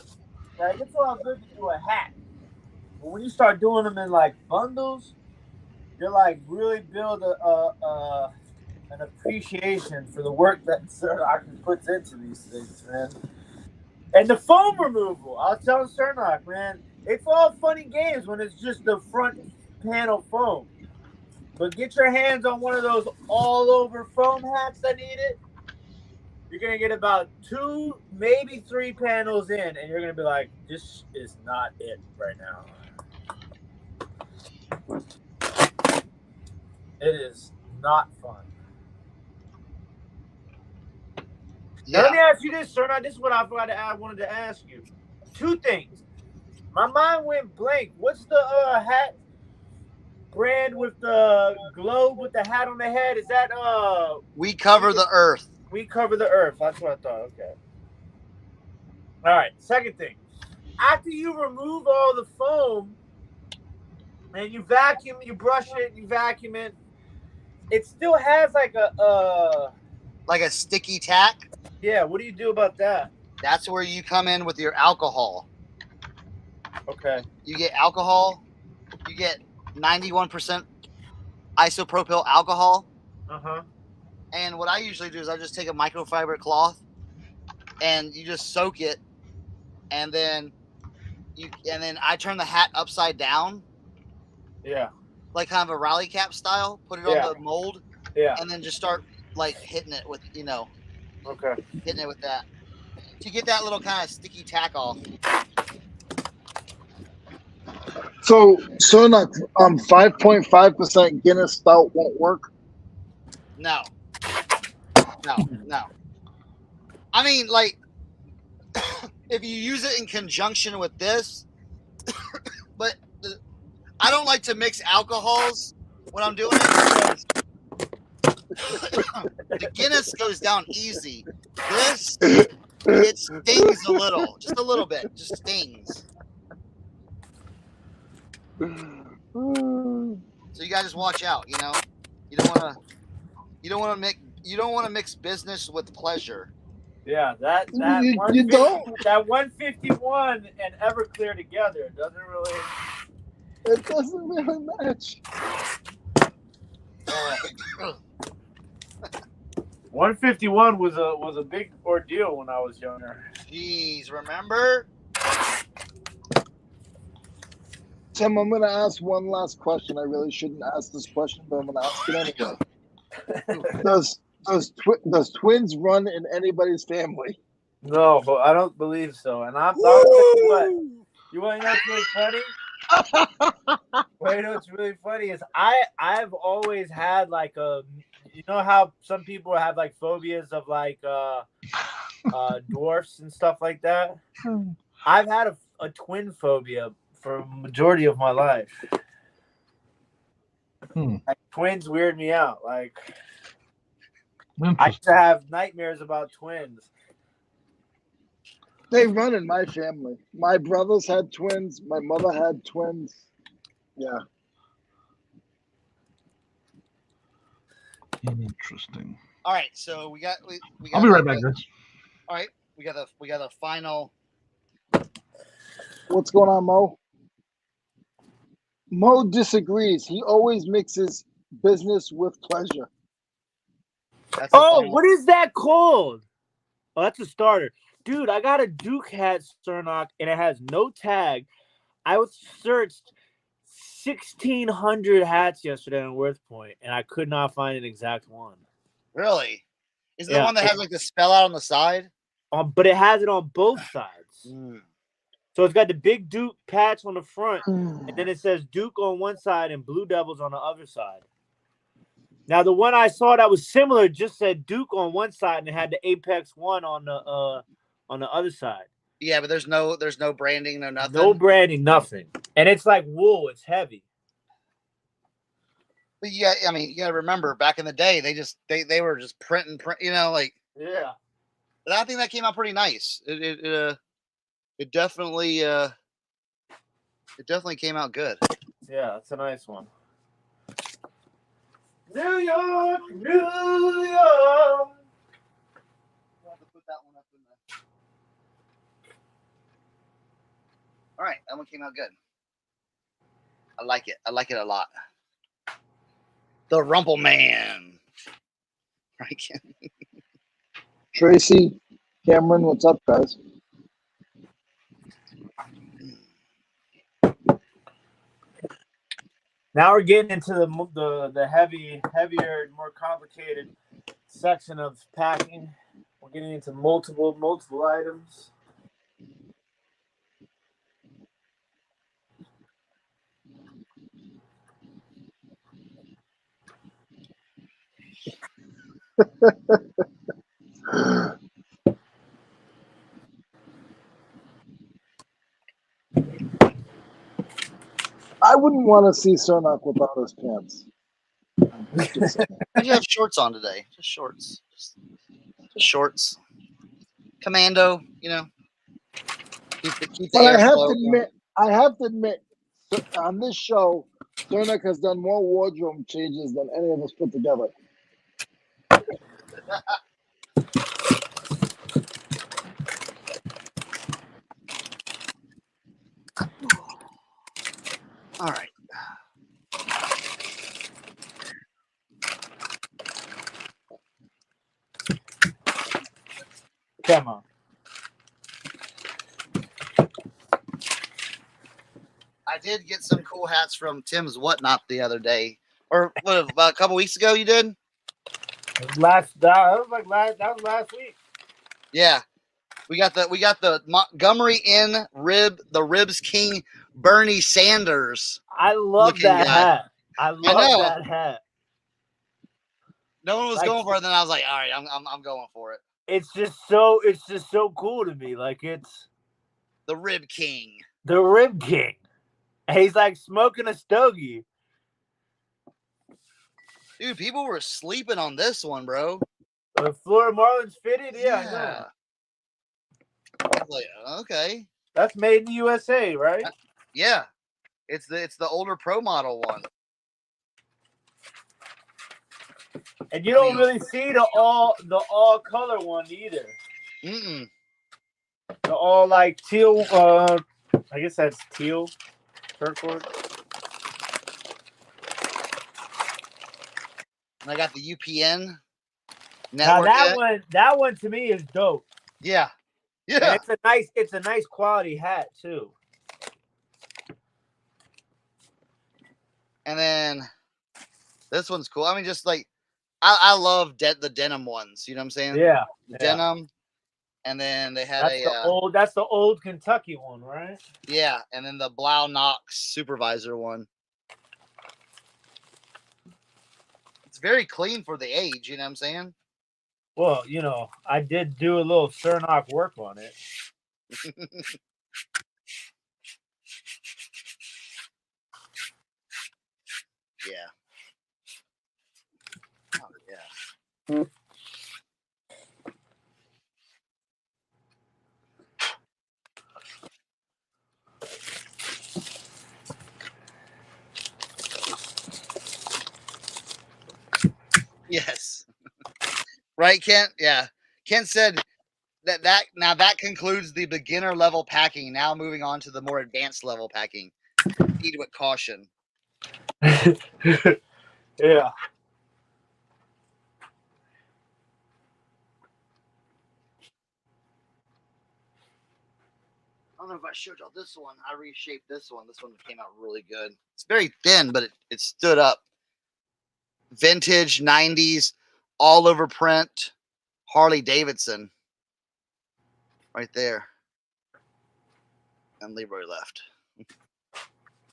like it's all good to do a hat, but when you start doing them in like bundles, you're like really build an appreciation for the work that Cernoch puts into these things, man. And the foam removal, I was telling Cernoch, man, it's all funny games when it's just the front panel foam. But get your hands on one of those all over foam hats that need it. You're gonna get about 2, maybe 3 panels in, and you're gonna be like, "This is not it right now." It is not fun. Now, let me ask you this, sir. Now, this is what I wanted to ask you. 2 things. My mind went blank. What's the hat brand with the globe with the hat on the head? Is that We Cover the Earth. We Cover the Earth. That's what I thought. Okay. All right. Second thing. After you remove all the foam and you vacuum, you brush it, you vacuum it, it still has like a sticky tack. Yeah, what do you do about that? That's where you come in with your alcohol. Okay. You get alcohol. You get 91% isopropyl alcohol. Uh-huh. And what I usually do is I just take a microfiber cloth and you just soak it, and then I turn the hat upside down. Yeah. Like kind of a rally cap style. Put it on the mold. Yeah. And then just start like hitting it with, Okay. hitting it with that to get that little kind of sticky tack off. So, Cernoch, 5.5% Guinness Stout won't work? No. I mean, like, if you use it in conjunction with this, but I don't like to mix alcohols when I'm doing it because the Guinness goes down easy. This, it stings a little, just a little bit, just stings. So you guys just watch out. You don't want to mix business with pleasure. Yeah, that you don't. That 151 and Everclear together doesn't really. It doesn't really match. 151 was a big ordeal when I was younger. Jeez, remember? Tim, I'm going to ask one last question. I really shouldn't ask this question, but I'm going to ask it anyway. Does twins run in anybody's family? No, but I don't believe so. And I'm what? You want to know what's really funny? Wait, you know what's really funny is I've always had like you know how some people have like phobias of like dwarfs and stuff like that. I've had a twin phobia for a majority of my life. Like, twins weird me out. Like I used to have nightmares about twins. They run in my family. My brothers had twins. My mother had twins. Yeah. Interesting. All right, so we got. I'll be right back, guys. All right, we got the final. What's going on, Mo? Mo disagrees. He always mixes business with pleasure. What is that called? Oh, that's a starter. Dude, I got a Duke hat, Cernoch, and it has no tag. I searched 1,600 hats yesterday on Worth Point, and I could not find an exact one. Really? Is it the one that has like the spell out on the side? But it has it on both sides. So it's got the big Duke patch on the front, and then it says Duke on one side and Blue Devils on the other side. Now, the one I saw that was similar just said Duke on one side and it had the Apex One on the other side. Yeah, but there's no branding, no nothing. No branding, nothing. And it's like wool. It's heavy. But yeah, I mean, you got to remember, back in the day, they were just print, like. Yeah. But I think that came out pretty nice. It definitely came out good. Yeah, it's a nice one. New York, New York. All right, that one came out good. I like it. I like it a lot. The Rumple Man. Right. Tracy, Cameron, what's up, guys? Now we're getting into the heavier, more complicated section of packing. We're getting into multiple items. I wouldn't want to see Cernoch without his pants. Just saying. Why'd you have shorts on today? Just shorts. Just shorts. Commando, you know. Keep the But air I have flow. to admit, on this show, Cernoch has done more wardrobe changes than any of us put together. All right. Come on. I did get some cool hats from Tim's Whatnot the other day. Or what, about a couple weeks ago you did? That was last week. Yeah. We got the Montgomery Inn Ribs King Bernie Sanders. I love looking that guy. hat. I know. love that hat. No one was Like- going for it, then I was like, all right, I'm going for it. It's just so cool to me. Like it's The Rib King. the Rib King. And he's like smoking a stogie. Dude, people were sleeping on this one, bro. The Florida Marlins fitted, yeah, I know. I was like, okay. That's made in the USA, right? Yeah. It's the older pro model one. And you don't really see the all color one either. Mm-mm. The all like teal. I guess that's teal turquoise. And I got the UPN Now network. that one to me is dope. Yeah. And Yeah. it's a nice quality hat too. And then this one's cool. I mean, just like I love the denim ones. You know what I'm saying? Yeah. The denim. And then they had that's the old Kentucky one, right? Yeah, and then the Blau Knox supervisor one. It's very clean for the age, you know what I'm saying? Well, you know, I did do a little Cernoch work on it. Yeah. Oh, yeah. Yes. Right, Kent? Yeah. Kent said that concludes the beginner level packing. Now moving on to the more advanced level packing. Proceed with caution. Yeah. I don't know if I showed y'all this one. I reshaped this one. This one came out really good. It's very thin, but it stood up. Vintage 90s, all over print, Harley Davidson. Right there. And Leroy left.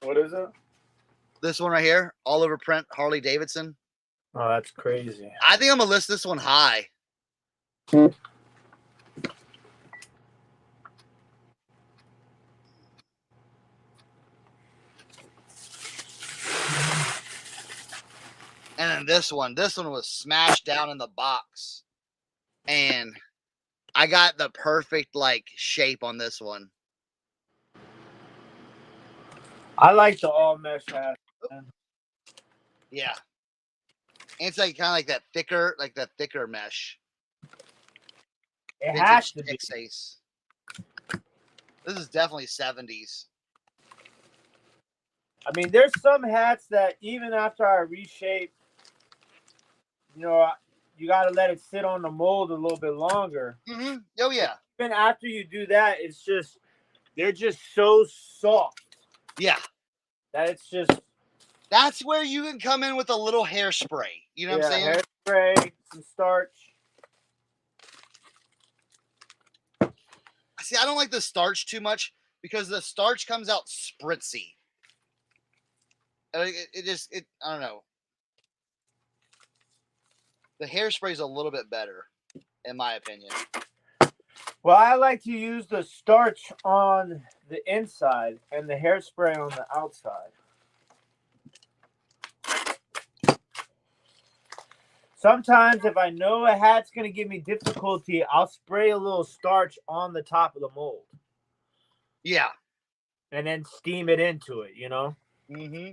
What is it? This one right here, all over print, Harley Davidson. Oh, that's crazy. I think I'm going to list this one high. And then this one was smashed down in the box. And I got the perfect like shape on this one. I like the all mesh hat. Yeah. And it's like kind of like that thicker mesh. It has to be. Texas. This is definitely 70s. I mean, there's some hats that even after I reshape you know, you got to let it sit on the mold a little bit longer. Mm-hmm. Oh yeah. Even after you do that, it's just they're just so soft Yeah. that it's just That's where you can come in with a little hairspray. You know what I'm saying? Hairspray, some starch. See, I don't like the starch too much because the starch comes out spritzy. It just I don't know. The hairspray is a little bit better, in my opinion. Well, I like to use the starch on the inside and the hairspray on the outside. Sometimes if I know a hat's going to give me difficulty, I'll spray a little starch on the top of the mold. Yeah. And then steam it into it, you know? Mm-hmm.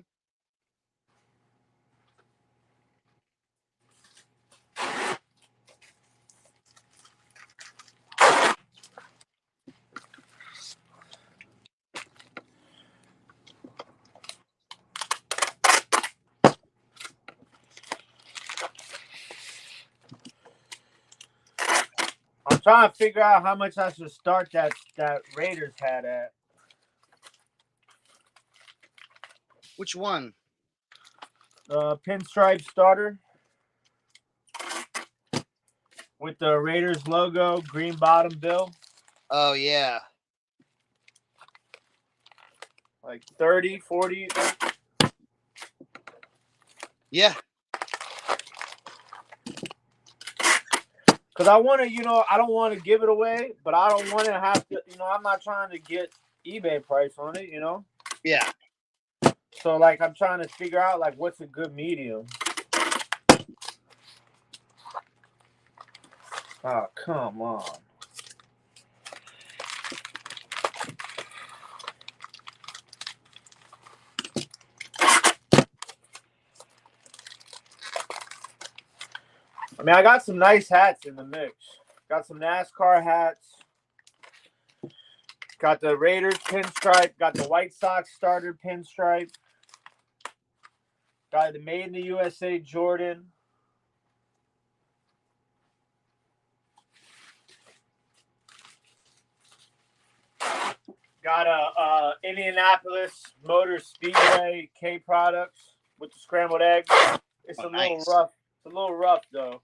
I'm trying to figure out how much I should start that Raiders hat at. Which one? Pinstripe starter with the Raiders logo, green bottom bill. Oh, yeah. Like 30, 40. Yeah. Because I want to, you know, I don't want to give it away, but I don't want to have to, you know, I'm not trying to get eBay price on it, you know? Yeah. So, like, I'm trying to figure out, like, what's a good medium. Oh, come on. I mean, I got some nice hats in the mix. Got some NASCAR hats. Got the Raiders pinstripe. Got the White Sox starter pinstripe. Got the Made in the USA Jordan. Got a Indianapolis Motor Speedway K products with the scrambled eggs. It's a little rough. It's a little rough though.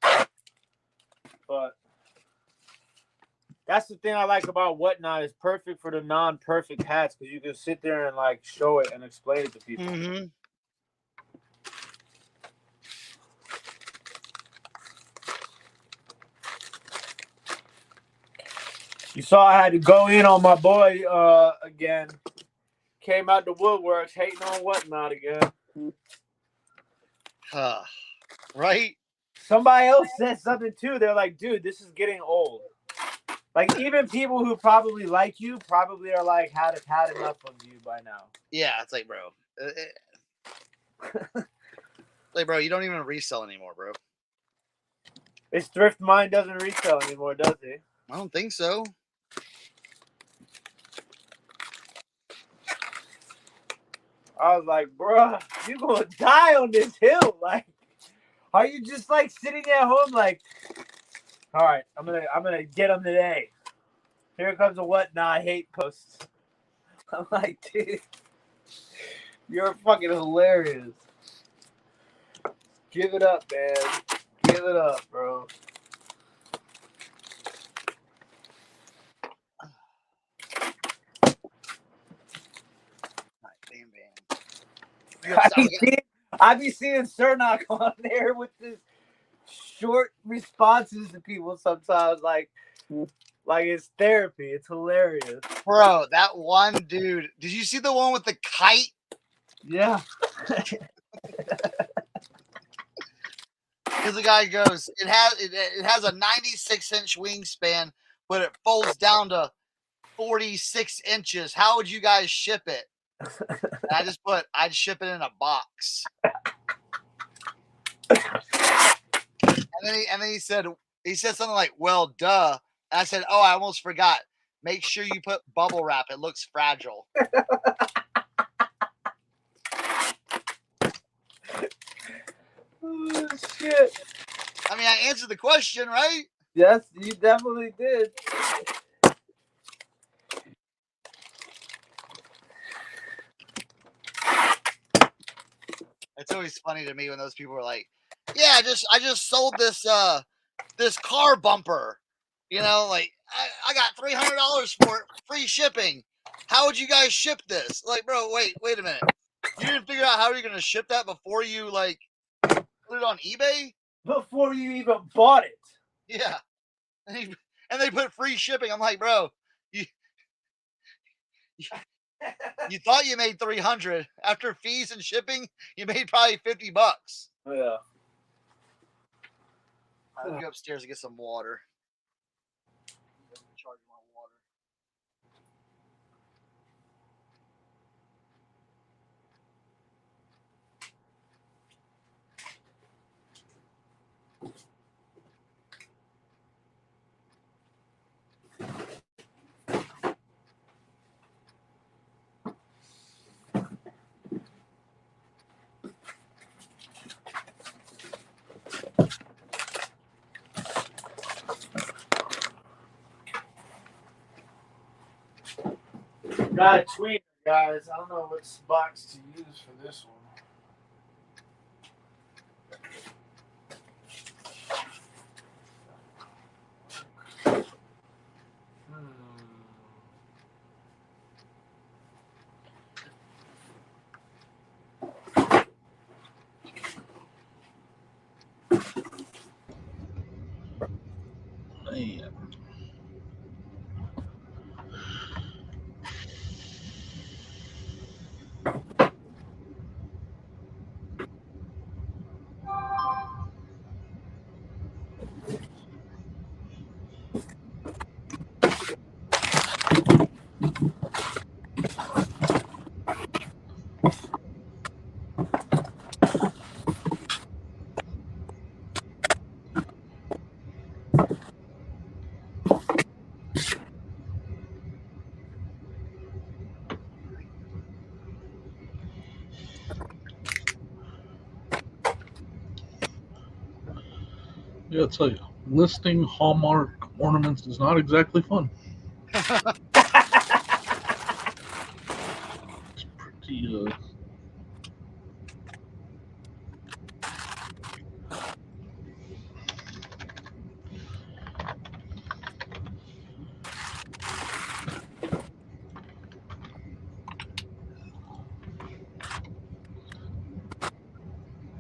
But that's the thing I like about Whatnot. It's perfect for the non-perfect hats because you can sit there and like show it and explain it to people. Mm-hmm. You saw I had to go in on my boy again. Came out the woodworks hating on Whatnot again. Right? Somebody else said something too. They're like, dude, this is getting old. Like, even people who probably like you probably are like, had enough of you by now. Yeah, it's like, bro. Like, bro, you don't even resell anymore, bro. His thrift mind doesn't resell anymore, does he? I don't think so. I was like, bruh, you gonna die on this hill. Like, are you just like sitting at home like, all right, I'm gonna get him today. Here comes a Whatnot hate post. I'm like, dude, you're fucking hilarious. Give it up, man. Give it up, bro. I be seeing Cernoch on there with this short responses to people sometimes, like it's therapy. It's hilarious. Bro, that one dude. Did you see the one with the kite? Yeah. Because the guy goes, it has a 96-inch wingspan, but it folds down to 46 inches. How would you guys ship it? And I just put, I'd ship it in a box. And then he said something like, well, duh. And I said, oh, I almost forgot. Make sure you put bubble wrap. It looks fragile. Oh, shit. I mean, I answered the question, right? Yes, you definitely did. It's always funny to me when those people are like, "Yeah, I just sold this this car bumper. You know, like I got $300 for it, free shipping. How would you guys ship this?" Like, bro, wait a minute. You didn't figure out how you're gonna ship that before you like put it on eBay? Before you even bought it. Yeah. And they put free shipping. I'm like, bro, you thought you made 300 after fees and shipping. You made probably $50. Yeah. Let me go upstairs and get some water. Charge my water. Got a tweeter, guys. I don't know what box to use for this one. Man. Yeah, I'll tell you, listing Hallmark ornaments is not exactly fun. It's pretty,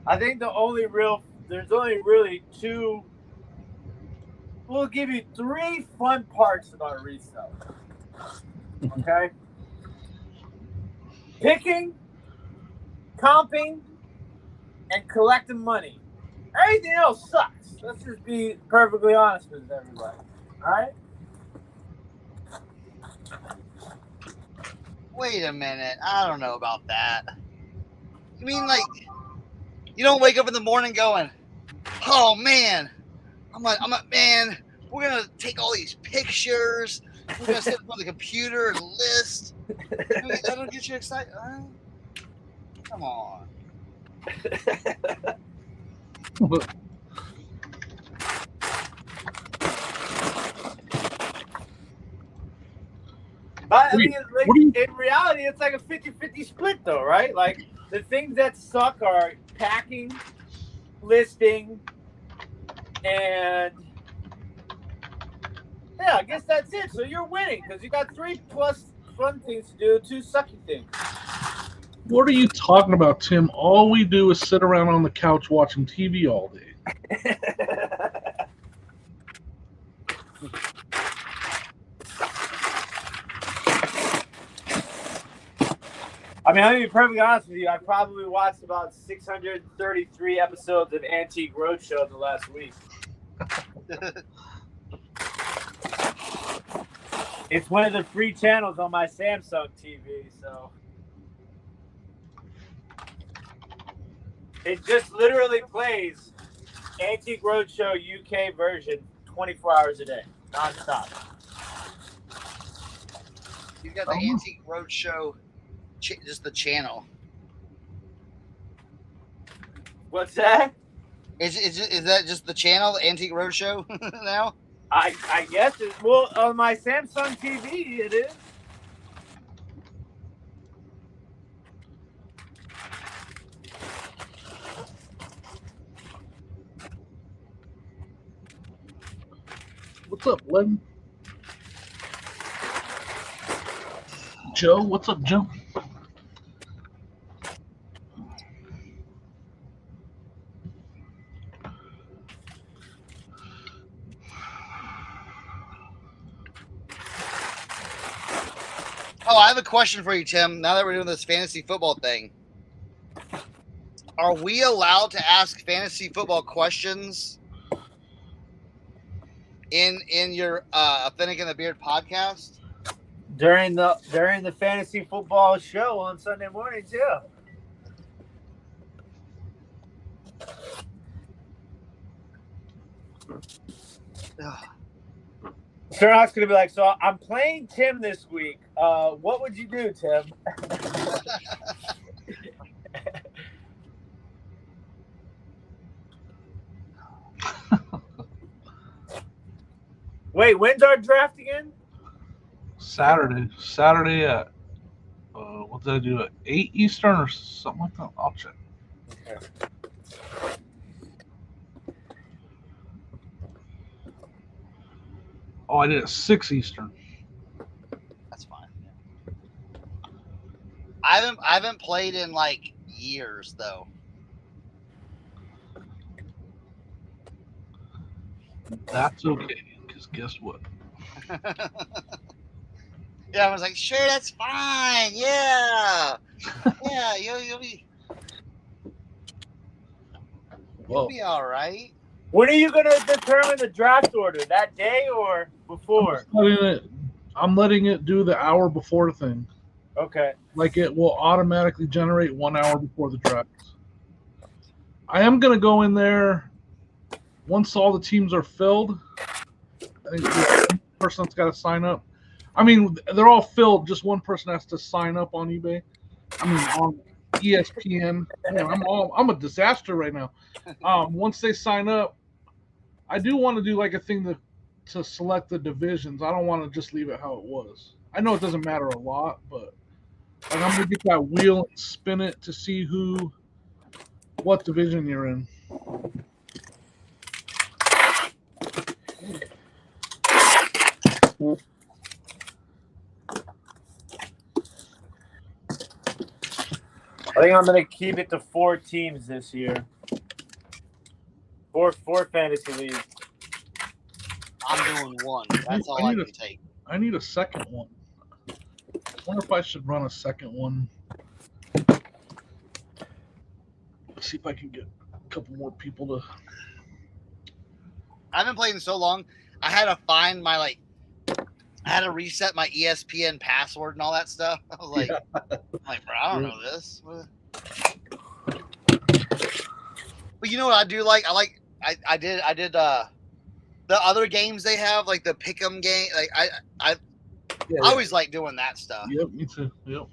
I think there's only really two. We'll give you 3 fun parts about resale. Okay? Picking, comping, and collecting money. Everything else sucks. Let's just be perfectly honest with everybody. All right? Wait a minute. I don't know about that. You mean like you don't wake up in the morning going, "Oh man, I'm like, man, we're gonna take all these pictures. We're gonna sit on the computer and list." That don't get you excited? Come on. I mean, like, in reality, it's like a 50-50 split, though, right? Like, the things that suck are packing, listing, and yeah, I guess that's it. So you're winning because you got 3 plus fun things to do, 2 sucky things. what are you talking about, Tim? All we do is sit around on the couch watching TV all day. I mean, I'm going to be perfectly honest with you. I probably watched about 633 episodes of Antique Roadshow in the last week. It's one of the free channels on my Samsung TV, so it just literally plays Antique Roadshow UK version 24 hours a day, nonstop. You got the Antique Roadshow, just the channel. What's that? Is that just the channel, the Antique Roadshow now? I guess it. Well, on my Samsung TV, it is. What's up, Len? Joe, what's up, Joe? Oh, I have a question for you, Tim. Now that we're doing this fantasy football thing, are we allowed to ask fantasy football questions in your Authentic and the Beard podcast? During the fantasy football show on Sunday mornings, yeah. Cernochs gonna be like, so I'm playing Tim this week. What would you do, Tim? Wait, when's our draft again? Saturday at what did I do at 8 Eastern or something like that? I'll check. Okay. Oh, I did it 6 Eastern. That's fine. I haven't played in like years though. That's okay, because guess what? Yeah, I was like, sure, that's fine. Yeah, yeah, you'll be all right. When are you gonna determine the draft order? That day or before? I'm letting it do the hour before thing. Okay. Like it will automatically generate 1 hour before the draft. I am gonna go in there once all the teams are filled. I think the person's got to sign up. I mean, they're all filled. Just one person has to sign up on eBay. I mean, on ESPN. Man, I'm a disaster right now. Once they sign up, I do want to do like a thing to select the divisions. I don't want to just leave it how it was. I know it doesn't matter a lot, but like I'm gonna get that wheel and spin it to see what division you're in. I think I'm gonna keep it to 4 teams this year. Four fantasy leagues. I'm doing one. That's all I can take. I need a second one. I wonder if I should run a second one. See if I can get a couple more people to. I've been playing so long. I had to find my I had to reset my ESPN password and all that stuff. I was like, bro, I don't know this. But you know what I do like? I did the other games they have, like the pick'em game. Like I always like doing that stuff. Yep, me too. Yep.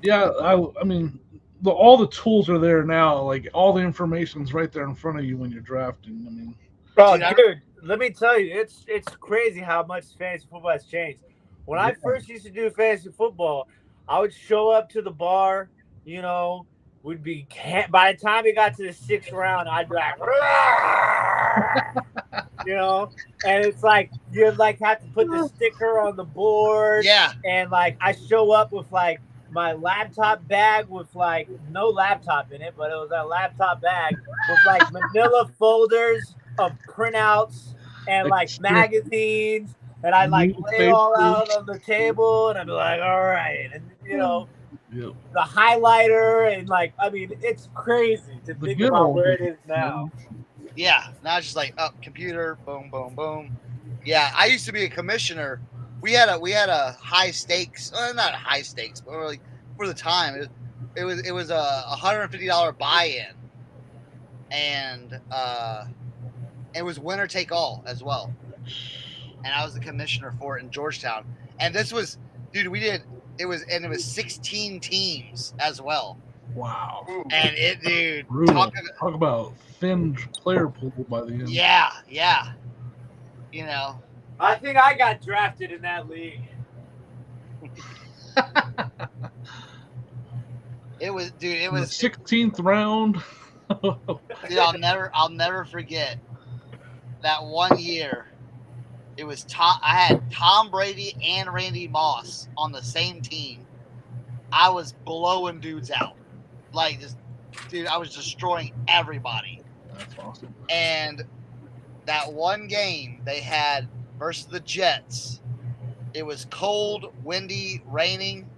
Yeah, I mean, all the tools are there now. Like all the information's right there in front of you when you're drafting. I mean, dude, let me tell you, it's crazy how much fantasy football has changed. When I first used to do fantasy football, I would show up to the bar, would be by the time it got to the 6th round, I'd be like, and it's like you'd have to put the sticker on the board. Yeah. And I show up with my laptop bag with no laptop in it, but it was a laptop bag with manila folders of printouts and magazines, and I lay it all out on the table, and I'd be like, all right, and the highlighter, and I mean, it's crazy to think about where it is now. Yeah, now it's just computer, boom, boom, boom. Yeah, I used to be a commissioner. We had a high stakes, not high stakes, but really for the time, it was a $150 buy-in, and it was winner take all as well. And I was the commissioner for it in Georgetown. And this was, dude, we did It was 16 teams as well. Wow. And it, dude, Brutal. Talk about thin player pool by the end. Yeah. You know. I think I got drafted in that league. It was the 16th round. Dude, I'll never forget that one year. It was I had Tom Brady and Randy Moss on the same team. I was blowing dudes out. Like, just, dude, I was destroying everybody. That's awesome. And that one game they had versus the Jets, it was cold, windy, raining,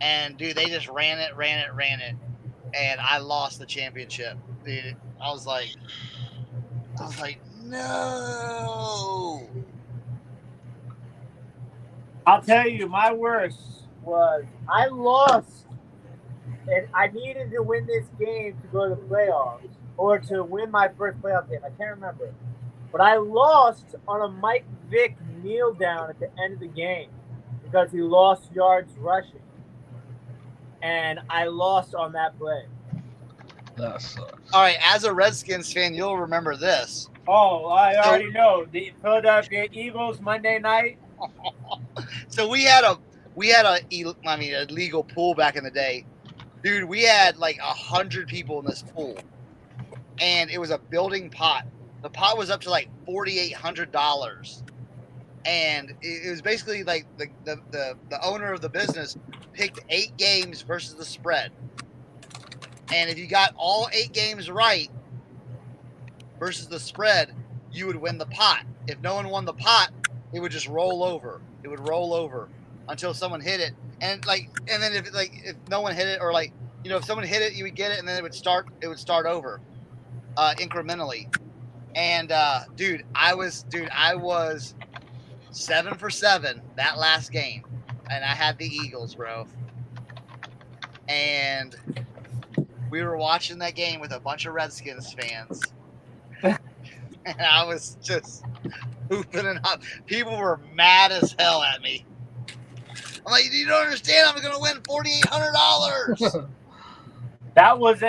and, dude, they just ran it, and I lost the championship. Dude, I was like, no. I'll tell you, my worst was I lost, and I needed to win this game to go to the playoffs or to win my first playoff game. I can't remember. But I lost on a Mike Vick kneel down at the end of the game because he lost yards rushing. And I lost on that play. That sucks. All right, as a Redskins fan, you'll remember this. Oh, I already know. The Philadelphia Eagles Monday night. So we had a legal pool back in the day. Dude, we had like 100 people in this pool. And it was a building pot. The pot was up to like $4,800. And it was basically like the owner of the business picked 8 games versus the spread. And if you got all 8 games right versus the spread, you would win the pot. If no one won the pot, it would just roll over. It would roll over until someone hit it. And then if no one hit it, or if someone hit it, you would get it, and then it would start over incrementally. And dude, I was 7 for 7 that last game, and I had the Eagles, bro. And we were watching that game with a bunch of Redskins fans, and I was just hooping and up. People were mad as hell at me. I'm like, you don't understand. I'm going to win $4,800. That was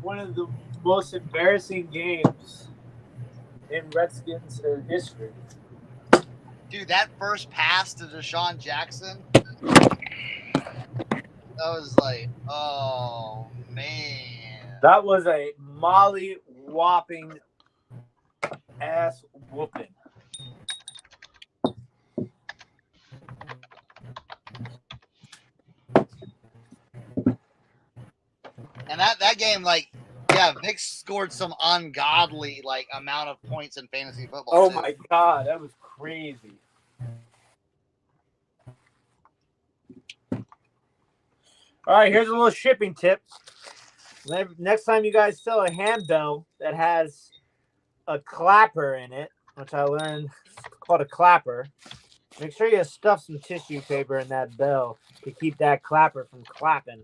one of the most embarrassing games in Redskins history. Dude, that first pass to Deshaun Jackson, I was like, oh, man. That was a molly-whopping ass whooping. And that game, Vic scored some ungodly, amount of points in fantasy football. Oh, too. my God. That was crazy. All right, here's a little shipping tip. Next time you guys sell a handbell that has a clapper in it, which I learned is called a clapper, make sure you stuff some tissue paper in that bell to keep that clapper from clapping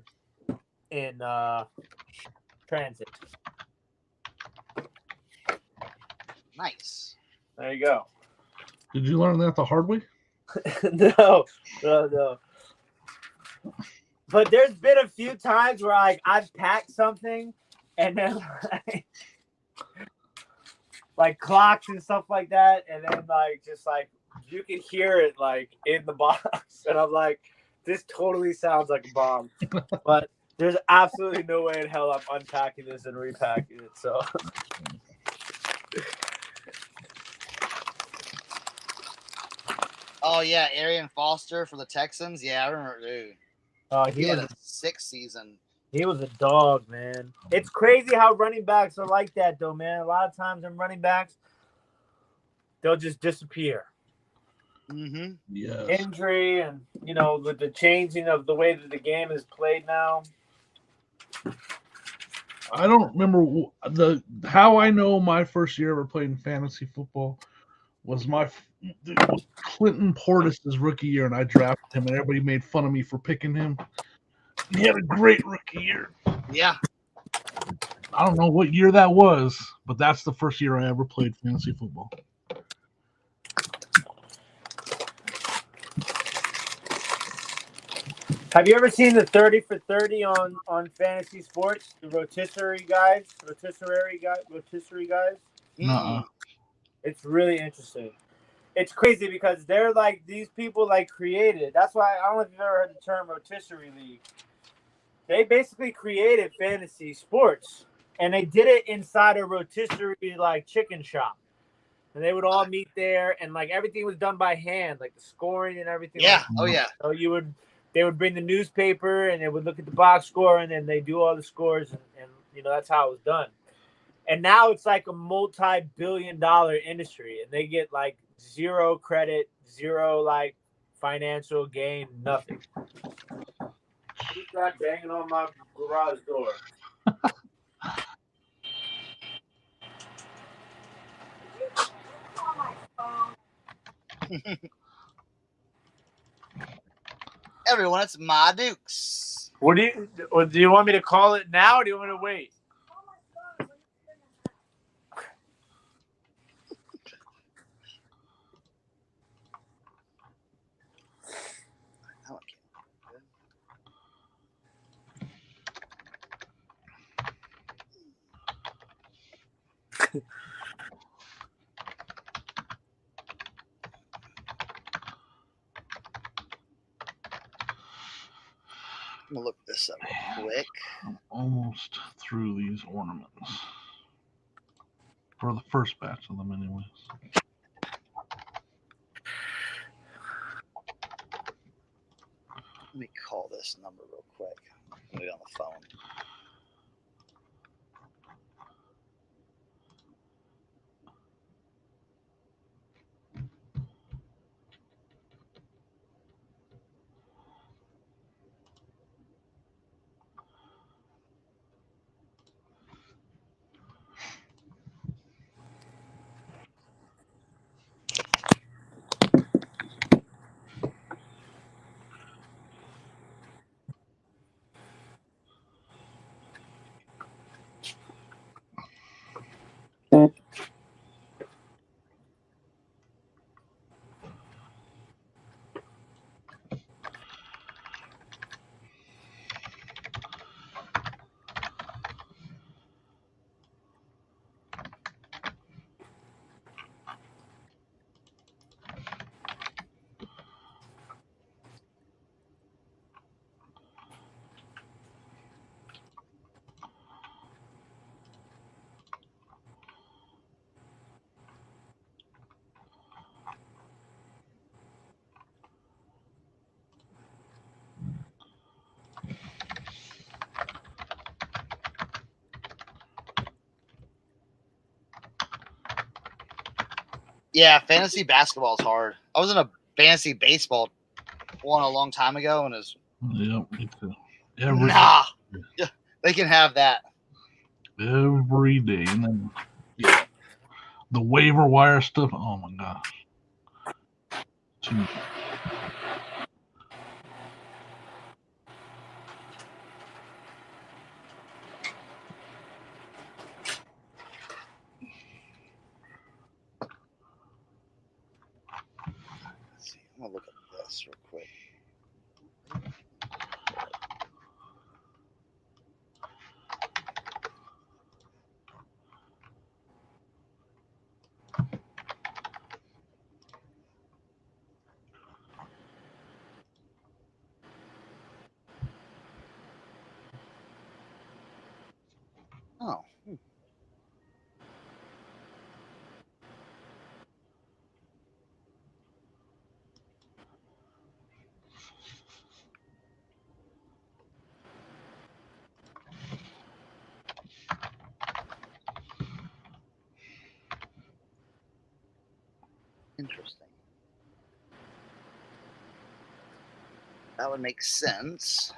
in transit. Nice. There you go. Did you learn that the hard way? No. But there's been a few times where I've packed something and then like clocks and stuff like that, and then you can hear it in the box, and I'm like, this totally sounds like a bomb. But there's absolutely no way in hell I'm unpacking this and repacking it. So Oh yeah, Arian Foster for the Texans. Yeah, I remember, dude. He had a 6 season. He was a dog, man. It's crazy how running backs are like that, though, man. A lot of times in running backs, they'll just disappear. Mm-hmm. Yeah. Injury and, with the changing of the way that the game is played now. I don't remember how I know my first year ever playing fantasy football was Clinton Portis' rookie year, and I drafted him, and everybody made fun of me for picking him. He had a great rookie year. Yeah. I don't know what year that was, but that's the first year I ever played fantasy football. Have you ever seen the 30 for 30 on fantasy sports? The rotisserie guys. Nuh-uh. It's really interesting. It's crazy because they're like these people like created. That's why I don't know if you've ever heard the term rotisserie league. They basically created fantasy sports, and they did it inside a rotisserie like chicken shop. And they would all meet there, and like everything was done by hand, like the scoring and everything. Yeah. Like Oh yeah. so they would bring the newspaper, and they would look at the box score, and then they do all the scores, and that's how it was done. And now it's like a multi-billion-dollar industry, and they get like zero credit, zero like financial gain, nothing. Who's that banging on my garage door? Everyone, it's Ma Dukes. What do you want me to call it now, or do you want me to wait? I'm gonna look this up real quick. I'm almost through these ornaments. For the first batch of them, anyways. Let me call this number real quick. Put it on the phone. Yeah, fantasy basketball is hard. I was in a fantasy baseball one a long time ago, and it's Yep, me too. nah. Yeah, they can have that Every day. And then, yeah, the waiver wire stuff. Oh my gosh. Too much. Let's see. I'm gonna look at this real quick. Oh. Interesting. That would make sense.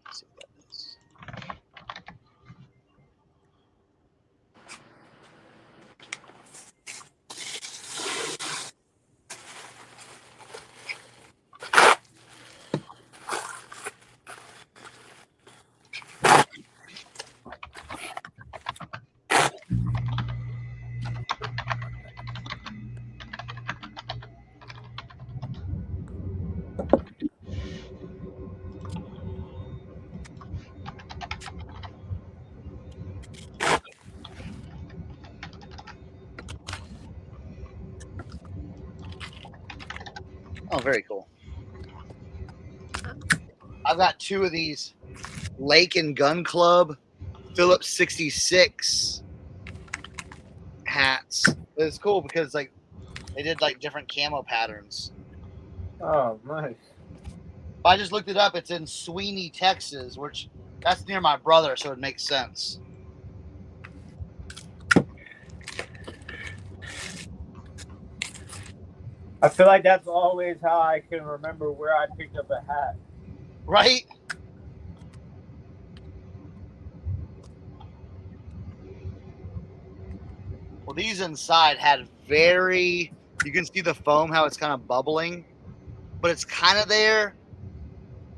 Let's see what that is. Oh, very cool. I've got 2 of these Lake and Gun Club Phillips 66 hats. It's cool because like they did like different camo patterns. Oh, nice. I just looked it up. It's in Sweeney, Texas, which that's near my brother, so it makes sense. I feel like that's always how I can remember where I picked up a hat. Right? Well, these inside had very, you can see the foam, how it's kind of bubbling, but it's kind of there,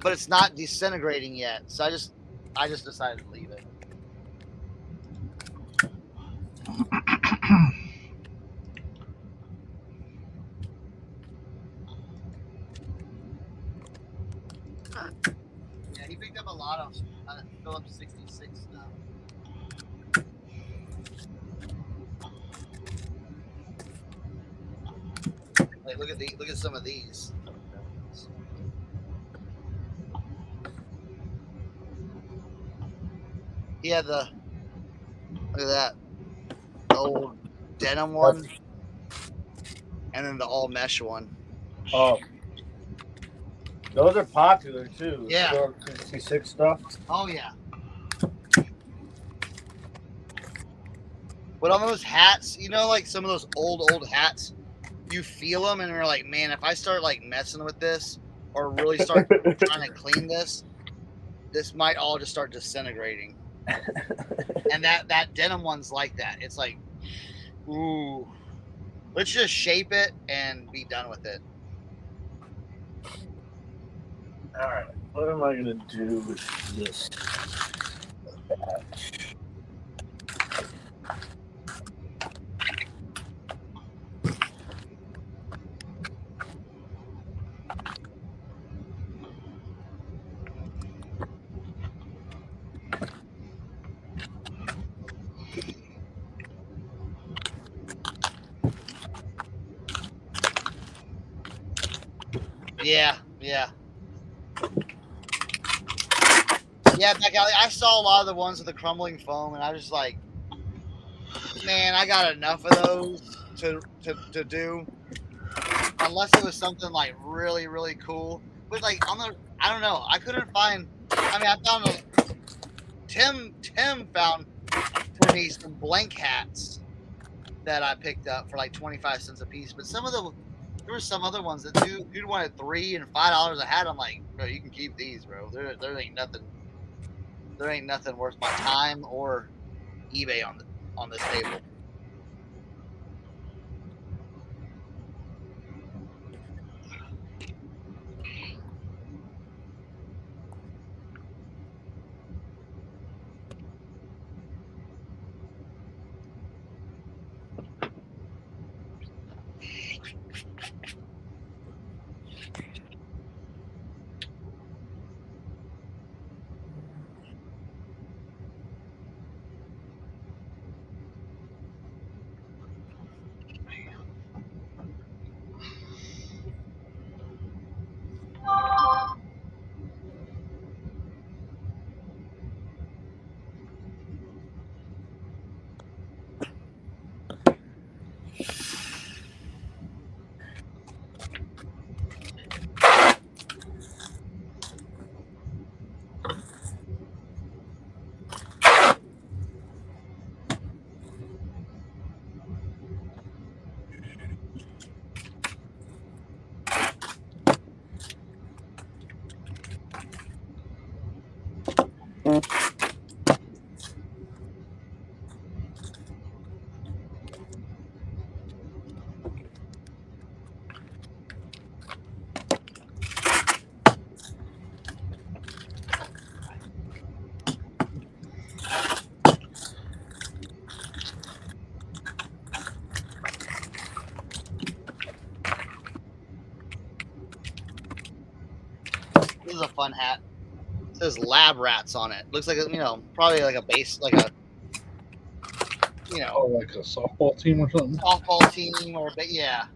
but it's not disintegrating yet. So I just decided to leave it. Yeah, he picked up a lot of Phillips 66 stuff. Like, look at some of these. He had look at that, the old denim one, and then the all mesh one. Oh, those are popular too. Yeah. The 66 stuff. Oh yeah. But on those hats, you know, like some of those old hats, you feel them and you're like, man, if I start like messing with this or really start trying to clean this might all just start disintegrating. And that denim one's like that. It's like, ooh, let's just shape it and be done with it. All right, what am I gonna do with this batch? Yeah. Yeah, back out. I saw a lot of the ones with the crumbling foam, and I was just like, man, I got enough of those to do. Unless it was something like really, really cool. But like I don't know. I couldn't find. I mean, I found Tim found for me some blank hats that I picked up for like 25 cents a piece. But there were some other ones that dude wanted $3 and $5 a hat. I'm like, bro, you can keep these, bro. There ain't nothing. There ain't nothing worth my time or eBay on this table. This is a fun hat. It says Lab Rats on it. Looks like probably like a base, like a Oh, like a softball team or something. softball team or yeah.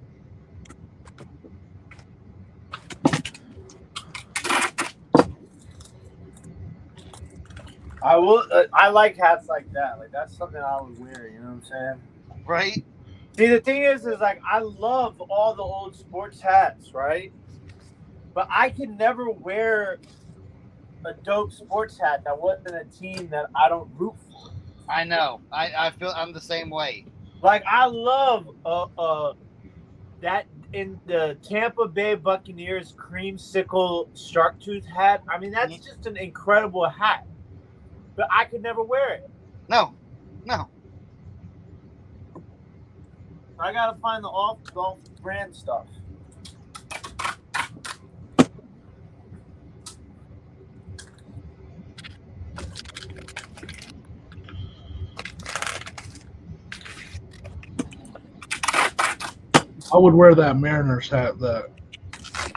I will. I like hats like that. Like that's something I would wear. You know what I'm saying? Right? See, the thing is like I love all the old sports hats, right? But I can never wear a dope sports hat that wasn't a team that I don't root for. I know. I feel I'm the same way. Like I love that in the Tampa Bay Buccaneers creamsicle shark tooth hat. I mean, that's just an incredible hat. But I could never wear it. No. I gotta find the off brand stuff. I would wear that Mariners hat that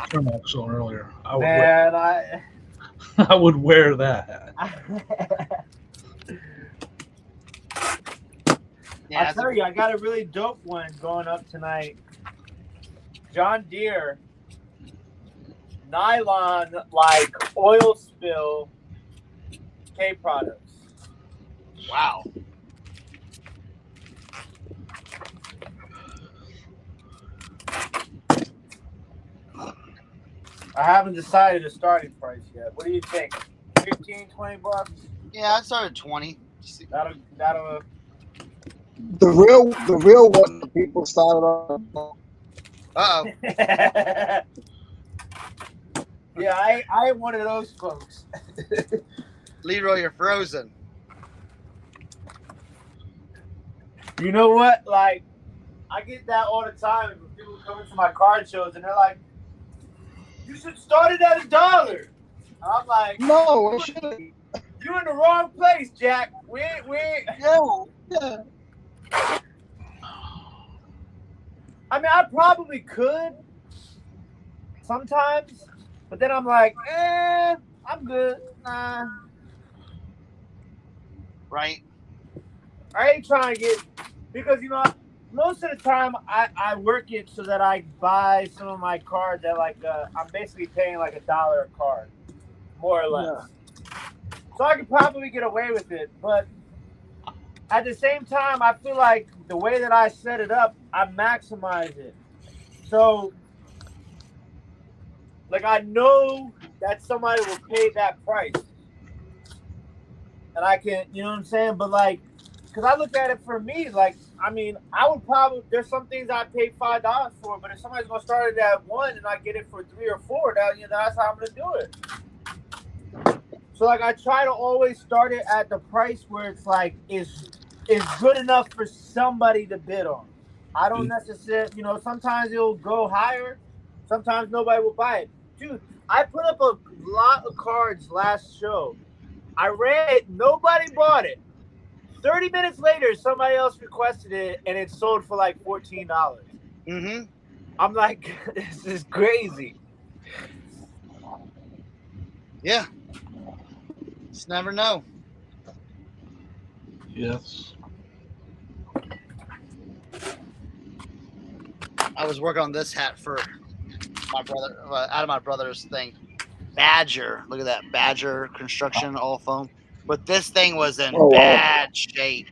Cernoch saw earlier. I would wear that hat. I tell you, I got a really dope one going up tonight. John Deere nylon like oil spill K products. Wow. I haven't decided a starting price yet. What do you think? 15, 20 bucks? Yeah, I started 20. That'll The real one that people started on. Uh-oh. Yeah, I ain't one of those folks. Leroy, you're frozen. You know what? Like, I get that all the time when people come into my card shows and they're like, you should start it at $1. And I'm like, No, I shouldn't. you're in the wrong place, Jack. We Yeah. I mean, I probably could sometimes, but then I'm like, I'm good. Nah. Right? I ain't trying to get, because, you know, most of the time I work it so that I buy some of my cards at like, I'm basically paying like $1 a card, more or less. Yeah. So I could probably get away with it, but at the same time, I feel like the way that I set it up, I maximize it. So, like, I know that somebody will pay that price. And I can, you know what I'm saying? But, like, because I look at it for me, like, I mean, I would probably, there's some things I pay $5 for, but if somebody's going to start it at $1 and I get it for $3 or $4, that, you know, that's how I'm going to do it. So, like, I try to always start it at the price where it's, like, is good enough for somebody to bid on. I don't necessarily, you know, sometimes it'll go higher. Sometimes nobody will buy it. Dude, I put up a lot of cards last show. I ran it. Nobody bought it. 30 minutes later, somebody else requested it, and it sold for like $14. Mm-hmm. I'm like, this is crazy. Yeah. Just never know. Yes. I was working on this hat for my brother, out of my brother's thing. Badger. Look at that. Badger construction, all foam. But this thing was in bad shape.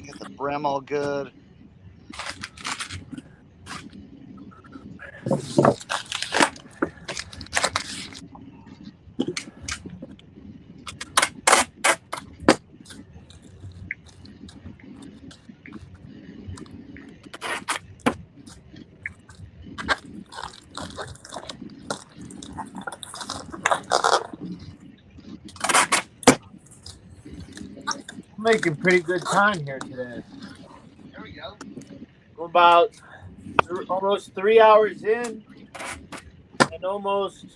Get the brim all good. Making pretty good time here today. There we go. We're about almost 3 hours in and almost,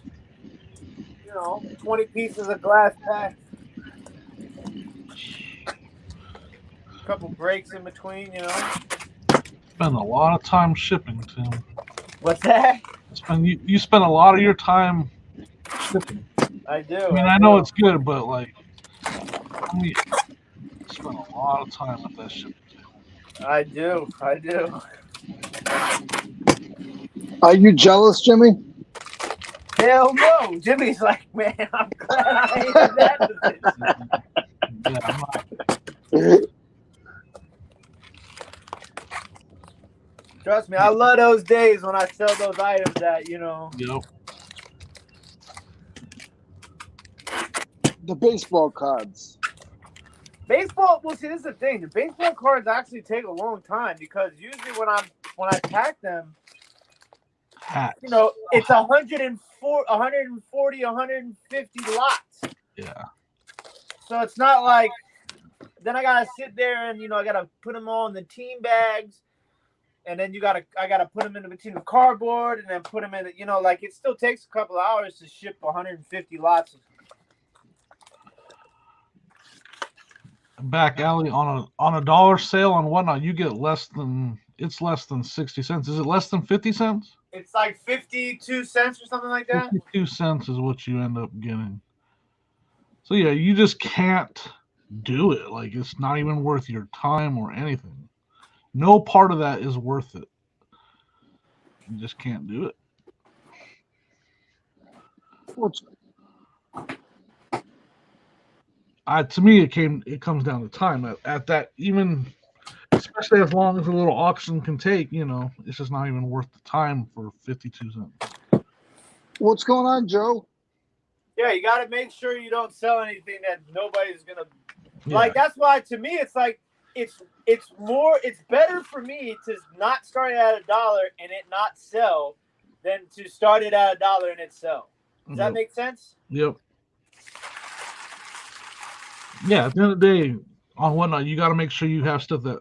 20 pieces of glass packed. A couple breaks in between, Spend a lot of time shipping, Tim. What's that? You spend a lot of your time shipping. I do. I mean, I know it's good, but like, spend a lot of time with that shipping. I do. Are you jealous, Jimmy? Hell no. Jimmy's like, man, I'm glad I ain't in that position. Yeah, I'm not. Trust me, I love those days when I sell those items that, Yep. The baseball cards. Baseball. Well, see, this is the thing. The baseball cards actually take a long time because usually when I pack them, Hats. it's 140, 150 lots. Yeah. So it's not like then I gotta sit there and I gotta put them all in the team bags, and then I gotta put them in between the cardboard and then put them in. Like it still takes a couple of hours to ship 150 lots. Back alley on a dollar sale on whatnot, you get less than 60 cents. Is it less than 50 cents? It's like 52 cents or something like that. 52 cents is what you end up getting. So yeah, you just can't do it. Like it's not even worth your time or anything. No part of that is worth it. You just can't do it. To me, it comes down to time. At that, even especially as long as a little auction can take, it's just not even worth the time for 52 cents. What's going on, Joe? Yeah, you got to make sure you don't sell anything that nobody's gonna Yeah. like. That's why, to me, it's like it's better for me to not start it at $1 and it not sell than to start it at $1 and it sell. Does that make sense? Yep. Yeah, at the end of the day, on whatnot, you got to make sure you have stuff that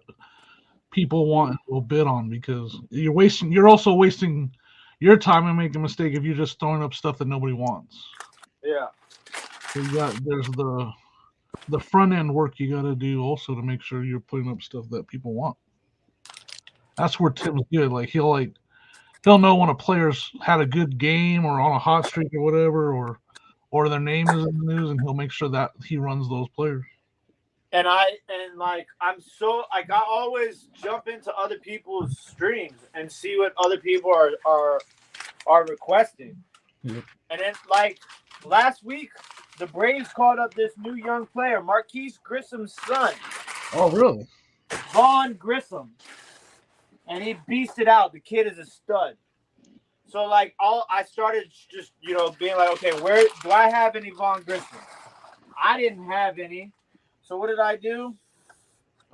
people want and will bid on, because you're also wasting your time and making a mistake if you're just throwing up stuff that nobody wants. Yeah. So there's the front end work you got to do also to make sure you're putting up stuff that people want. That's where Tim's good. Like he'll know when a player's had a good game or on a hot streak or whatever, or their name is in the news, and he'll make sure that he runs those players. And I always jump into other people's streams and see what other people are requesting. Yep. And then like last week, the Braves called up this new young player, Marquise Grissom's son. Oh, really? Vaughn Grissom. And he beasted out. The kid is a stud. So like I started just being like, okay, where do I have any Vaughn Grissom? I didn't have any. So what did I do?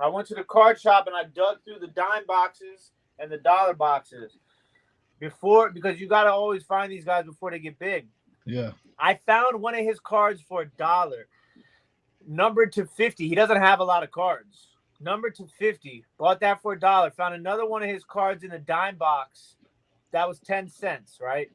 I went to the card shop and I dug through the dime boxes and the dollar boxes because you got to always find these guys before they get big. Yeah. I found one of his cards for $1, numbered to 50. He doesn't have a lot of cards. Numbered to 50. Bought that for $1. Found another one of his cards in the dime box. That was 10 cents, right?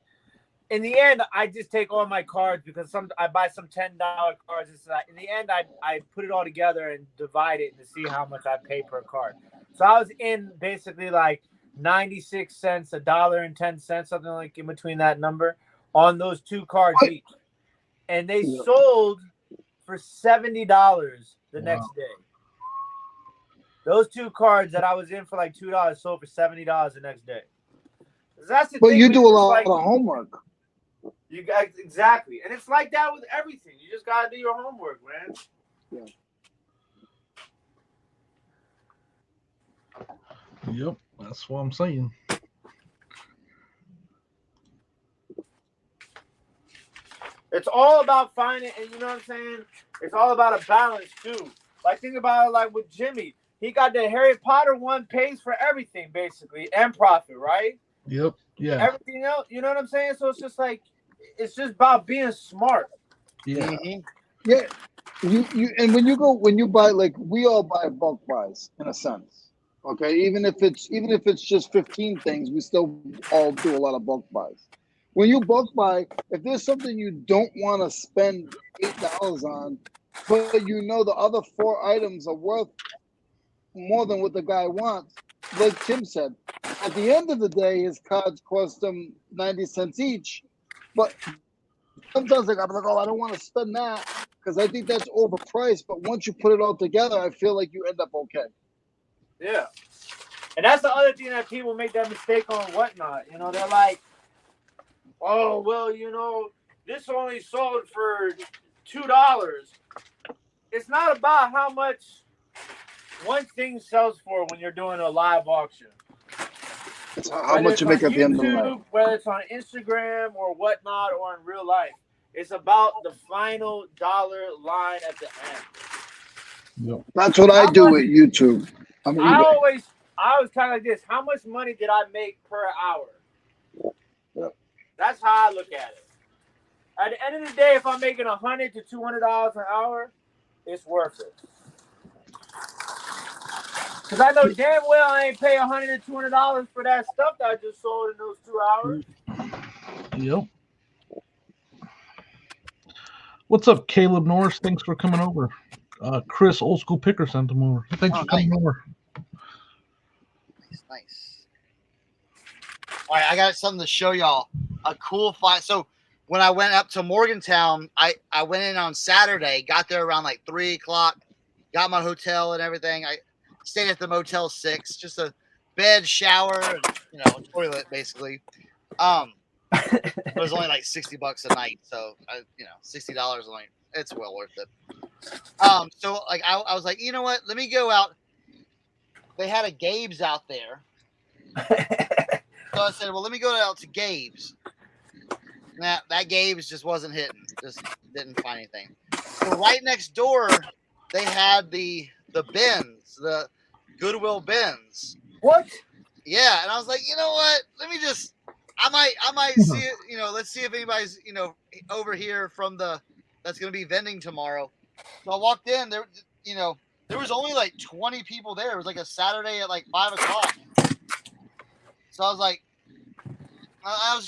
In the end, I just take all my cards because I buy some $10 cards. In the end, I put it all together and divide it to see how much I pay per card. So I was in basically like 96 cents, $1.10, something like in between that number on those two cards each. And they sold for $70 the next day. Those two cards that I was in for like $2 sold for $70 the next day. That's the thing. You do a lot of homework. You guys, exactly. And it's like that with everything. You just got to do your homework, man. Yeah. Yep, that's what I'm saying. It's all about finding, and you know what I'm saying? It's all about a balance, too. Like, think about it like with Jimmy. He got the Harry Potter one, pays for everything, basically, and profit, right? Yep, yeah. Everything else, you know what I'm saying? So it's just like, it's just about being smart. Yeah. Mm-hmm. Yeah. And when you buy, like, we all buy bulk buys in a sense. Okay. Even if it's just 15 things, we still all do a lot of bulk buys. When you bulk buy, if there's something you don't want to spend $8 on, but the other 4 items are worth more than what the guy wants, like Tim said, at the end of the day, his cards cost him 90 cents each. But sometimes I'm like, oh, I don't want to spend that because I think that's overpriced. But once you put it all together, I feel like you end up okay. Yeah. And that's the other thing that people make that mistake on whatnot. They're like, oh, well, this only sold for $2. It's not about how much one thing sells for when you're doing a live auction. It's how much you make at the end of the night. Whether it's on Instagram or whatnot or in real life. It's about the final dollar line at the end. Yep. That's what I do with YouTube. I always kind of like this. How much money did I make per hour? Yep. That's how I look at it. At the end of the day, if I'm making $100 to $200 an hour, it's worth it. Because I know damn well I ain't pay $100 to $200 for that stuff that I just sold in those 2 hours. Yep. What's up, Caleb Norris? Thanks for coming over. Chris, Old School Picker, sent him over. Thanks for coming over. Nice. All right, I got something to show y'all. A cool find. So when I went up to Morgantown, I went in on Saturday, got there around like 3 o'clock, got my hotel and everything. I stayed at the Motel 6, just a bed, shower, and, a toilet basically. It was only like $60 a night, so $60 a night. It's well worth it. So like I was like, you know what? Let me go out. They had a Gabe's out there, so I said, well, let me go out to Gabe's. Nah, that Gabe's just wasn't hitting. Just didn't find anything. So right next door, they had the bins, the Goodwill bins. What? Yeah, and I was like, you know what? Let me just. I might see it. Let's see if anybody's over here from that's gonna be vending tomorrow. So I walked in there. There was only like 20 people there. It was like a Saturday at like 5 o'clock. So I was like, I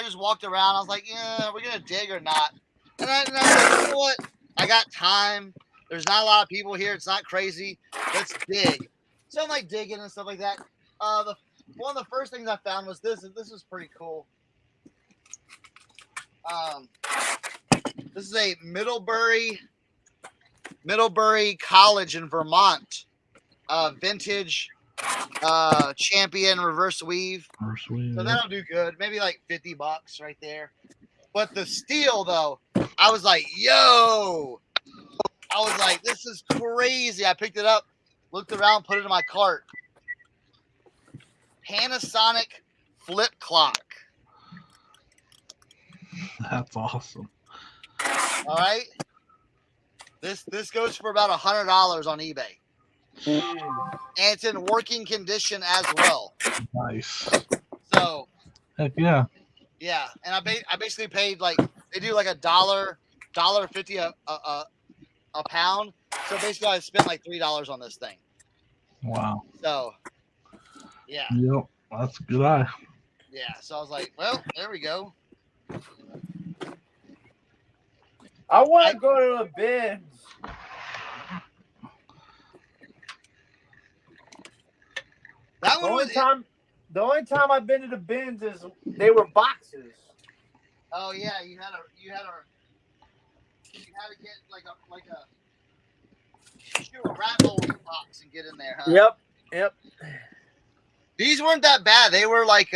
just walked around. I was like, yeah, we're gonna dig or not. And I was like, you know what? I got time. There's not a lot of people here. It's not crazy. Let's dig. So I'm like digging and stuff like that. One of the first things I found was this. This is pretty cool. This is a Middlebury College in Vermont, vintage champion reverse weave. So that'll do good. Maybe like $50 right there. But the steel though, I was like, yo. I was like, this is crazy. I picked it up, looked around, put it in my cart. Panasonic flip clock. That's awesome. All right. This goes for about $100 on eBay. And it's in working condition as well. Nice. So heck yeah. Yeah. And I basically paid like they do like $1.50 a pound. So basically I spent like $3 on this thing. Wow. So yeah. Yep. That's a good eye. Yeah. So I was like, well, there we go. I want to go to the bins. The only time I've been to the bins is they were boxes. Oh yeah, you had to get like a rat hole box and get in there, huh? Yep. These weren't that bad. They were like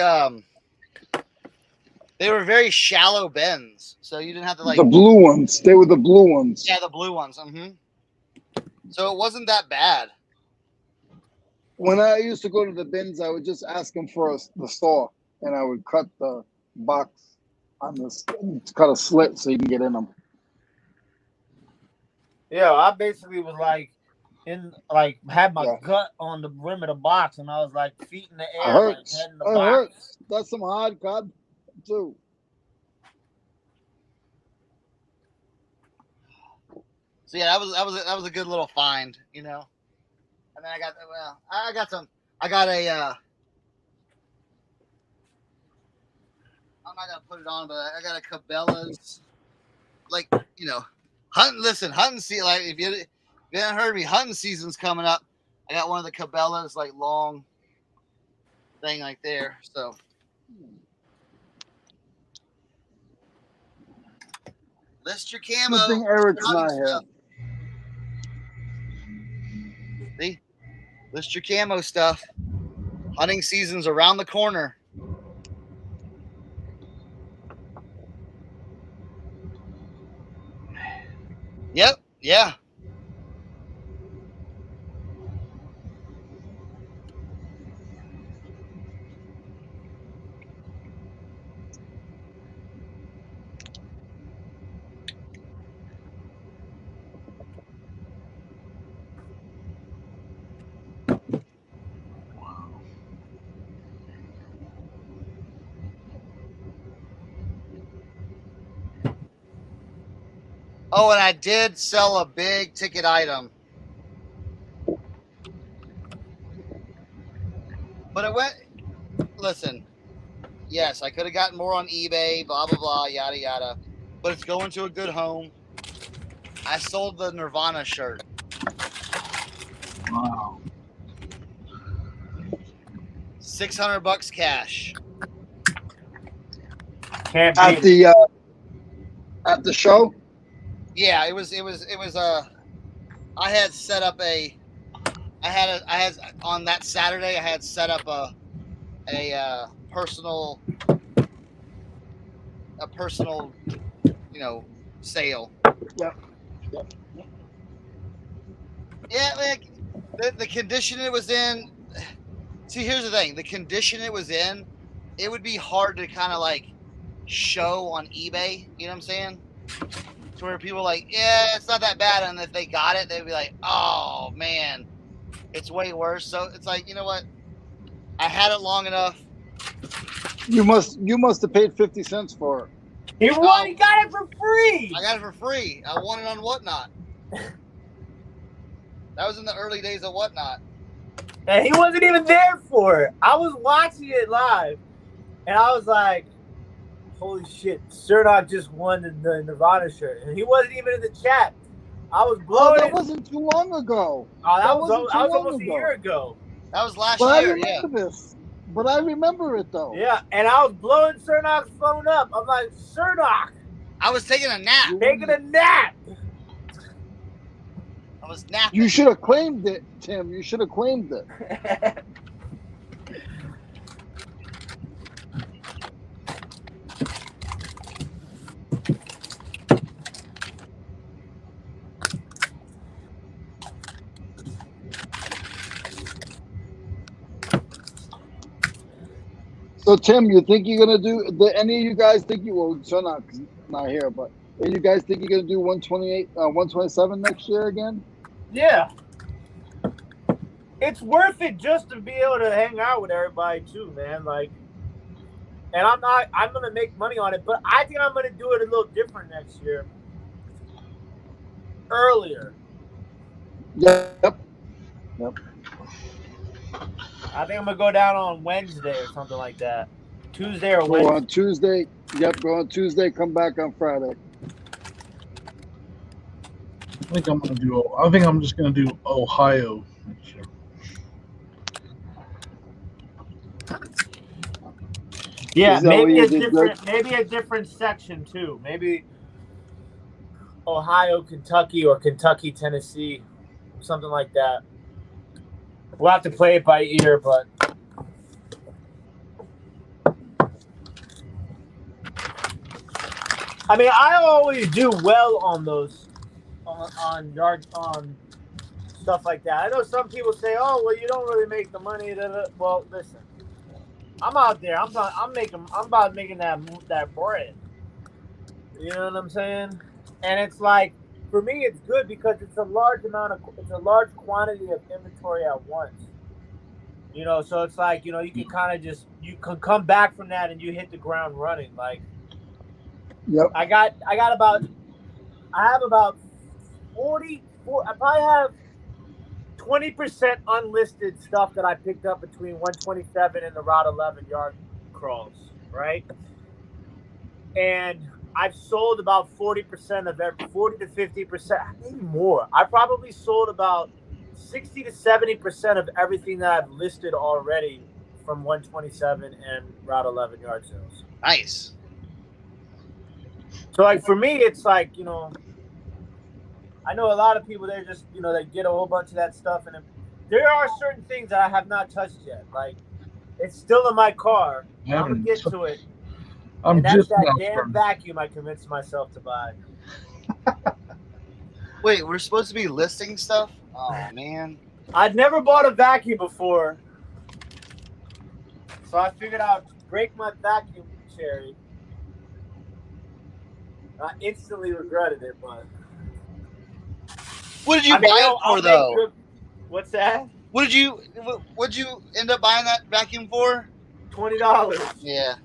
they were very shallow bends, so you didn't have to like the blue ones. They were the blue ones. Yeah, the blue ones. Mm-hmm. So it wasn't that bad. When I used to go to the bins, I would just ask them for the saw, and I would cut the box on this, cut a slit so you can get in them. Yeah, I basically was had my gut on the rim of the box, and I was like feet in the air, Hurts. head in the It box. hurts. That's some hard cod too. So yeah, that was a good little find, And then I got a I'm not gonna put it on, but I got a Cabela's, hunting season. Like if you haven't heard me, hunting season's coming up. I got one of the Cabela's long thing like there. So list your camo. Good thing Eric's not here. See, list your camo stuff. Hunting season's around the corner. Yep. Yeah. Oh, and I did sell a big ticket item. But it went, listen, yes, I could have gotten more on eBay, blah, blah, blah, yada, yada. But it's going to a good home. I sold the Nirvana shirt. Wow. $600 cash. Can't At beat it. the show. Yeah, it was I had set up on that Saturday, I had set up a personal, sale. Yep. Yeah, like the condition it was in. See, here's the thing: the condition it was in, it would be hard to kind of like show on eBay. You know what I'm saying? To where people are like, yeah, it's not that bad, and if they got it, they'd be like, oh man, it's way worse. So it's like, you know what? I had it long enough. You must have paid 50 cents for it. He won. He got it for free. I got it for free. I won it on Whatnot. That was in the early days of Whatnot. And he wasn't even there for it. I was watching it live, and I was like, holy shit, Cernoch just won the Nirvana shirt. And he wasn't even in the chat. I was blowing that wasn't too long ago. Oh, that was wasn't too long almost a ago. year ago. That was last But year, I remember this. But I remember it, though. Yeah, and I was blowing Cernoch's phone up. I'm like, Cernoch! I was taking a nap. Taking a nap! I was napping. You should have claimed it, Tim. You should have claimed it. So, Tim, you think you're going to do, any of you guys think Cernoch's not here, but you guys think you're going to do 128, 127 next year again? Yeah. It's worth it just to be able to hang out with everybody, too, man. Like, and I'm going to make money on it, but I think I'm going to do it a little different next year. Earlier. Yep. I think I'm going to go down on Wednesday or something like that. Tuesday or Go Wednesday. on Tuesday. Yep, go on Tuesday, come back on Friday. I think I'm just gonna do Ohio next year. Yeah, Is that what maybe you a did, different, maybe a different section too. Maybe Ohio, Kentucky, or Kentucky, Tennessee, something like that. We'll have to play it by ear, but I mean, I always do well on those, on stuff like that. I know some people say, "Oh, well, you don't really make the money." Well, listen, I'm out there. I'm about making that bread. You know what I'm saying? And it's like, for me, it's good because it's a large quantity of inventory at once. You know, so it's like, you know, you can kind of you can come back from that and you hit the ground running. Like, yep. I have about 44. I probably have 20% unlisted stuff that I picked up between 127 and the Route 11 yard crawls, right? And I've sold about 40% of 40 to 50%, maybe more. I probably sold about 60 to 70% of everything that I've listed already from 127 and Route 11 yard sales. Nice. So, like, for me, it's like, you know, I know a lot of people, they're just, you know, they get a whole bunch of that stuff. And there are certain things that I have not touched yet. Like, it's still in my car. I'm going to get to it. And that's that damn vacuum I convinced myself to buy. Wait, we're supposed to be listing stuff? Oh man. I'd never bought a vacuum before, so I figured I'd break my vacuum cherry. I instantly regretted it, but What did you buy it for though? What's that? What'd you end up buying that vacuum for? $20. Yeah.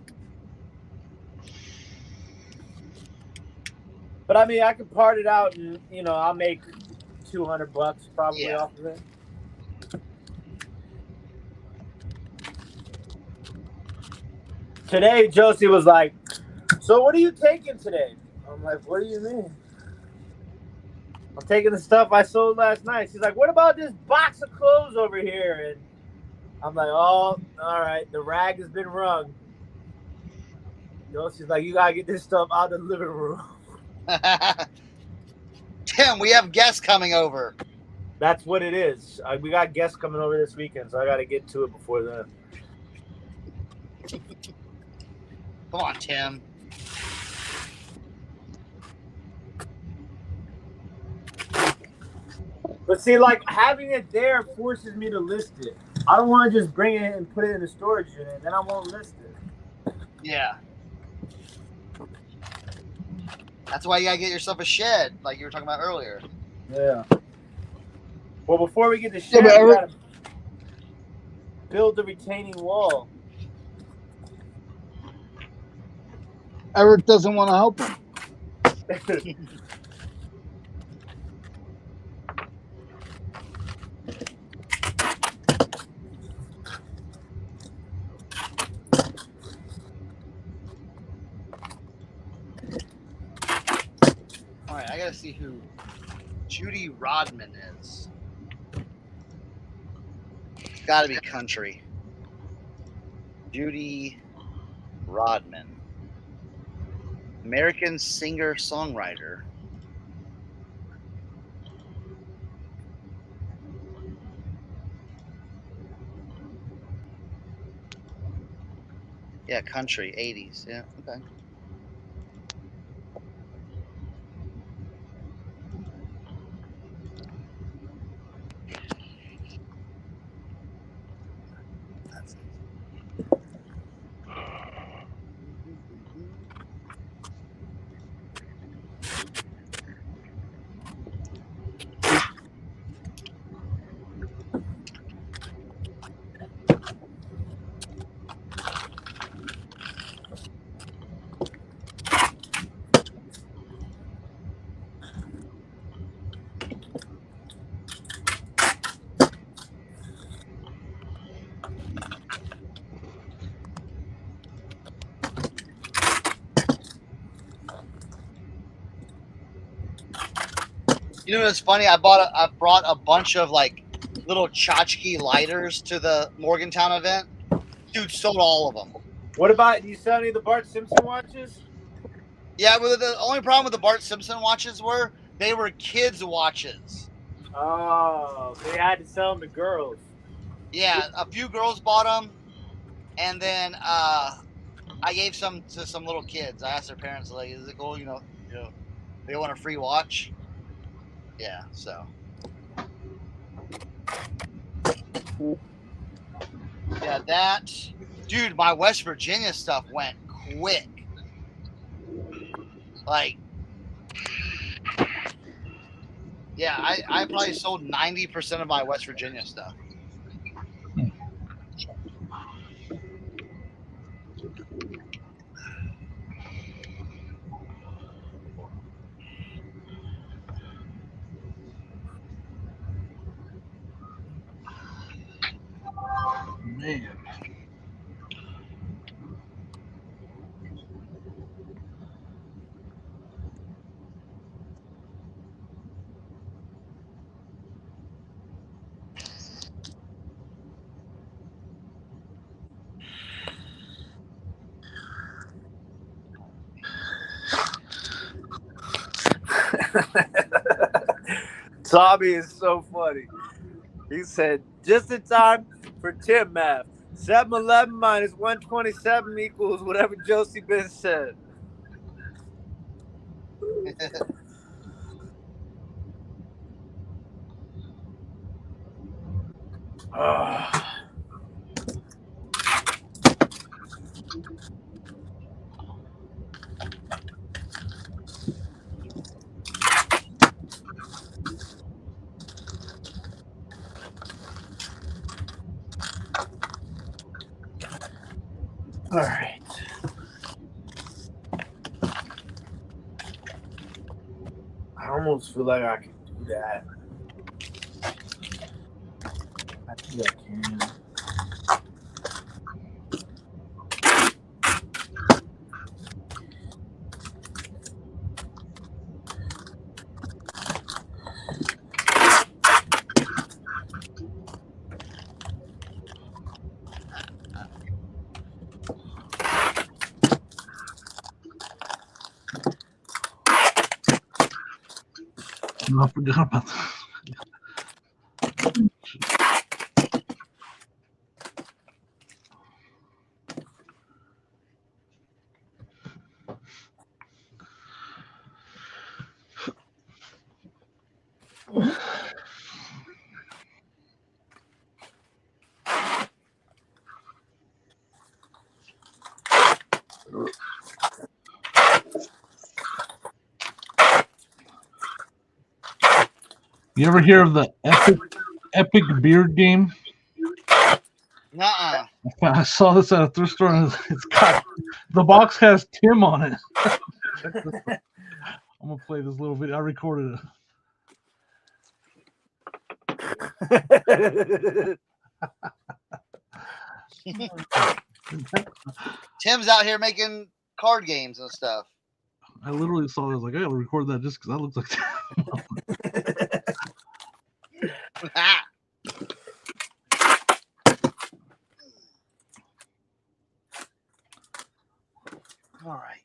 But I mean, I could part it out, and I'll make $200 probably Yeah. off of it. Today, Josie was like, "So what are you taking today?" I'm like, "What do you mean?" "I'm taking the stuff I sold last night." She's like, "What about this box of clothes over here?" And I'm like, "Oh, all right. The rag has been wrung." Josie's like, "You gotta get this stuff out of the living room." Tim, we have guests coming over. That's what it is. We got guests coming over this weekend, so I got to get to it before then. Come on, Tim. But see, like, having it there forces me to list it. I don't want to just bring it and put it in the storage unit, then I won't list it. Yeah. That's why you gotta get yourself a shed, like you were talking about earlier. Yeah. Well, before we get the shed, but we Eric- gotta build the retaining wall. Eric doesn't want to help him. All right, I gotta see who Judy Rodman is. It's gotta be country. Judy Rodman. American singer-songwriter. Yeah, country, 80s. Yeah, okay. That's it. You know what's funny? I brought a bunch of like little tchotchke lighters to the Morgantown event. Dude sold all of them. What about, do you sell any of the Bart Simpson watches? Yeah, but the only problem with the Bart Simpson watches were they were kids' watches. Oh, they had to sell them to girls. Yeah, a few girls bought them, and then I gave some to some little kids. I asked their parents, like, "Is it cool? You know, they want a free watch." Yeah, so. Yeah, that dude, my West Virginia stuff went quick. Like, yeah, I probably sold 90% of my West Virginia stuff. Man. Tommy is so funny. He said, just in time for Tim math. 711 minus 127 equals whatever Josie Ben said. All right. I almost feel like I can do that. I think I can. I forgot about that. You ever hear of the epic beard game? Nuh-uh. I saw this at a thrift store, and it's got the box has Tim on it. I'm gonna play this little video. I recorded it. Tim's out here making card games and stuff. I literally saw this. Like, I gotta record that just because that looks like All right.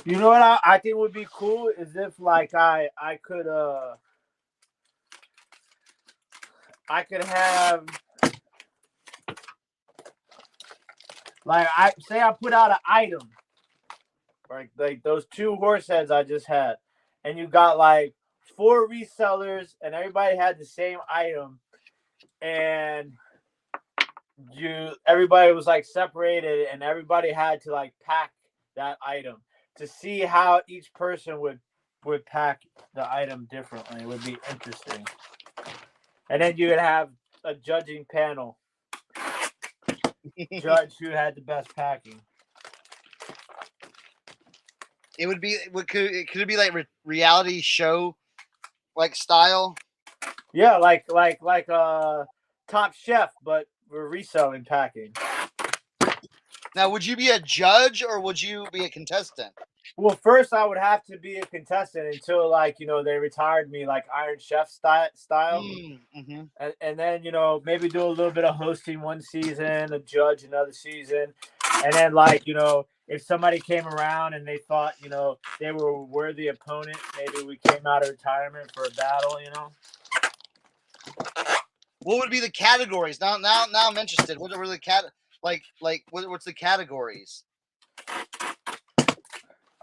You know what I think would be cool is if like I could have like I put out an item like those 2 horse heads I just had, and you got like 4 resellers and everybody had the same item, and everybody was like separated and everybody had to like pack that item to see how each person would pack the item differently. It would be interesting. And then you would have a judging panel. Judge who had the best packing. It would be. Could it be like reality show, like style? Yeah, like Top Chef, but we're reselling packing. Now, would you be a judge or would you be a contestant? Well, first I would have to be a contestant until like they retired me like Iron Chef style. Mm-hmm. And then maybe do a little bit of hosting one season, a judge another season, and then like if somebody came around and they thought, you know, they were a worthy opponent, maybe we came out of retirement for a battle, you know. What would be the categories? Now I'm interested. What are the what's the categories?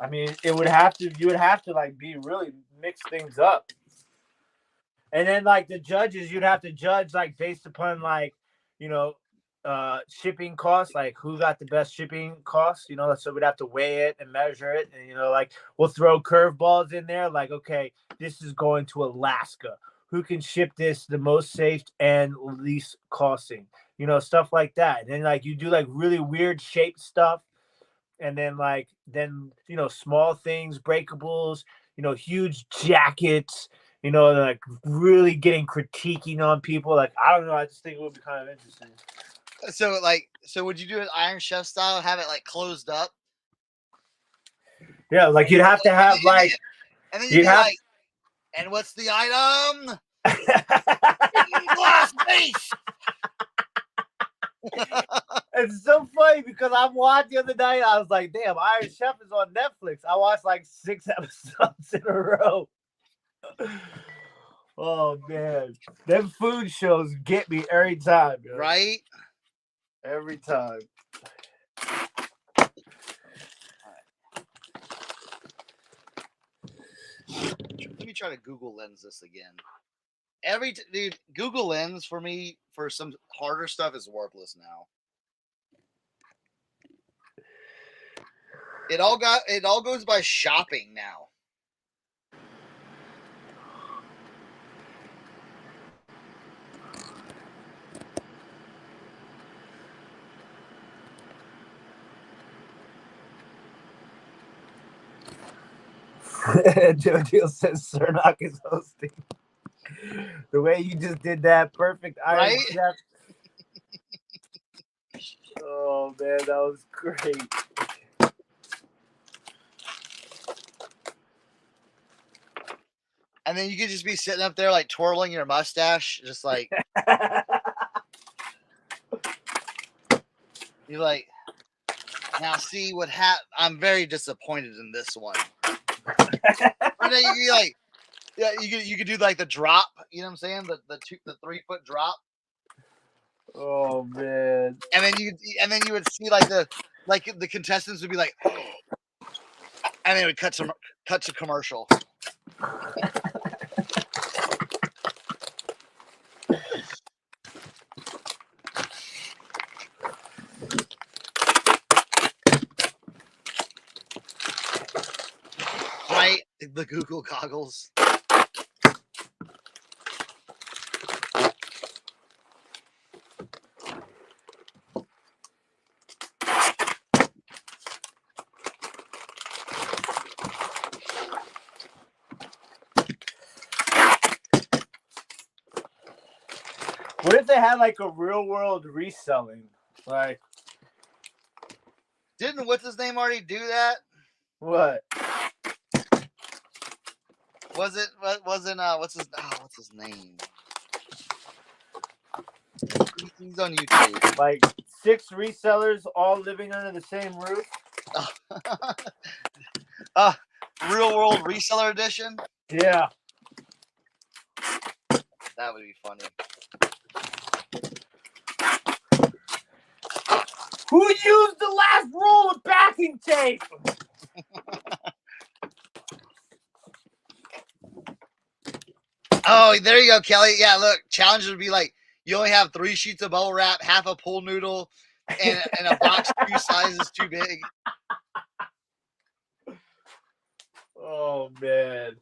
I mean, you would have to like be really mix things up. And then like the judges, you'd have to judge like based upon like, you know, shipping costs, like who got the best shipping costs, you know, so we'd have to weigh it and measure it. And, you know, like we'll throw curveballs in there. Like, okay, this is going to Alaska. Who can ship this the most safe and least costing, you know, stuff like that. And then like you do like really weird shaped stuff. And then you know, small things, breakables, you know, huge jackets, you know, like really getting critiquing on people. Like, I don't know. I just think it would be kind of interesting. So would you do it Iron Chef style? Have it like closed up? Yeah, like you'd have to have like, and then you'd have like, and what's the item? Glass base. It's so funny because I watched the other night. I was like, damn, Iron Chef is on Netflix. I watched like 6 episodes in a row. Oh, man. Them food shows get me every time. Yo. Right? Every time. Let me try to Google Lens this again. Dude, Google Lens for me for some harder stuff is worthless now. It all goes by shopping now. Jojo says Cernoch is hosting. The way you just did that, perfect Iron Chef. Oh man, that was great. And then you could just be sitting up there like twirling your mustache, just like you're like, now see what I'm very disappointed in this one. And then you could be like, yeah, you could do like the drop, you know what I'm saying? The 3 foot drop. Oh man. And then you would see like the contestants would be like, and then it would cut to commercial. Right, the Google goggles. What if they had like a real world reselling? Like, didn't what's his name already do that? What? What's his name? He's on YouTube. Like 6 resellers all living under the same roof? Real world reseller edition? Yeah. That would be funny. Who used the last roll of backing tape? Oh, there you go, Kelly. Yeah, look, challenges would be like you only have 3 sheets of bubble wrap, half a pool noodle, and a box 2 sizes too big. Oh man.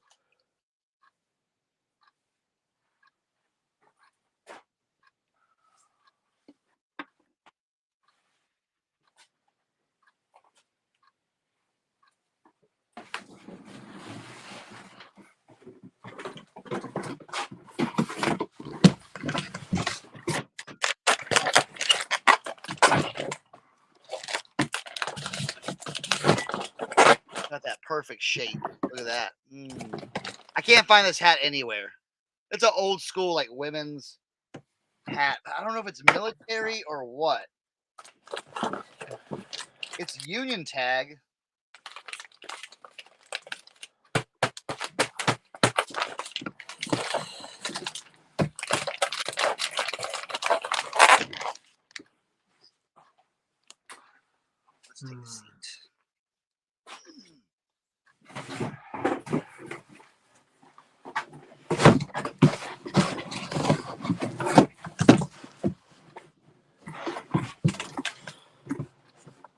Got that perfect shape. Look at that. I can't find this hat anywhere. It's an old school like women's hat. I don't know if it's military or what. It's Union Tag. Let's take a seat.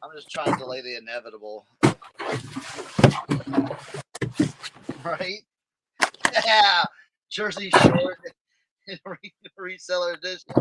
I'm just trying to delay the inevitable. Right? Yeah! Jersey Shore reseller edition.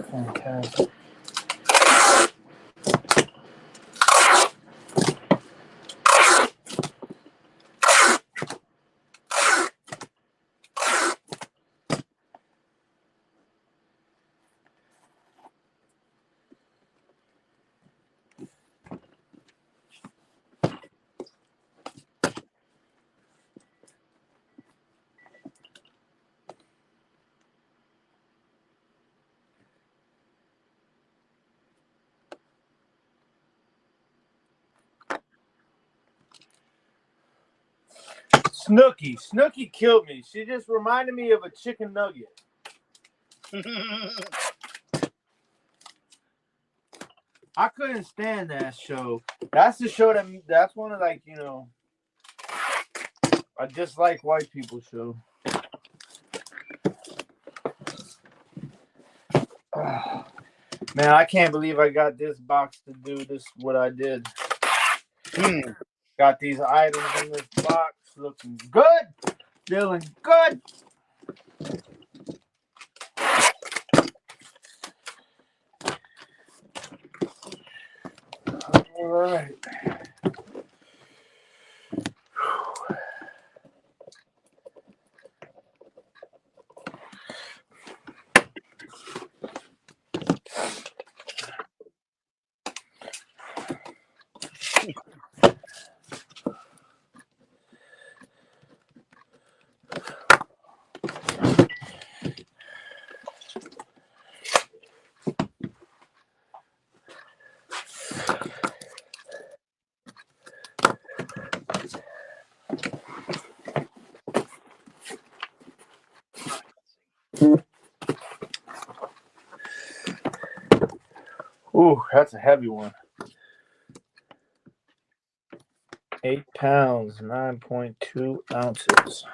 Fantastic. Snooky. Snooky killed me. She just reminded me of a chicken nugget. I couldn't stand that show. That's the show that's one of like, I dislike white people show. Man, I can't believe I got this box to do what I did. Got these items in this box looking good. Feeling good. All right. Ooh, that's a heavy one. 8 pounds, 9.2 ounces.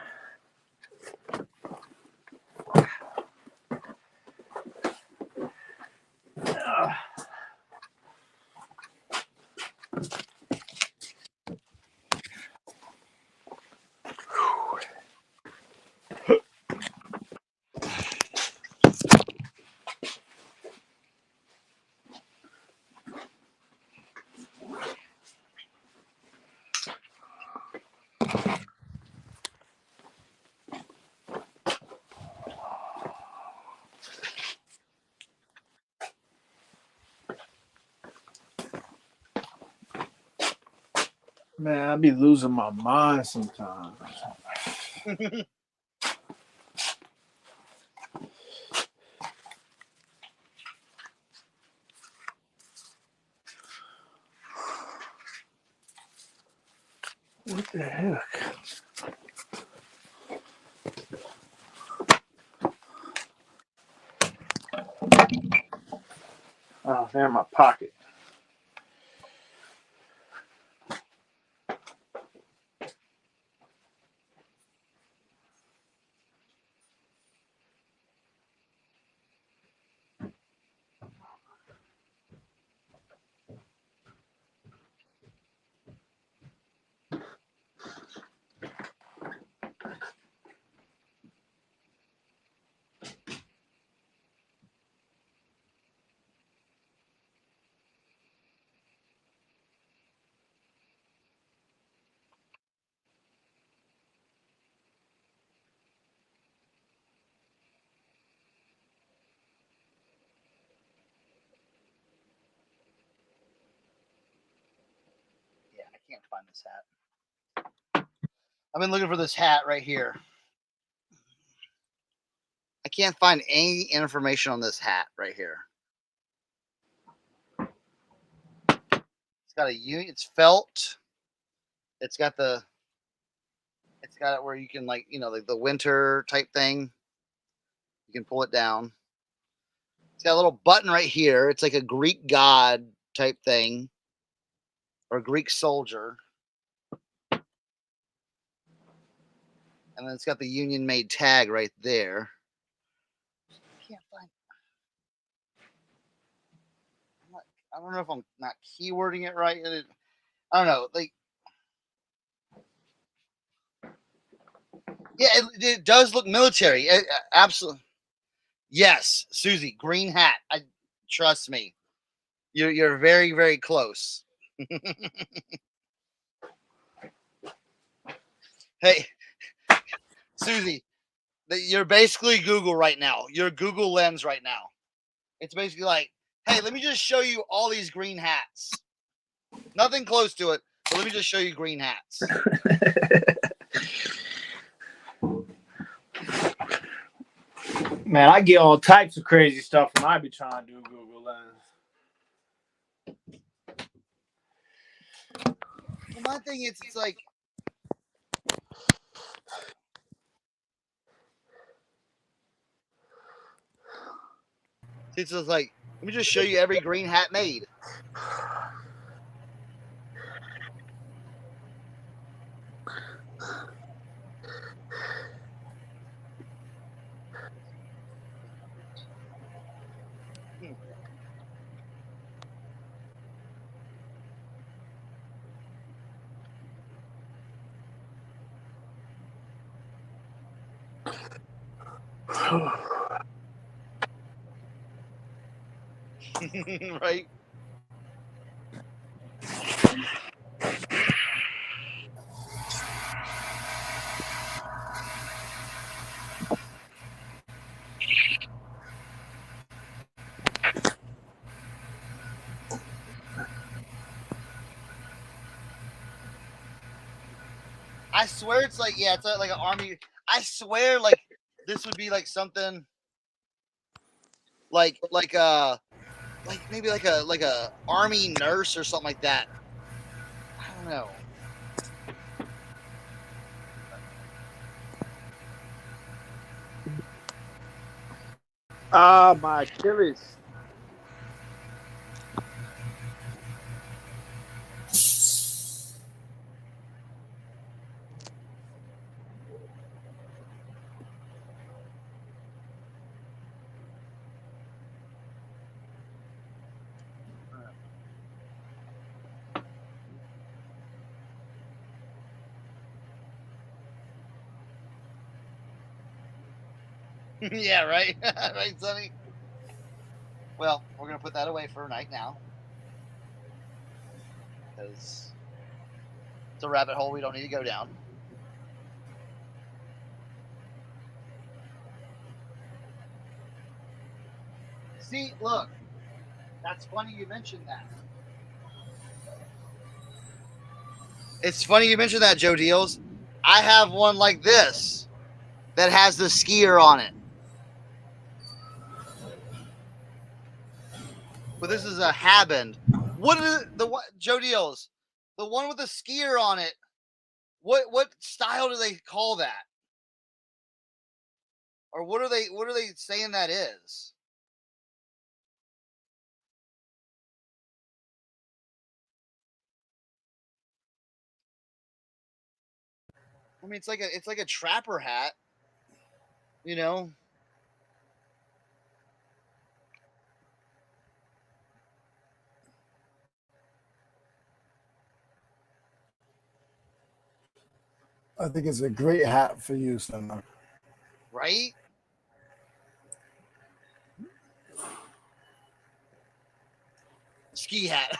Man, I be losing my mind sometimes. What the heck? Oh, they're in my pocket. Yeah, I can't find this hat. I've been looking for this hat right here. I can't find any information on this hat right here. It's got a unit. It's felt. It's got it where you can like the winter type thing. You can pull it down. It's got a little button right here. It's like a Greek god type thing, or a Greek soldier. And then it's got the union made tag right there. I can't find. I don't know if I'm not keywording it right. I don't know. Like, yeah, it does look military. Absolutely. Yes, Susie, green hat. Trust me. You're very, very close. Hey, Susie, you're basically Google right now. You're Google Lens right now. It's basically like, hey, let me just show you all these green hats. Nothing close to it, but let me just show you green hats. Man, I get all types of crazy stuff when I be trying to do Google Lens. Well, my thing is, it's like, It's just like, let me just show you every green hat made. Right? I swear it's like, yeah, it's like an army. I swear, like, this would be like something like maybe like a army nurse or something like that. I don't know. Ah, my Achilles. Yeah, right, right, Sonny. Well, we're gonna put that away for a night now because it's a rabbit hole we don't need to go down. See, look, that's funny you mentioned that. It's funny you mentioned that, Joe Deals. I have one like this that has the skier on it. But this is a Habend. What is the what Joe Deals? The one with the skier on it. What style do they call that? Or what are they saying that is? I mean, it's like a trapper hat, you know. I think it's a great hat for you, Cernoch. Right? Ski hat.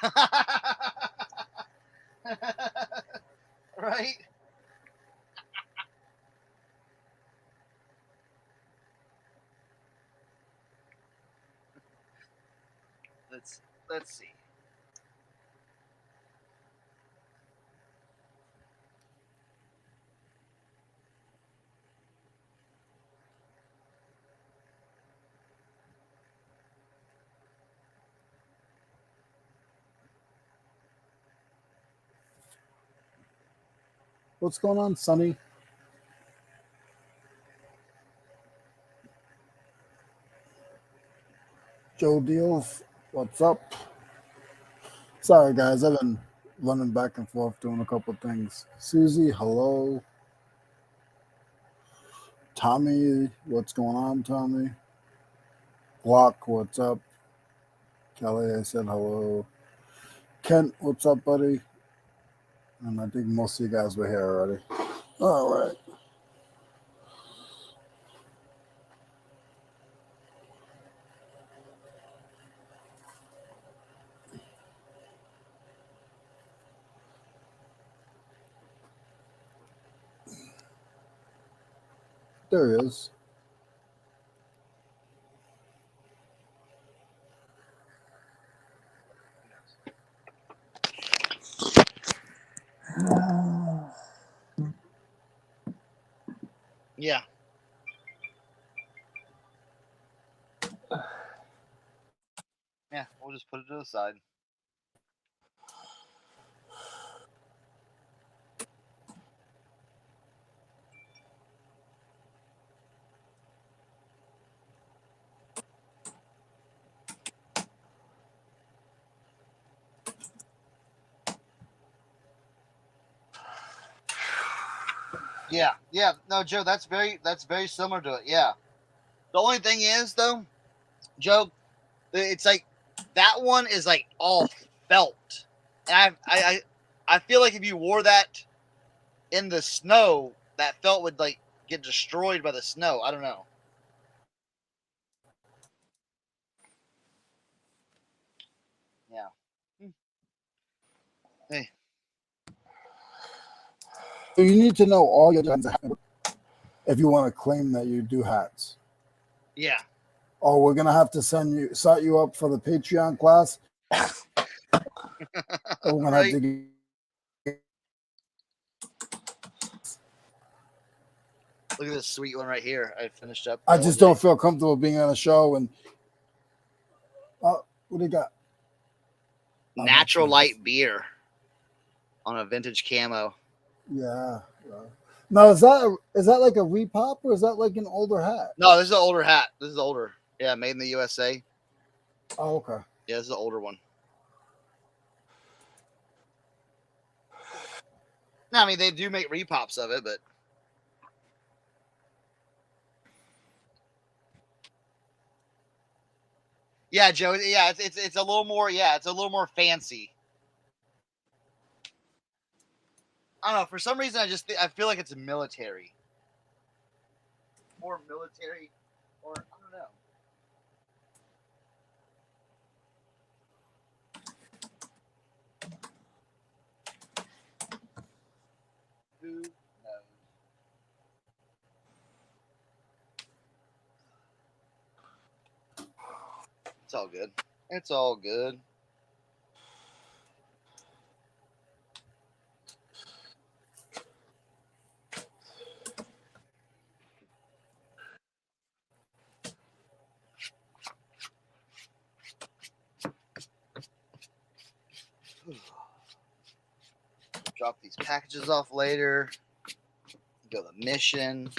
Right? Let's see. What's going on, Sonny? Joe Deals, what's up? Sorry, guys, I've been running back and forth doing a couple things. Susie, hello. Tommy, what's going on, Tommy? Glock, what's up? Kelly, I said hello. Kent, what's up, buddy? And I think most of you guys were here already. All right. There he is. Yeah. Yeah, we'll just put it to the side. Yeah. No, Joe, that's very similar to it. Yeah. The only thing is, though, Joe, it's like that one is like all felt, and I feel like if you wore that in the snow, that felt would like get destroyed by the snow. I don't know. Yeah. Hey. So you need to know all your kinds of hats if you want to claim that you do hats. Yeah. Oh, we're gonna have to set you up for the Patreon class. Or we're gonna Right. have to. Look at this sweet one right here. I finished up. I just don't feel comfortable being on a show and. What do you got? Natural light beer on a vintage camo. Yeah. Now is that like a repop or is that like an older hat? No, this is an older hat. This is older. Yeah, made in the USA. Oh, okay. Yeah, this is an older one. No, I mean they do make repops of it, but yeah, Joe. Yeah, it's a little more. Yeah, it's a little more fancy. I don't know. For some reason, I feel like it's military. More military, or I don't know. Who knows? It's all good. It's all good. Drop these packages off later. Go to the mission.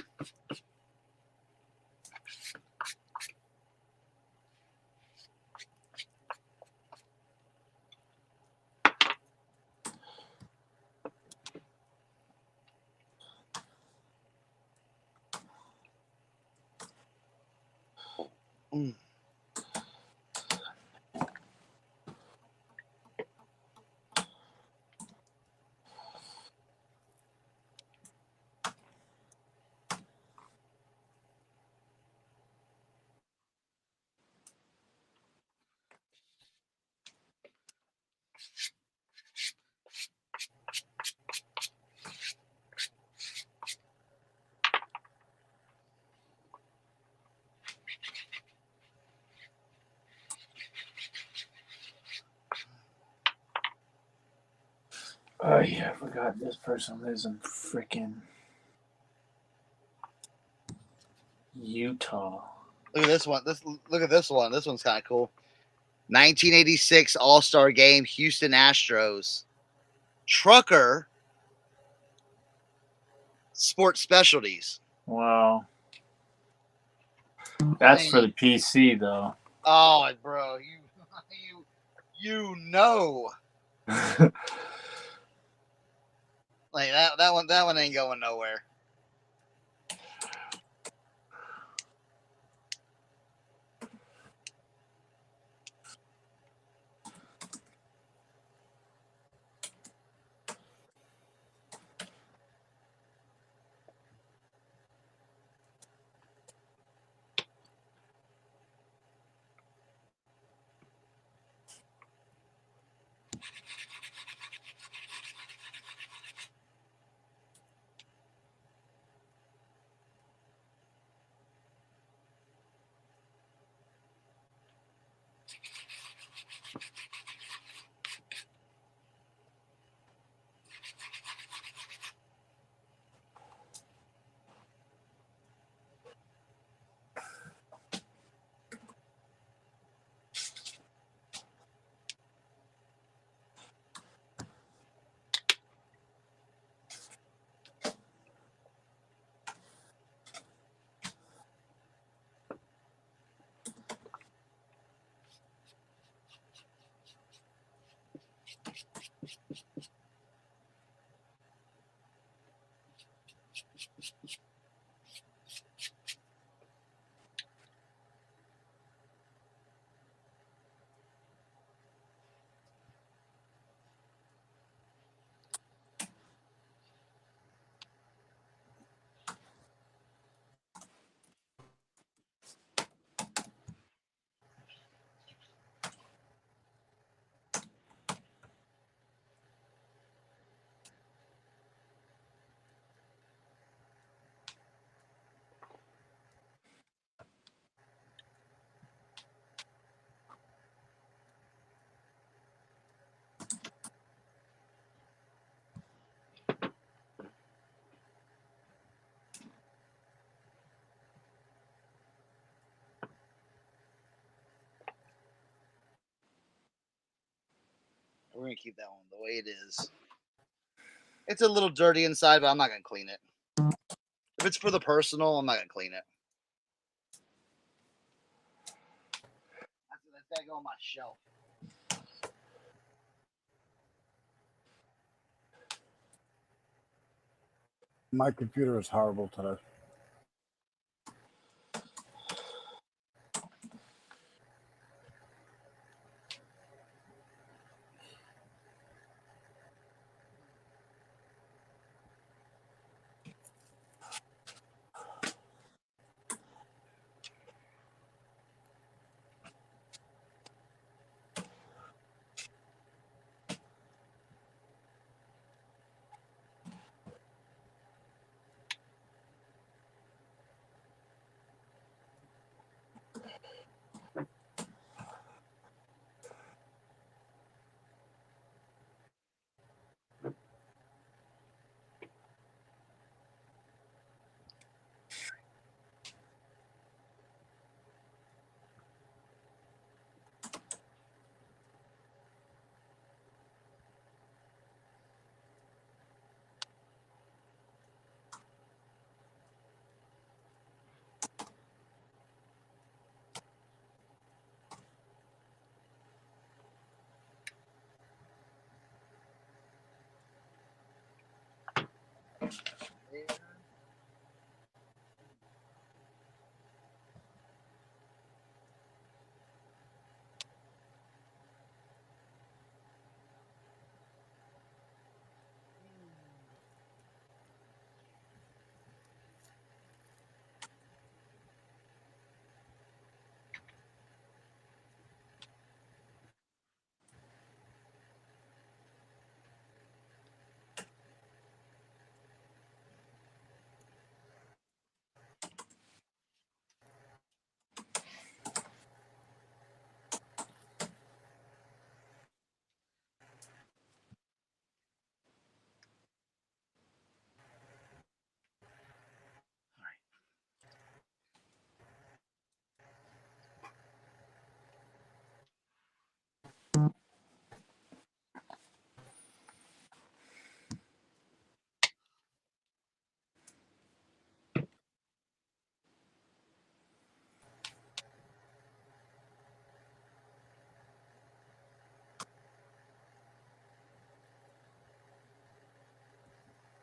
Mm. Oh yeah, I forgot this person lives in freaking Utah. Look at this one. Look at this one. This one's kind of cool. 1986 All-Star Game, Houston Astros. Trucker Sports Specialties. Wow. That's for the PC though. Oh, bro, you know. Like that one ain't going nowhere. We're gonna keep that one the way it is. It's a little dirty inside, but I'm not gonna clean it. If it's for the personal, I'm not gonna clean it. That's gotta go on my shelf. My computer is horrible today.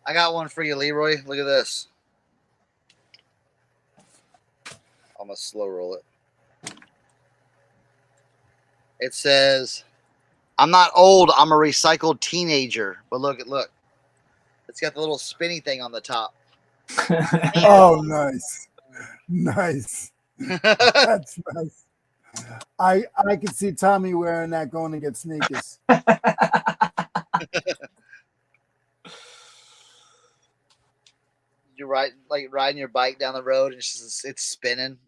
I got one for you, Leroy. Look at this. I'm gonna slow roll it. It says, "I'm not old. I'm a recycled teenager." But look. It's got the little spinny thing on the top. Oh, nice. Nice. That's nice. I can see Tommy wearing that going to get sneakers. You riding your bike down the road and it's spinning.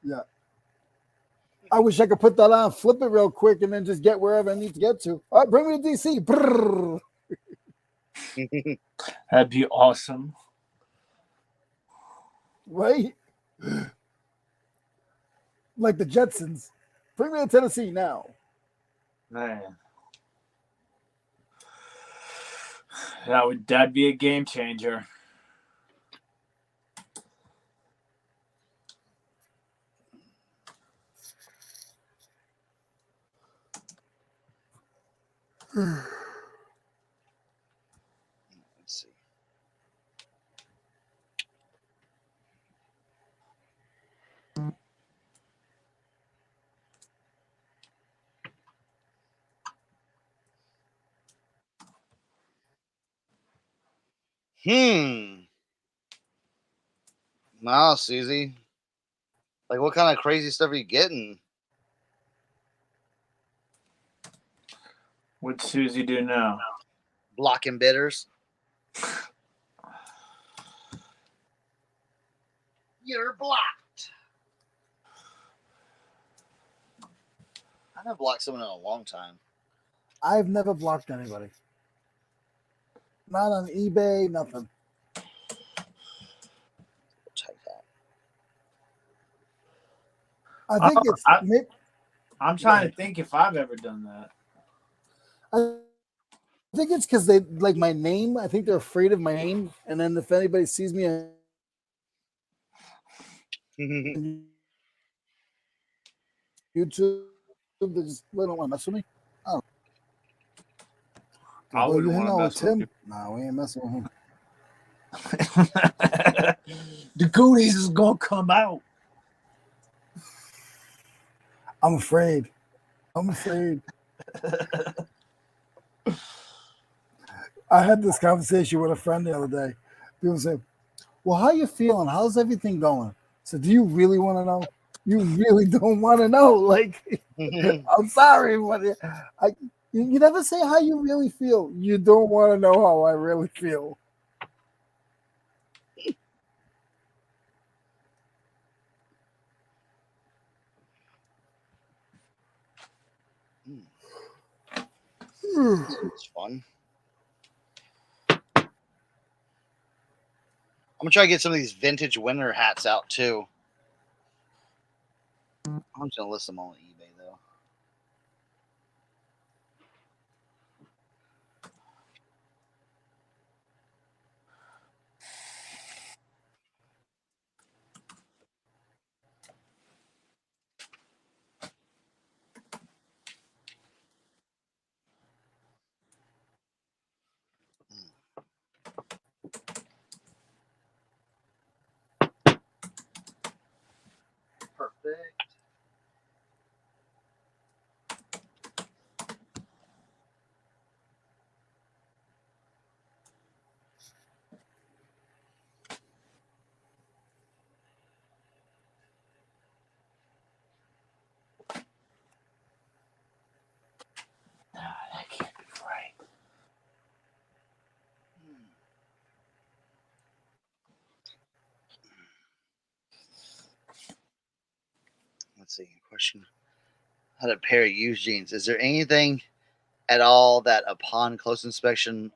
Yeah. I wish I could put that on, flip it real quick, and then just get wherever I need to get to. All right, bring me to DC. Brrr. That'd be awesome. Right? Like the Jetsons. Bring me to Tennessee now. Man. That'd be a game changer. Let's see. Wow, Susie. Like, what kind of crazy stuff are you getting? What'd Susie do now? Blocking bidders. You're blocked. I haven't blocked someone in a long time. I've never blocked anybody. Not on eBay, nothing. Check that. I think it's. I'm trying to think if I've ever done that. I think it's because they like my name. I think they're afraid of my name, and then if anybody sees me on YouTube, they just don't want to mess with me. I I you wouldn't hang want to out mess with with Tim? you. No, we ain't messing with him. The goodies is gonna come out. I'm afraid. I'm afraid. I had this conversation with a friend the other day. People say, "Well, how you feeling? How's everything going?" So, do you really want to know? You really don't want to know. Like, I'm sorry, but you never say how you really feel. You don't want to know how I really feel. It's fun. I'm gonna try to get some of these vintage winter hats out too. I'm just gonna list them on eBay though. Perfect. That can't be right. Let's see. Question: how to pair used jeans? Is there anything at all that, upon close inspection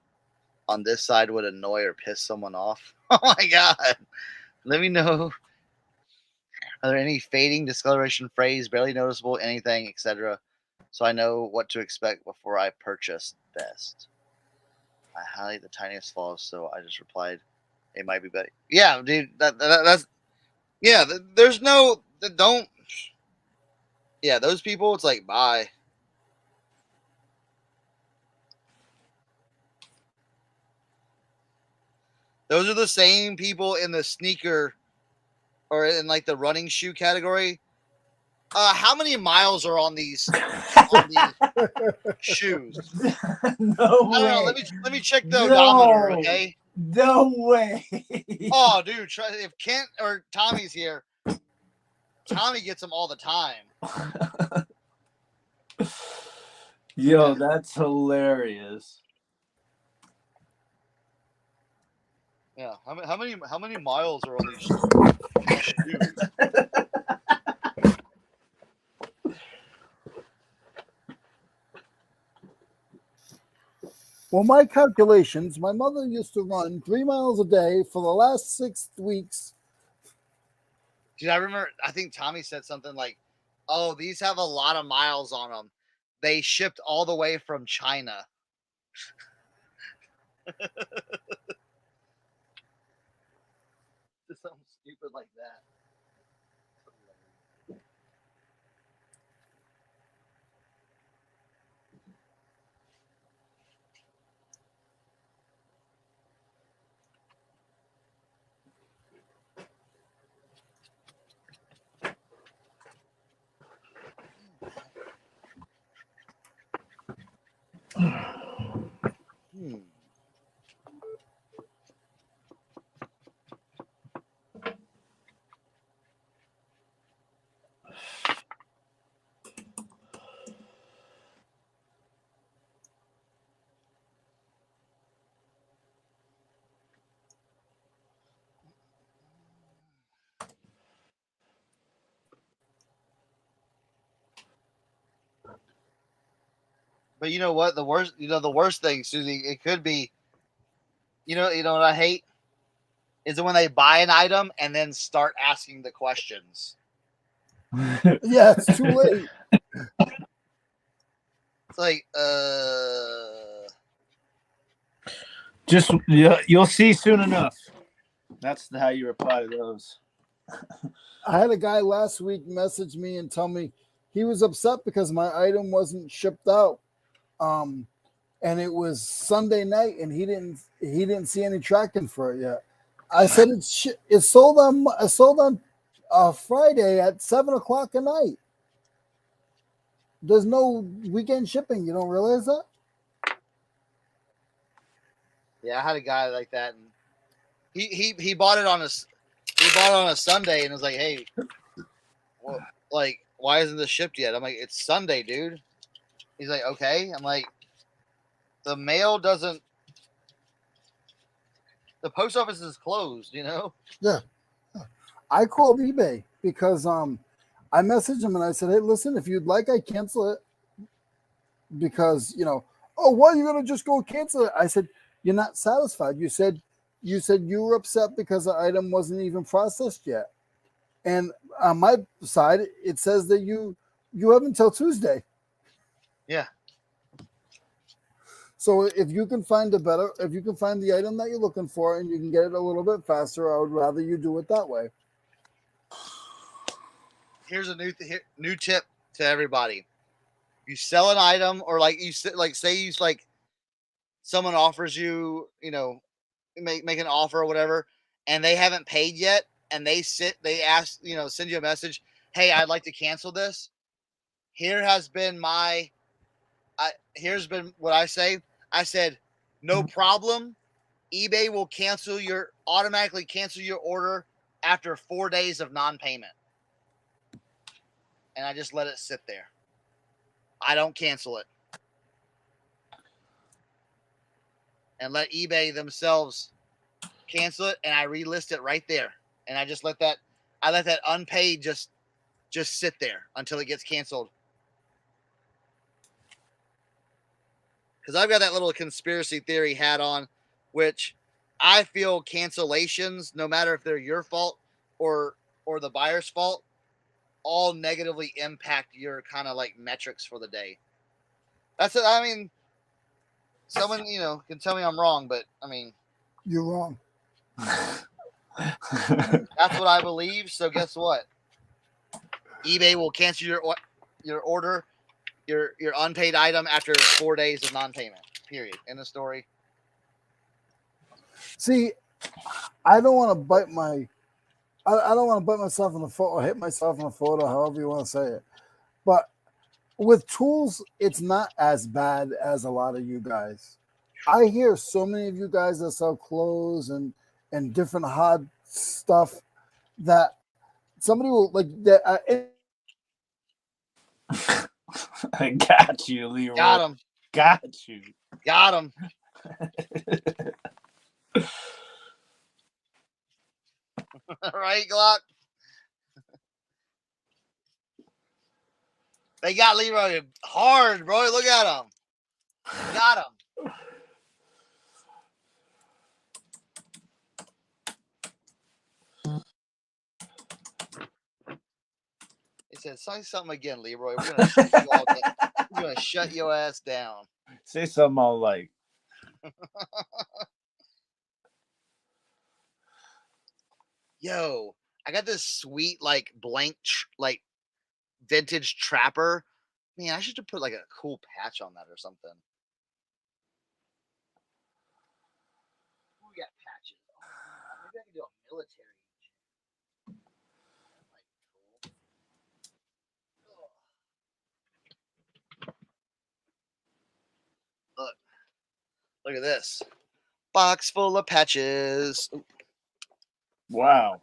on this side, would annoy or piss someone off? Oh my god! Let me know. Are there any fading, discoloration, phrase, barely noticeable, anything, etc., so I know what to expect before I purchase? Best. I highlight the tiniest flaws, so I just replied, "It might be better." Yeah, dude. That's yeah. There's no don't. Yeah, those people. It's like bye. Those are the same people in the sneaker or in like the running shoe category. How many miles are on these shoes? No I don't know. way. Let me check the odometer. Okay. No way. Oh, dude. Try if Kent or Tommy's here. Tommy gets them all the time. Yo, that's hilarious. Yeah. How many miles are on these shoes? Well, my calculations, my mother used to run 3 miles a day for the last 6 weeks. Dude, I remember, I think Tommy said something like, oh, these have a lot of miles on them. They shipped all the way from China. Just something stupid like that. Hmm. But you know what? The worst thing, Susie, it could be, you know what I hate? Is it when they buy an item and then start asking the questions. Yeah, it's too late. It's like, Just you'll see soon enough. That's how you reply to those. I had a guy last week message me and tell me he was upset because my item wasn't shipped out. And it was Sunday night, and he didn't see any tracking for it yet. I said it's sold on Friday at 7 o'clock at night. There's no weekend shipping. You don't realize that? yeah, I had a guy like that, and he bought it on a Sunday, and was like, hey, well, like, why isn't this shipped yet? I'm like, it's Sunday, dude. He's like, okay. I'm like, the mail doesn't. The post office is closed, you know. Yeah. I called eBay because I messaged him and I said, hey, listen, if you'd like, I cancel it because oh, why are you gonna just go cancel it? I said, you're not satisfied. You said you were upset because the item wasn't even processed yet. And on my side, it says that you have until Tuesday. Yeah. So if you can find the item that you're looking for and you can get it a little bit faster, I would rather you do it that way. Here's a new tip to everybody. You sell an item, or say someone offers you, make an offer or whatever, and they haven't paid yet, and they ask, send you a message, hey, I'd like to cancel this. Here's been what I say. I said, no problem. eBay will automatically cancel your order after 4 days of non-payment. And I just let it sit there. I don't cancel it. And let eBay themselves cancel it, and I relist it right there. And I just let that unpaid just sit there until it gets canceled. Because I've got that little conspiracy theory hat on, which I feel cancellations, no matter if they're your fault or the buyer's fault, all negatively impact your kind of like metrics for the day. That's it. I mean, someone, can tell me I'm wrong, but I mean, you're wrong. That's what I believe. So guess what? eBay will cancel your order, your unpaid item after 4 days of non-payment. Period. End of story. See, I don't want to bite I don't want to bite myself in the foot or hit myself in the foot or however you want to say it. But with tools, it's not as bad as a lot of you guys. I hear so many of you guys that sell clothes and different hard stuff that somebody will like that. I got you, Leroy. Got him. Got you. Got him. Right, Glock? They got Leroy hard, bro. Look at him. Got him. He said, say something again, Leroy. We're gonna shut you all down. We're gonna shut your ass down. Say something all like. Yo, I got this sweet like blank like vintage trapper. Man, I should have put like a cool patch on that or something. We got patches. Maybe I can do a military. Look at this. Box full of patches. Wow.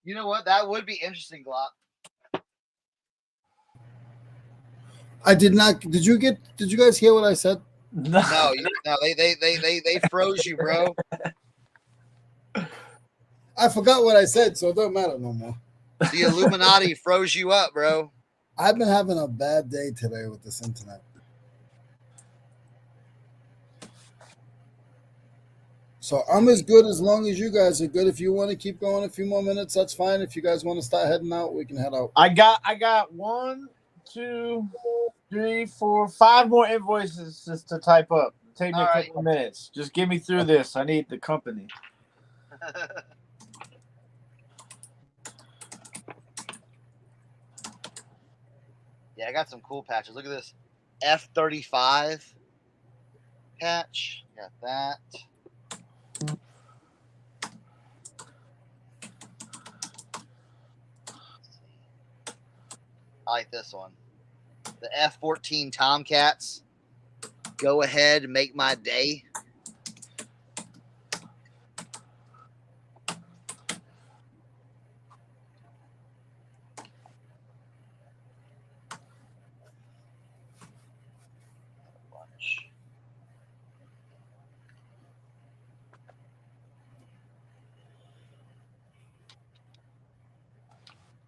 You know what? That would be interesting, Glock. I did not. Did you guys hear what I said? No, they froze you, bro. I forgot what I said, so it don't matter no more. The Illuminati froze you up, bro. I've been having a bad day today with this internet. So I'm as good as long as you guys are good. If you want to keep going a few more minutes, that's fine. If you guys want to start heading out, we can head out. I got 1, 2, 3, 4, 5 more invoices just to type up. Take me a couple of minutes. Just get me through this. I need the company. Yeah, I got some cool patches. Look at this F-35 patch. Got that. I like this one. The F-14 Tomcats. Go ahead and make my day.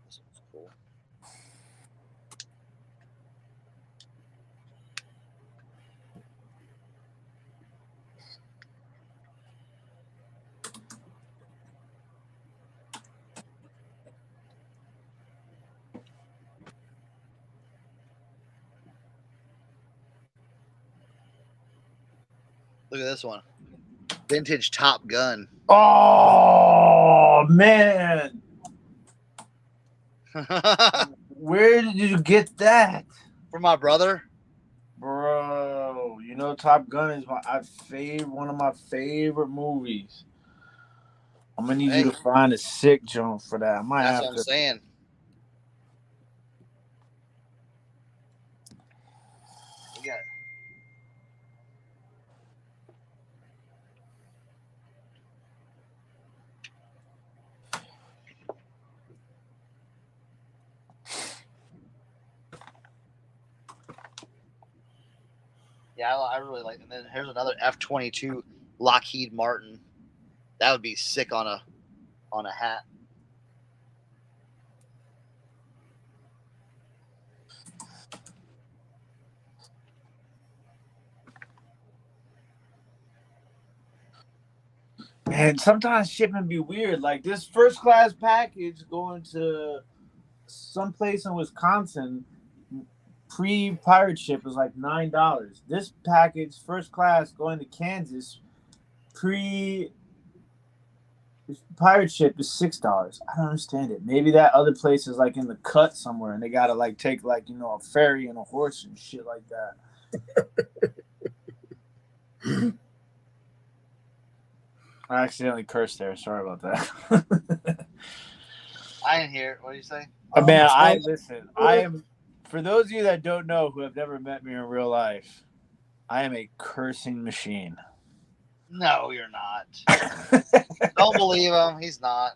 This one's cool. Look at this one. Vintage Top Gun. Oh, man. Where did you get that? From my brother. Bro, you know Top Gun is one of my favorite movies. I'm going to need you to find a sick joint for that. I might That's have what I'm to. saying. We got Yeah, I really like. And then here's another F-22 Lockheed Martin. That would be sick on a hat. Man, sometimes shipping be weird. Like this first class package going to someplace in Wisconsin, pre-pirate ship is like $9. This package, first class, going to Kansas, pre-pirate ship is $6. I don't understand it. Maybe that other place is like in the cut somewhere, and they gotta like take like a ferry and a horse and shit like that. I accidentally cursed there. Sorry about that. I didn't hear it. What did you say? Man, I am. For those of you that don't know, who have never met me in real life, I am a cursing machine. No, you're not. Don't believe him. He's not.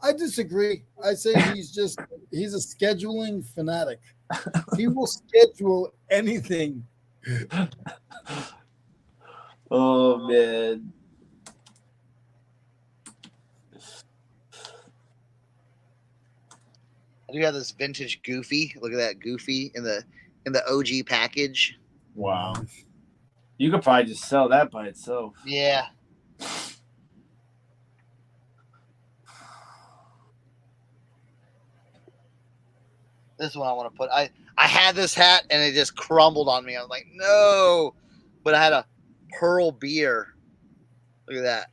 I disagree. I say he's a scheduling fanatic. He will schedule anything. Oh, man. I do have this vintage Goofy. Look at that Goofy in the OG package. Wow. You could probably just sell that by itself. Yeah. This is what I want to put. I had this hat and it just crumbled on me. I was like, no. But I had a Pearl Beer. Look at that.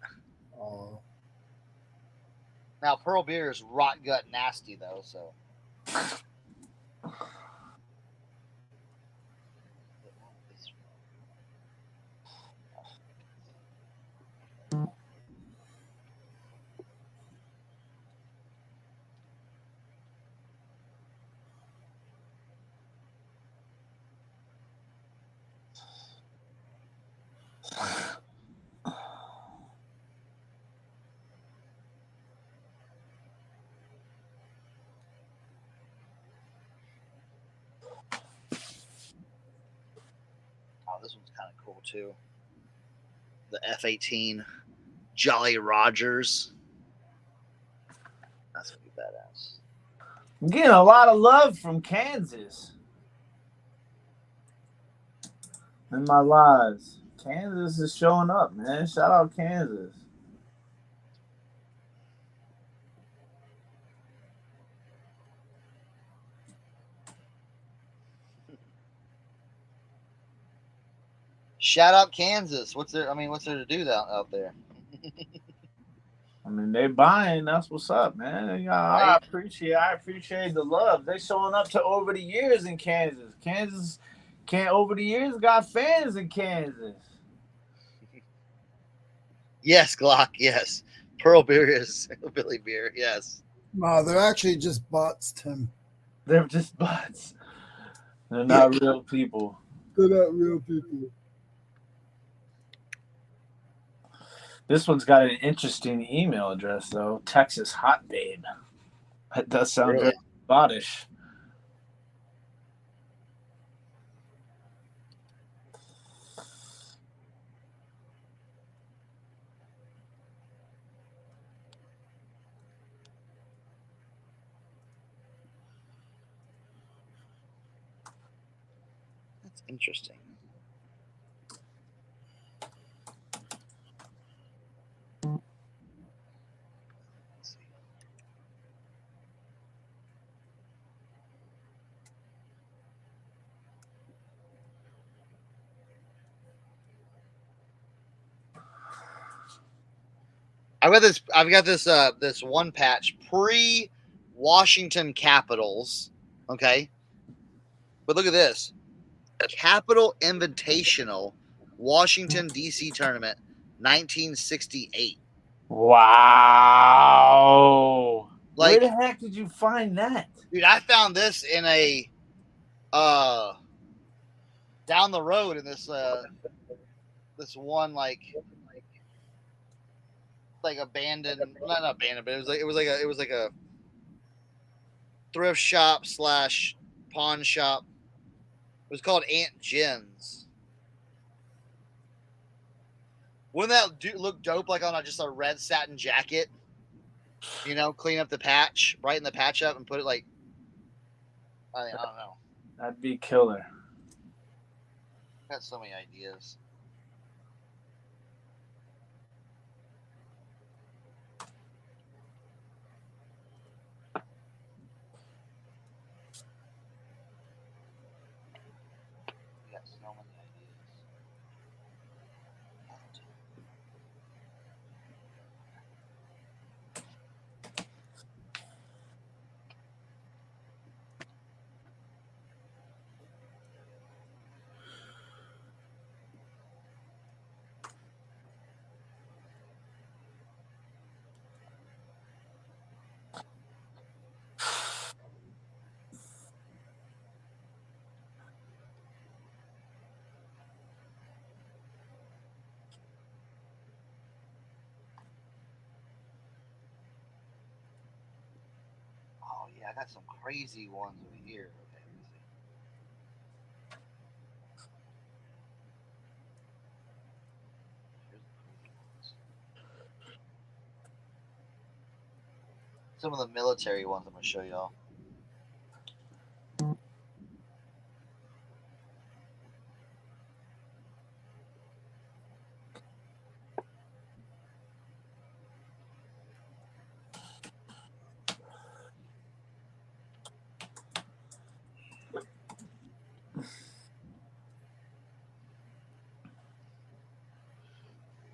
Oh. Now Pearl Beer is rot gut nasty though, so. one's kind of cool too. The F-18 Jolly Rogers. That's pretty badass. I'm getting a lot of love from Kansas in my lives. Kansas is showing up, man. Shout out Kansas. Shout out Kansas. What's there to do out there? I mean, they buying. That's what's up, man. I appreciate the love. They showing up to Over the Years in Kansas. Over the Years got fans in Kansas. Yes, Glock. Yes, Pearl Beer is Billy Beer. Yes. No, they're actually just bots, Tim. They're just bots. They're not real people. They're not real people. This one's got an interesting email address, though. Texas Hot Babe. That does sound very bottish. That's interesting. I've got this one patch pre-Washington Capitals. Okay. But look at this. Capital Invitational Washington DC tournament 1968. Wow. Like, where the heck did you find that? Dude, I found this in a down the road in this one like abandoned, not abandoned, but it was like a thrift shop / pawn shop. It was called Aunt Jen's. Wouldn't that look dope, like on just a red satin jacket? You know, clean up the patch, brighten the patch up, and put it like, I don't know. That'd be killer. Got so many ideas. Oh yeah, I got some crazy ones over here. Okay, let me see. Some of the military ones I'm gonna show y'all.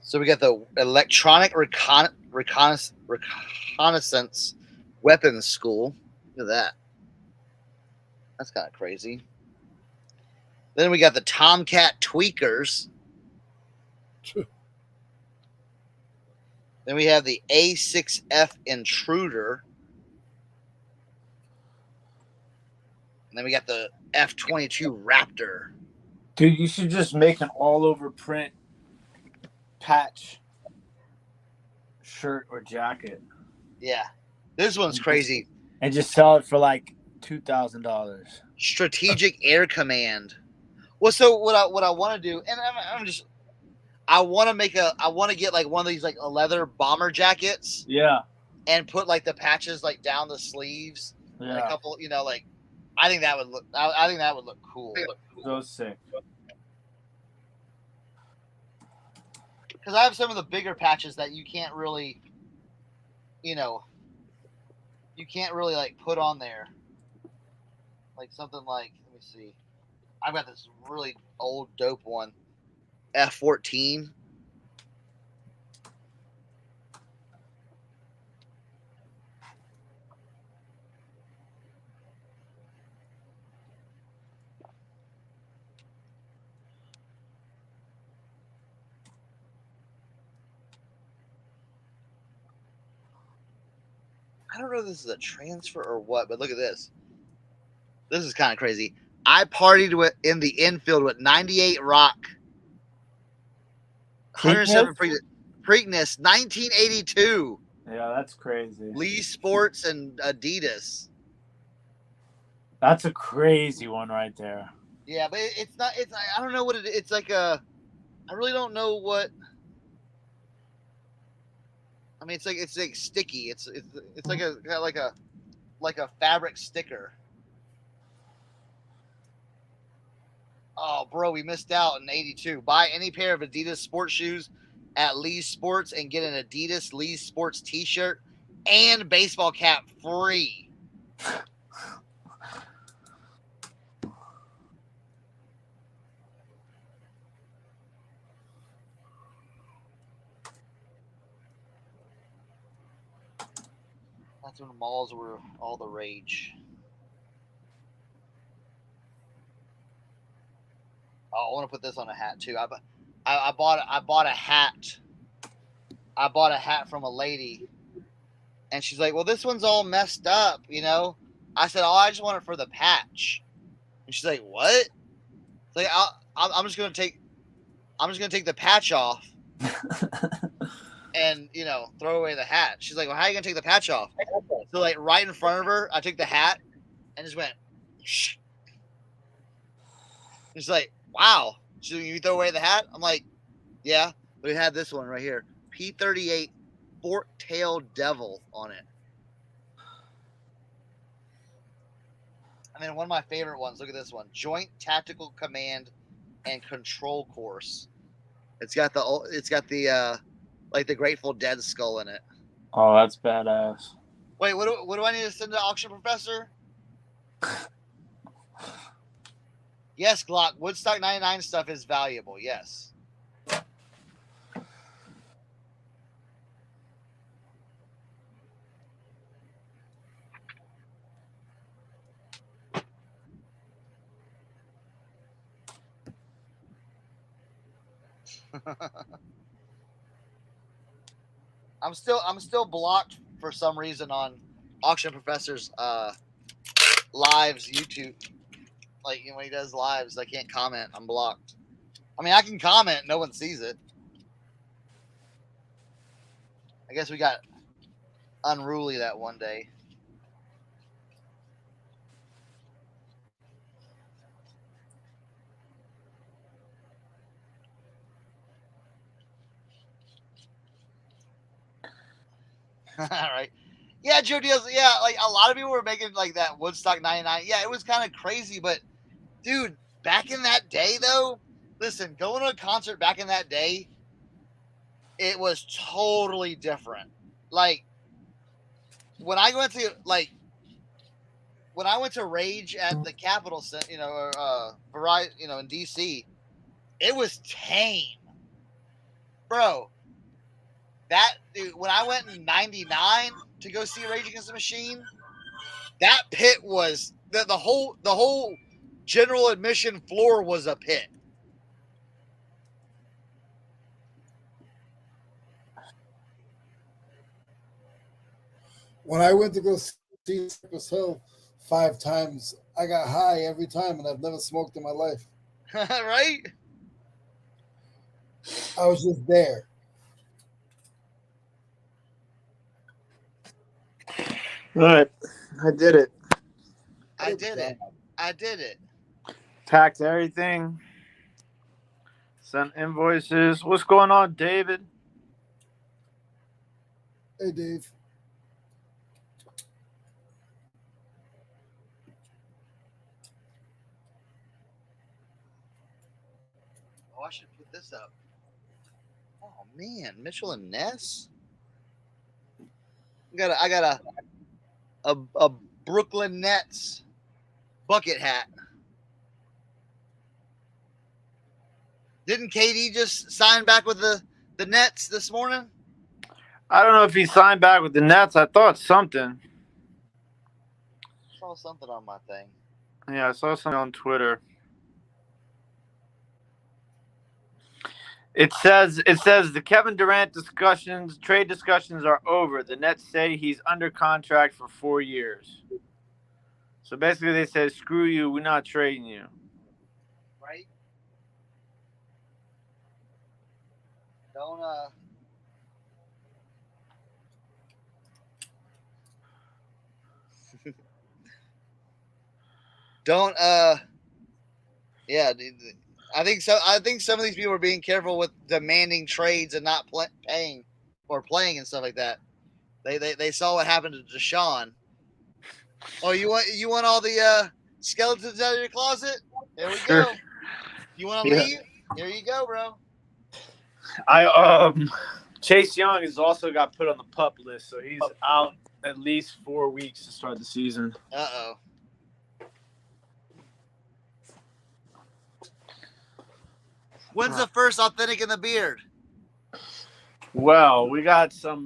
So we got the Electronic Reconnaissance Weapons School. Look at that. That's kind of crazy. Then we got the Tomcat Tweakers. Then we have the A6F Intruder. And then we got the F-22 Raptor. Dude, you should just make an all-over print patch shirt or jacket. Yeah. This one's crazy. And just sell it for like $2,000. Strategic Air Command Well, so what I want to do, and I want to get like one of these like a leather bomber jackets Yeah. and put like the patches like down the sleeves and a Yeah. couple, like I think that would look cool. So sick. Because I have some of the bigger patches that you can't really, like put on there. Like something like, let me see. I've got this really old dope one, F14. I don't know if this is a transfer or what, but look at this. This is kind of crazy. I partied in the infield with 98 Rock, 107 Preakness, 1982. Yeah, that's crazy. Lee Sports and Adidas. That's a crazy one right there. Yeah, but it's not. It's I don't know what it is. It's like a. I really don't know what. I mean, it's like sticky. It's like a fabric sticker. Oh, bro, we missed out in 82. Buy any pair of Adidas sports shoes at Lee's Sports and get an Adidas Lee's Sports t-shirt and baseball cap free. That's when malls were all the rage. Oh, I want to put this on a hat too. I bought a hat. I bought a hat from a lady, and she's like, "Well, this one's all messed up, I said, "Oh, I just want it for the patch." And she's like, "What?" It's like, I'm just gonna take the patch off, and throw away the hat. She's like, "Well, how are you gonna take the patch off?" So like right in front of her, I took the hat and just went. Shh. She's like, "Wow, should you throw away the hat?" I'm like, "Yeah, but it had this one right here, P38 Fork-tailed Devil on it." And then one of my favorite ones. Look at this one, Joint Tactical Command and Control Course. It's got the like the Grateful Dead skull in it. Oh, that's badass. Wait, what do I need to send to Auction Professor? Yes, Glock. Woodstock 99 stuff is valuable. Yes. I'm still blocked for some reason on Auction Professor's lives YouTube. Like when he does lives, I can't comment. I'm blocked. I mean, I can comment. No one sees it. I guess we got unruly that one day. All right. Yeah, Joe Deals. Yeah, like a lot of people were making like that Woodstock 99. Yeah, it was kind of crazy, but dude, back in that day though, listen, going to a concert back in that day, it was totally different. Like when I went to Rage at the Capitol Center, or Verizon, in DC, it was tame, bro. That dude, when I went in '99 to go see Rage Against the Machine, that pit was the whole general admission floor was a pit. When I went to go see Cypress Hill 5 times, I got high every time, and I've never smoked in my life. Right? I was just there. All right, I did it. I did it. Packed everything. Send invoices. What's going on, David? Hey, Dave. Oh, I should put this up. Oh man, Mitchell and Ness. I got a Brooklyn Nets bucket hat. Didn't KD just sign back with the Nets this morning? I don't know if he signed back with the Nets. I thought something. Saw something on my thing. Yeah, I saw something on Twitter. It says the Kevin Durant trade discussions are over. The Nets say he's under contract for 4 years. So basically they said, screw you, we're not trading you. Right? Don't yeah, I think so. I think some of these people are being careful with demanding trades and not paying or playing and stuff like that. They saw what happened to Deshaun. Oh, you want all the skeletons out of your closet? There we go. You want to leave? Here you go, bro. Chase Young has also got put on the PUP list, so he's out at least 4 weeks to start the season. Uh-oh. When's the first authentic in the beard? Well, we got some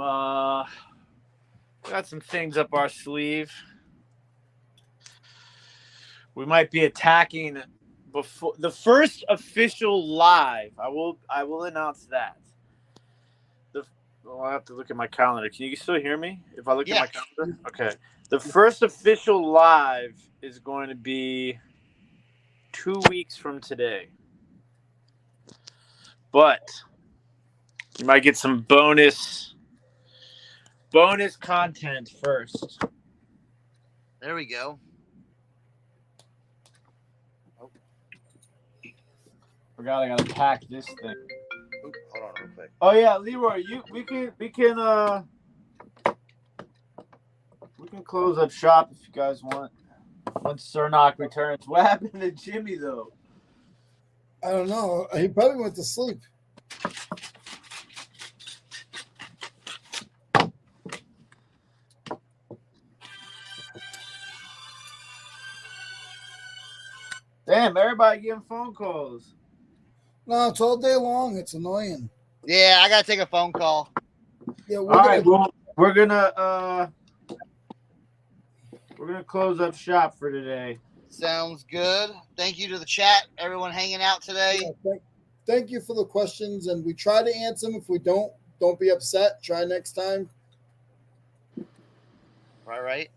things up our sleeve. We might be attacking before the first official live. I will announce that. I have to look at my calendar. Can you still hear me if I look at my calendar? Okay. The first official live is going to be 2 weeks from today. But you might get some bonus content first. There we go. Forgot I gotta pack this thing. Oop, hold on real quick. Oh yeah, Leroy, we can close up shop if you guys want. Once Cernoch returns. What happened to Jimmy though? I don't know. He probably went to sleep. Damn, everybody getting phone calls. No, it's all day long. It's annoying. Yeah, I gotta take a phone call. Yeah, All right, well, we're gonna close up shop for today. Sounds good. Thank you to the chat, everyone hanging out today. Yeah, thank you for the questions, and we try to answer them. If we don't be upset. Try next time. Right.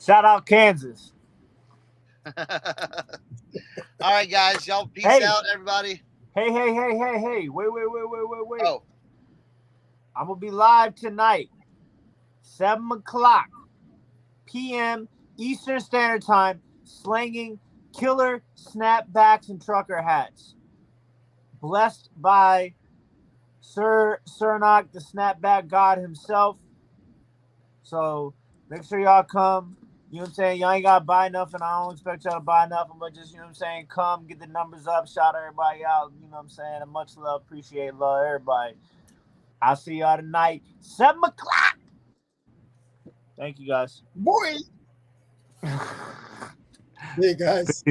Shout out Kansas. All right, guys. Y'all peace out, everybody. Hey. Wait. Oh. I'm going to be live tonight, 7 o'clock p.m. Eastern Standard Time, slanging killer snapbacks and trucker hats. Blessed by Cernoch, the snapback god himself. So make sure y'all come. You know what I'm saying? Y'all ain't got to buy nothing. I don't expect y'all to buy nothing, but just, you know what I'm saying, come, get the numbers up, shout everybody out. You know what I'm saying? And much love, appreciate love, everybody. I'll see y'all tonight, 7 o'clock. Thank you, guys. Boy. Hey, guys.